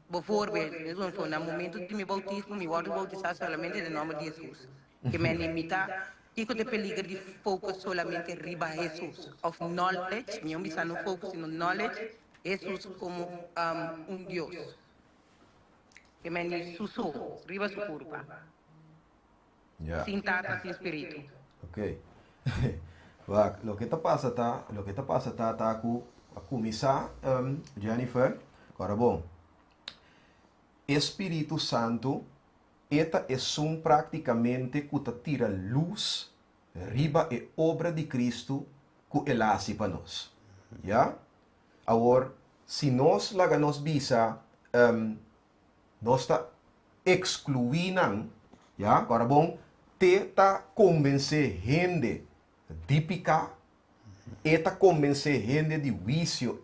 D: bijvoorbeeld, no momento de meu bautismo, me word bautizado solamente no nome de Jesus. Que me limita, e que o peligro de focus solamente riba Jesus. Of knowledge, me bisa no focus no knowledge, Jesus como Dios. Que me ni suso, riba su curva. Sin tata, sin espíritu.
B: Ok. Lo que está passa tá com a começar, Jennifer. Agora, bom, Espírito Santo, esta é praticamente que tira luz riba a obra de Cristo que ele faz para nós. Ja? Agora, se nós laga nos visa, nós está excluindo, ja? Agora, bom, tenta convencer gente de pecar, eta convencer gente de vício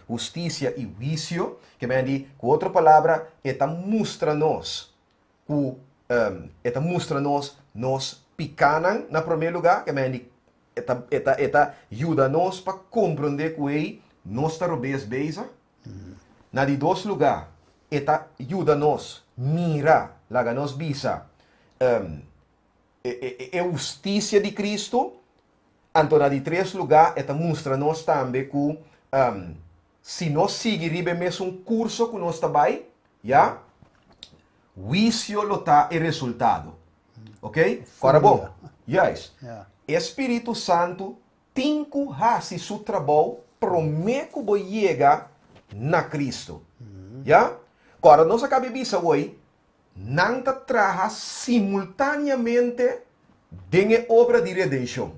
B: justiça e vício, que me diz, com outra palavra, eta mostra-nos, nós picanam, na primeiro lugar, que me diz, eta ajuda-nos para compreender que nós está robês beisa. Na de dois lugar, eta ajuda-nos mira, laga nos visa, justiça de Cristo. Então, na de 3 lugar, esta mostra-nos também que se nós seguirmos mesmo curso que nós trabalhamos, já, vício lo tá o resultado. Ok? Agora, bom, yes. Espírito Santo tem que fazer seu trabalho promete que vai chegar na Cristo. Já? Agora, nós acabamos de hoje, não trabalha simultaneamente em obra de redenção.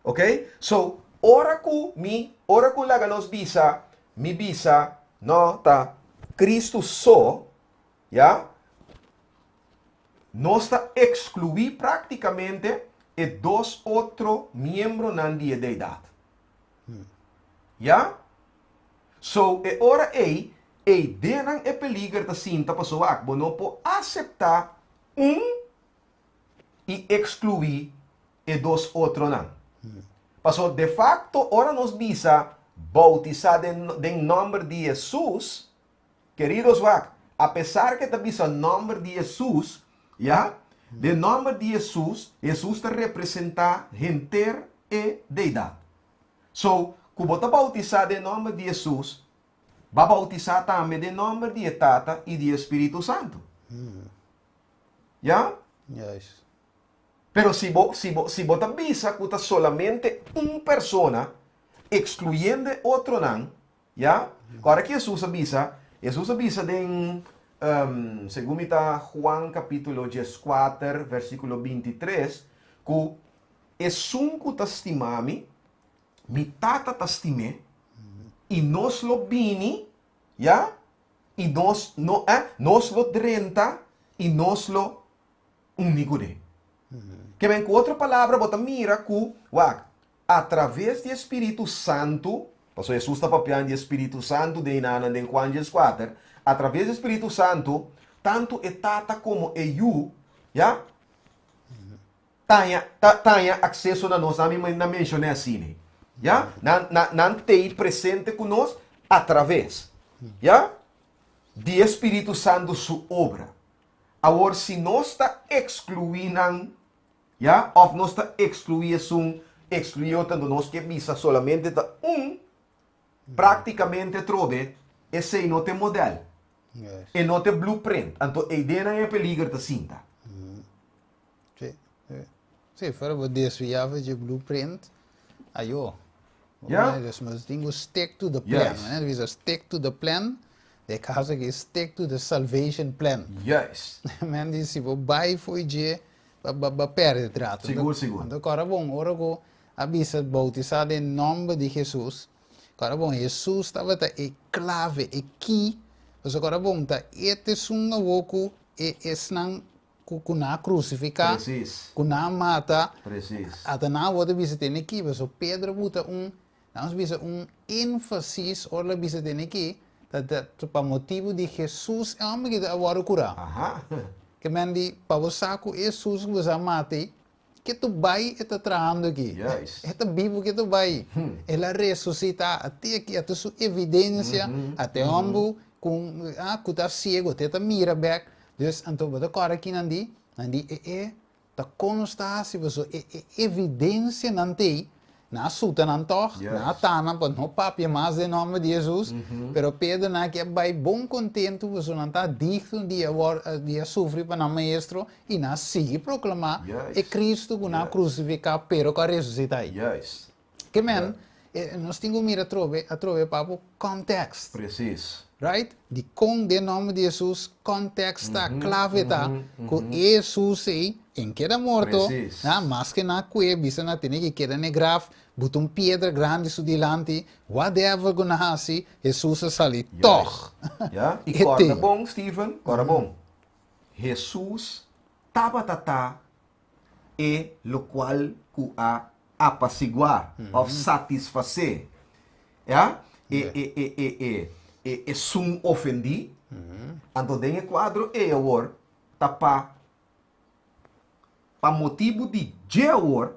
B: Ok? So, ora que laga nos visa, mi visa, no, ta, Cristo só, ya, nos está excluir praticamente e 2 outros membros na deidade. Ya? So, ora denan e peligro da cinta pessoa que não pode aceitar e excluir e 2 outros não. Passou, de facto, ora nos visa bautizar em nome de Jesus, queridos, apesar que te visa em nome de Jesus, já, de nome de Jesus, Jesus te representa gente e deidade. So, quando você bautizar em nome de Jesus, vai bautizar também em nome de Tata e de Espírito Santo. Já?
A: Yes.
B: Pero si vos avisa que está solamente una persona, excluyendo otro nan, ¿ya? Ahora que Jesús avisa en, según está Juan capítulo 4, versículo 23, que es un que testimami, mi tata testime, y nos lo vini, ¿ya? y nos lo drenta y nos lo unigure. Que ven com outra palavra, bota mira que através do Espírito Santo, pastor Jesus está papiando de Espírito Santo de Inana de Juan 4, através do Espírito Santo, tanto e tata como e you, já? Tenha acesso a nós, na mencionei assim, já? Não tem presente conosco através, já? De Espírito Santo sua obra. Agora, se nós está excluindo, já? Ou nós está excluindo nós que visa solamente praticamente trove, esse não tem modelo.
A: Yes.
B: E não tem blueprint. Então, a ideia é peligro da cinta.
A: Sim, sim. Sim, para você desviar de blueprint, aí ó.
B: Ja.
A: Dus we dingen stick to the plan.
B: Yes.
A: Hè? Dus stick to the plan. De casa que stick to the salvation plan.
B: Yes.
A: Men die se vai foi je perde trato.
B: Seguro, seguro.
A: Então, agora bom, ora go abisa bautizado em nome de Jesus. Agora bom, Jesus estava é clave, é key. Mas agora bom, tá este sunga woku e esnan kuna crucificar,
B: Precies.
A: kuna mata.
B: Precies.
A: Até na outra bisa tem aqui, mas o Pedro bota nós bisa ênfasis ou bisa tem aqui, para motivo de Jesus é homem que agora curar.
B: Aha.
A: Que mendi para você com Jesus que você mate, que tu vai e tá traindo aqui.
B: Yes.
A: É vivo que tu vai. Ela ressuscita até aqui, até sua evidência, até homem com que tá cego, até tá mira back. Dus então você agora aqui nandi tá consta se você evidência não tem. Na suta não toc,
B: Yes.
A: na tana, para não papia mais em nome de Jesus. Pero Pedro na que vai bom contento, você não está dito um dia sofrer para o maestro e na sigue proclamar
B: Yes.
A: é Cristo que na crucificar, pero que ressuscitar.
B: Yes.
A: Que man, nós temos que mirar a trove para o context,
B: Precies.
A: right? De nome de Jesus, context está clave tá, que Jesus é em que era morto,
B: Precis.
A: mas que na cueva, bisa na tem que queda negraf, botou pedra grande su dilante, whatever que na hasi, Jesus sali, toch.
B: Ja? E
A: Ete.
B: corda bom, Steven, corda bom. Jesus tabatata e lo qual ku a apaciguar, ou satisfazer. Ja? E sum ofendi. Então, tem quadro e agora, tapa para motivo de jeor,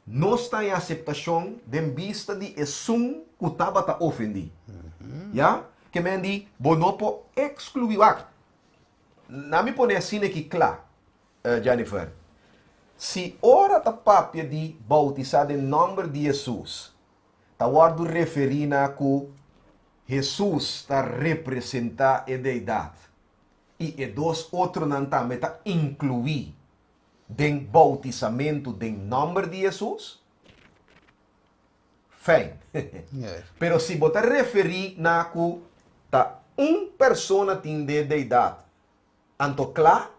B: não está em aceitação de vista de sum que estava a ofendi. Ja? Que me di, bonopo excluir. Na me pone assim aqui claro, Jennifer. Se ora ta papia de bautizar em nome de Jesus, ta guardo referir na que Jesus está representar a deidade. E dois outros não também está incluir den bautizamento em nome de Jesus? Fem.
A: Yes.
B: Pero se você referir na que tá persona tem de deidade, anto claro,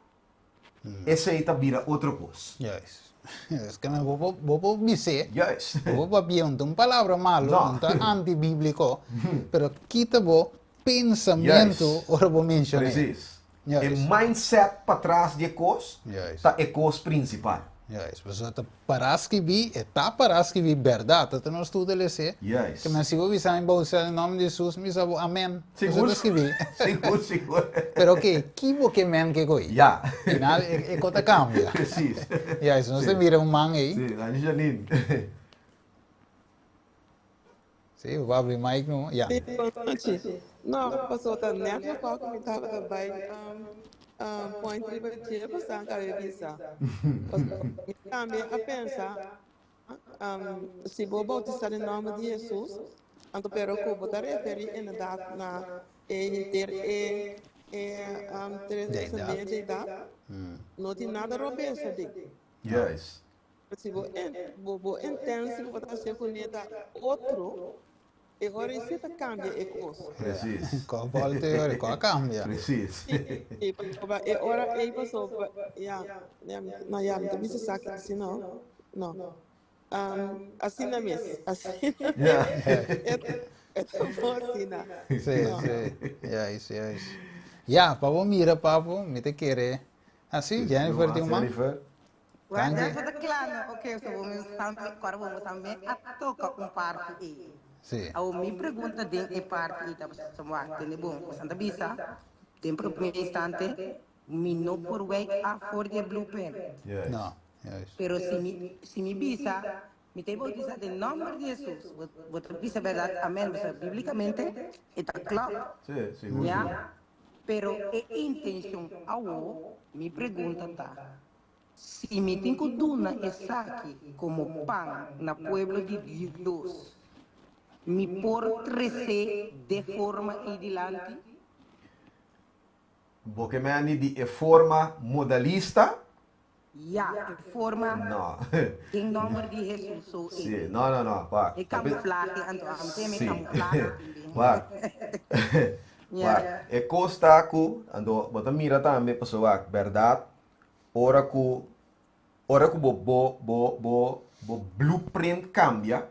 B: esse aí tá vira outra coisa.
A: Yes. Yes, que não vou dizer,
B: Yes.
A: vou papia uma palavra malo,
B: Não.
A: antibíblico, pero quita o pensamento,
B: Yes.
A: ora vou mencionar.
B: Precis.
A: Yes.
B: O mindset para trás de coisa,
A: Yes.
B: tá é coisa principal.
A: Yes, pessoa tá para escrever, para escrever verdade, tá não estuda lese.
B: Yes.
A: Que mas se você sabe bautizar em nome de Jesus, me sabo amém.
B: Seguro?
A: Pessoa escrever.
B: Seguro, seguro.
A: Pero que que men que coi.
B: Ja.
A: Final cota cambia.
B: Precis.
A: Yes, não se mira man aí.
B: Sim, a Janine.
A: Sim, vou abrir mic no. Yeah.
F: Não, passou tá nessa qual que me tava também point de passar a revista. Também a pensar se vou bautizar em nome de Jesus, então pero que vou dar referir inderdaad na ter descendente de idade, não tem nada robença de.
B: Yes.
F: Se vou intenso vou trazer com outro. E agora isso cambia a coisa.
B: Precis.
A: Qual volta, qual cambia.
B: Precis.
F: E agora aí passou, não também se sabe assim não. Assim na mesa, assim.
B: Ja.
F: Ito po sina.
A: Sí, sí. Yes. Ya, papo mira, papo, me te quiere. Así, Jennifer, tío, man.
B: Jennifer.
D: Well,
A: Thank
D: that's
A: you.
D: the clano. Okay, so vamos também a toca parte E.
A: Sí.
D: A minha pergunta de parte E, tá somar, tem bom, Santa Bisa, tem primeiro instante, me não por wake a for the blue pen.
B: Yes.
A: No, yes.
D: Pero si mi bisa, me te bautiza de nombre de Jesus. Vos bisa verdade, amén, bíblicamente, está claro.
B: Sí, seguro.
D: Ya, pero a intenção ao me pergunta tá. Se me tenho duna essa aqui como pão na pueblo de Deus, me por crescer de forma adiante?
B: Porque me ani de forma modalista?
D: Ja, de forma
B: No.
D: em nome de Jesus. So,
B: Sí, no, pa.
D: e camuflaje, tem
B: Sí.
D: camuflaje.
B: Wag. Wag. E costa ku ando bota mira também pessoa, verdade? Ora ku bo blueprint cambia,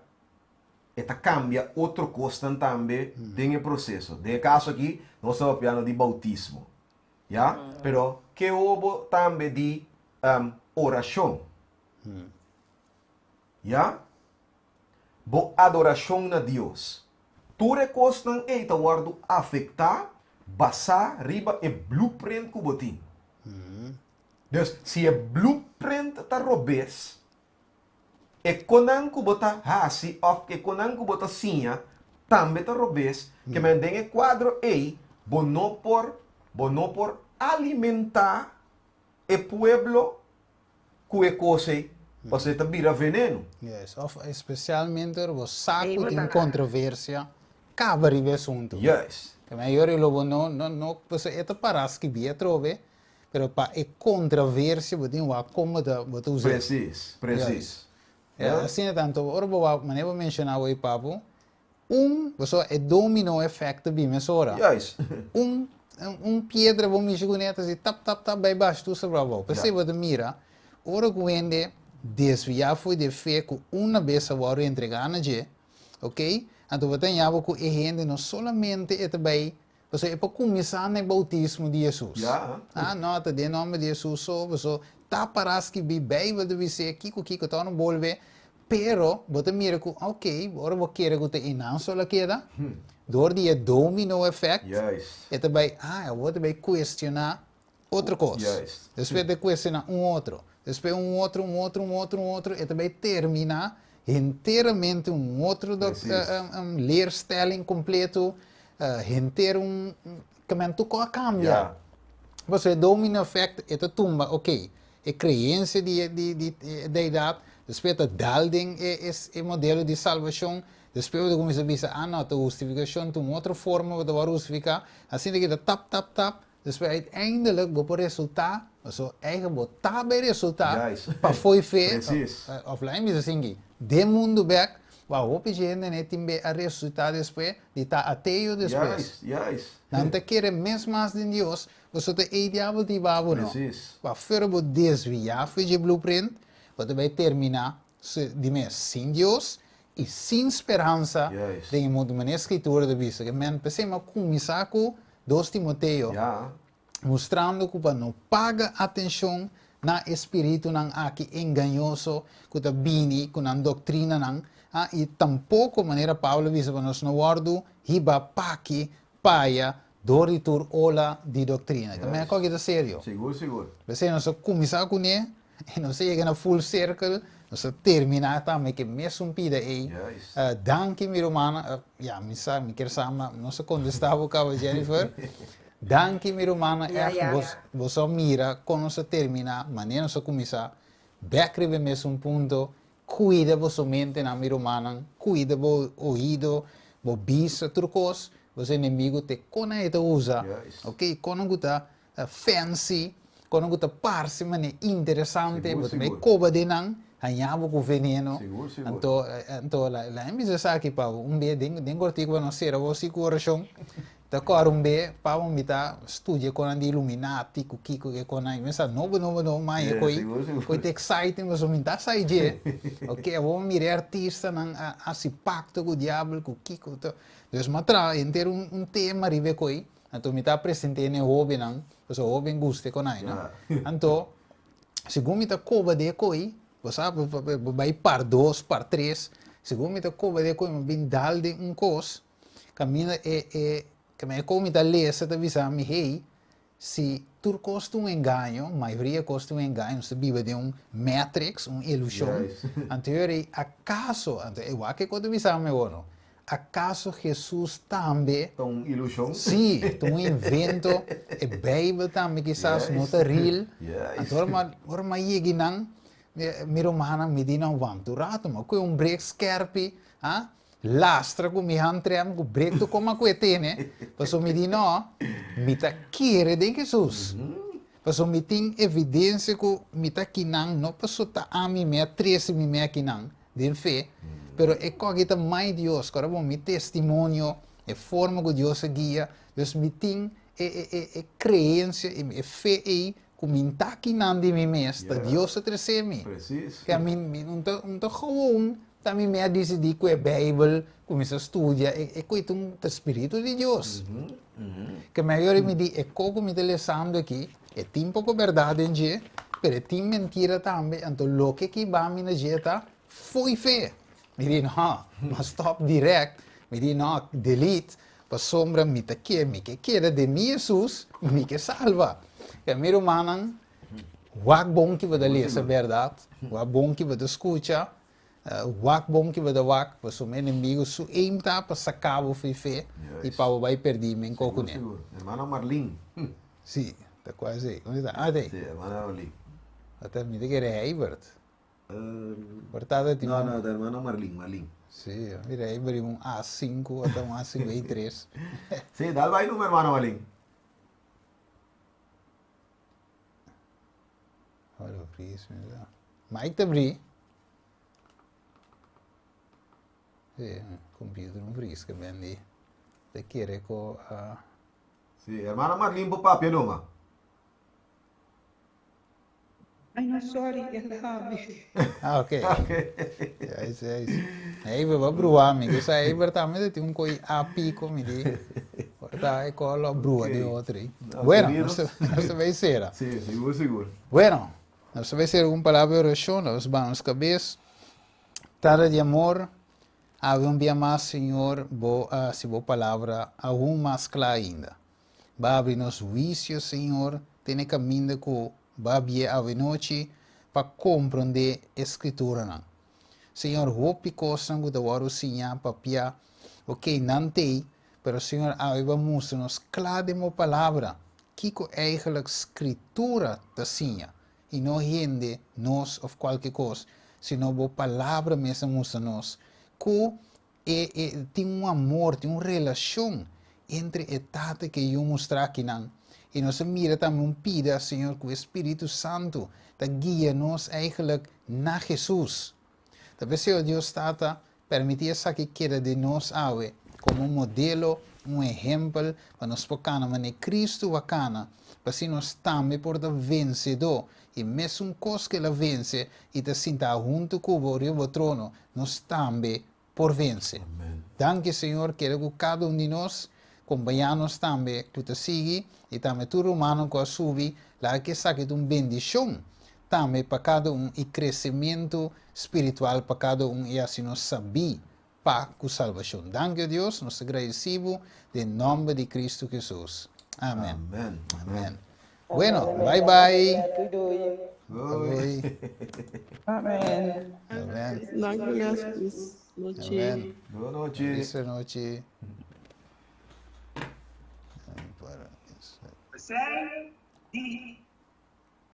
B: eta cambia outro costa também tem o processo. De caso aqui, nós estamos falando de bautismo. Ya? Pero que houve também de oração. Ya? Bo adoração na Deus. Tudo costan eita guardo afetar, basar, riba e blueprint que botin. Dus, se é blueprint tá robes, e konan que bota hasi, of que konan que bota sinha, também tá robes, que me den quadro ei, bono por alimentar e pueblo que é coisa, você tá vira veneno.
A: Yes. Of especialmente o saco
D: Ei,
A: de
D: vou
A: controvérsia, cabe ribe assunto.
B: Yes.
A: Que maior lobo no, você eta paras que bia trove, pero pa e controvérsia botin wa como da botu usar.
B: Precis.
A: Assim é tanto, ora maneira mencionar o papo, você é domino effect bem mesora.
B: Yes.
A: Pedra vou mexer com netas e tap bem baixo tu sobre a bola. Perceba de mira, ora que desviar foi de fé com uma vez a hora entregar na je, ok? Então você tem algo que a gente não solamente é também, você é para começar no bautismo de Jesus.
B: Ja.
A: Nota de nome de Jesus, você tá para que bem vai dizer kiko tá no bolve, pero você mira que ok, agora vou querer que te não só lá queda, door die domino effect.
B: Juist.
A: E também, eu vou também questionar outra coisa.
B: Juist.
A: Depois de questionar outro. Depois outro. E também terminar inteiramente outro leerstelling completo. Inteiro que men tu ko cambia.
B: Ja.
A: Você domino effect é tumba, ok. É crença de idade. Depois a dalding é modelo de salvação. Depois de começar a dizer, não, a justificação tem outra forma de justificar. Assim que tap. Depois uiteindelijk vou resultar, also eigen botar bij resultaat, para foi fé, offline is assim, de mundo back, waarop je net in bij a resultaat depois, de ta ateo depois.
B: Juist.
A: Não te querer mesmo mais de Deus, você te ideal de babo não.
B: Precies.
A: Para fora vou desviar foi de blueprint, você vai terminar de mês sem Deus. E sem esperança, tem uma escritura de vista que men pensamos começar com 2 Timoteo, mostrando que não paga atenção na espírito não aqui enganoso, que tá bini, com a doutrina não, e tampouco maneira Paulo diz para nós no guardo, hiba paki, paia, doritur ola de doutrina. Que é coisa sério.
B: Seguro.
A: Você nós começar com ele, e não chega na full circle. Nós terminar também que mesmo pida aí. Danke minha irmã, me quer saber, não sei quando estava com a Jennifer. Danke minha irmã, você mira quando você terminar, maneira você começar, backribe mesmo ponto, cuida você mente na minha irmã, cuida o ouvido, o bicho, trucos, você inimigo te conecta usa, ok? Quando você fancy, quando você parse maneira interessante, você vai cobrar de não. Hanyabu com veneno.
B: Seguro.
A: Então, lá em Misa aqui, pá, dia, tem gortigo não ser, eu vou coração. D'accord, be, pa mo mita studia con andi Illuminati, ku kiko ke con ai, mesa no, mas é coi te exciting, mas o minta sai je. Ok, vamos mirar artista nang asi pacto com o diabo, ku kiko to. Dus matra enter tema rive coi, anto mita presente ne hobby nang, so hobby guste con ai, no. Anto segundo mita coba de coi, você vai par 2, par 3, segundo mita coba de coi, mas bem dal de cos, caminha que me come da lesa da visão me hey se tu custa engano maioria custa engano se vive de matrix ilusão anterior acaso eu acho que quando visão me ono acaso Jesus também
B: ilusão
A: sim invento e Bíblia também quizás não é real agora mas chega não me romana me dina tu rato mas com break scarpe lastra com minha hantrem com break tu como que tem passo me di no me tá querer de Jesus passo me tem evidência que me tá kinang não passo tá a mim me atrese me kinang de fé pero é cogita mais Deus cara bom me testemunho é forma que Deus guia Deus me tem é crença é fé aí como me tá kinang de mim mesmo Deus se trece me que a mim não tá gewoon também me decidi que a Bíblia começa a estudar e que o Espírito de Deus. Que melhor me diz, é como me telesando aqui, é tempo com verdade em dia, mas tem mentira também, então o que vai me dizer foi fé. Me diz, não, mas stop direct, me diz, não, delete, para sombra me que quer de mim Jesus, me que salva. Que meu irmão, o bom que vai ler essa verdade, o bom que vai escutar, wak bom que vai dar wak, para o meu inimigo, su aim tá para sacar o fé e para o vai perder men coco né.
B: Hermano Marlin.
A: Sim, tá quase. Onde tá? Ah, tem.
B: Sim, hermano Marlin.
A: Até me diga é Herbert. Portada de
B: não, hermano Marlin.
A: Sim, mira aí abri A5 até A53.
B: Sim, dá vai no hermano Marlin.
A: Olha o príncipe, Mike te abri. Computer não frisca bem ali. Te quer com
B: Sim, hermano Marlin por papel numa.
C: Ai, não, sorry, ele sabe.
A: Ah, ok. É isso. Aí vai bruar, amigo. Isso aí, verdade, tem coi apico, me diz. Porta aí com a brua de outro. Bueno, não vai ser.
B: Sim, seguro.
A: Bueno, não vai ser uma palavra de oração, nós vamos cabeça. Tarde de amor. Ave dia mais, Senhor, se boa palavra, aún mais clara ainda. Vai abrir nos vícios, Senhor, tem caminho que vai abrir a noite para compreender a Escritura. Não. Senhor, hope coisa que da hora o Senhor papia, ok, não tem, mas Senhor, ave vamos nos clara de uma palavra, que é a Escritura da Senhor, e não rende nós ou qualquer coisa, senão a palavra mesmo nos que tem amor, tem uma relação entre a tata que eu mostrar aqui não. E nós mira também pida, Senhor, que o Espírito Santo guia nos eigenlijk na Jesus. Talvez Senhor Deus tata permitir essa que queira de nós ave como modelo, exemplo para nós poder mas Cristo bacana, para se nós também por vencedor e mesmo coisa que ela vence e te sinta junto com o trono, nós também por vencer. Danke, Senhor, quero que cada de nós acompanhamos também, que te siga e também tu romano que subi, lá que saque uma bendição também para cada e crescimento espiritual para cada e assim nós sabemos para a salvação. Danke, Deus, nós agradecemos em nome de Cristo Jesus. Amém. Bueno, bye bye.
C: Amém.
B: Boa noite.
A: Boa noite.
G: Sério?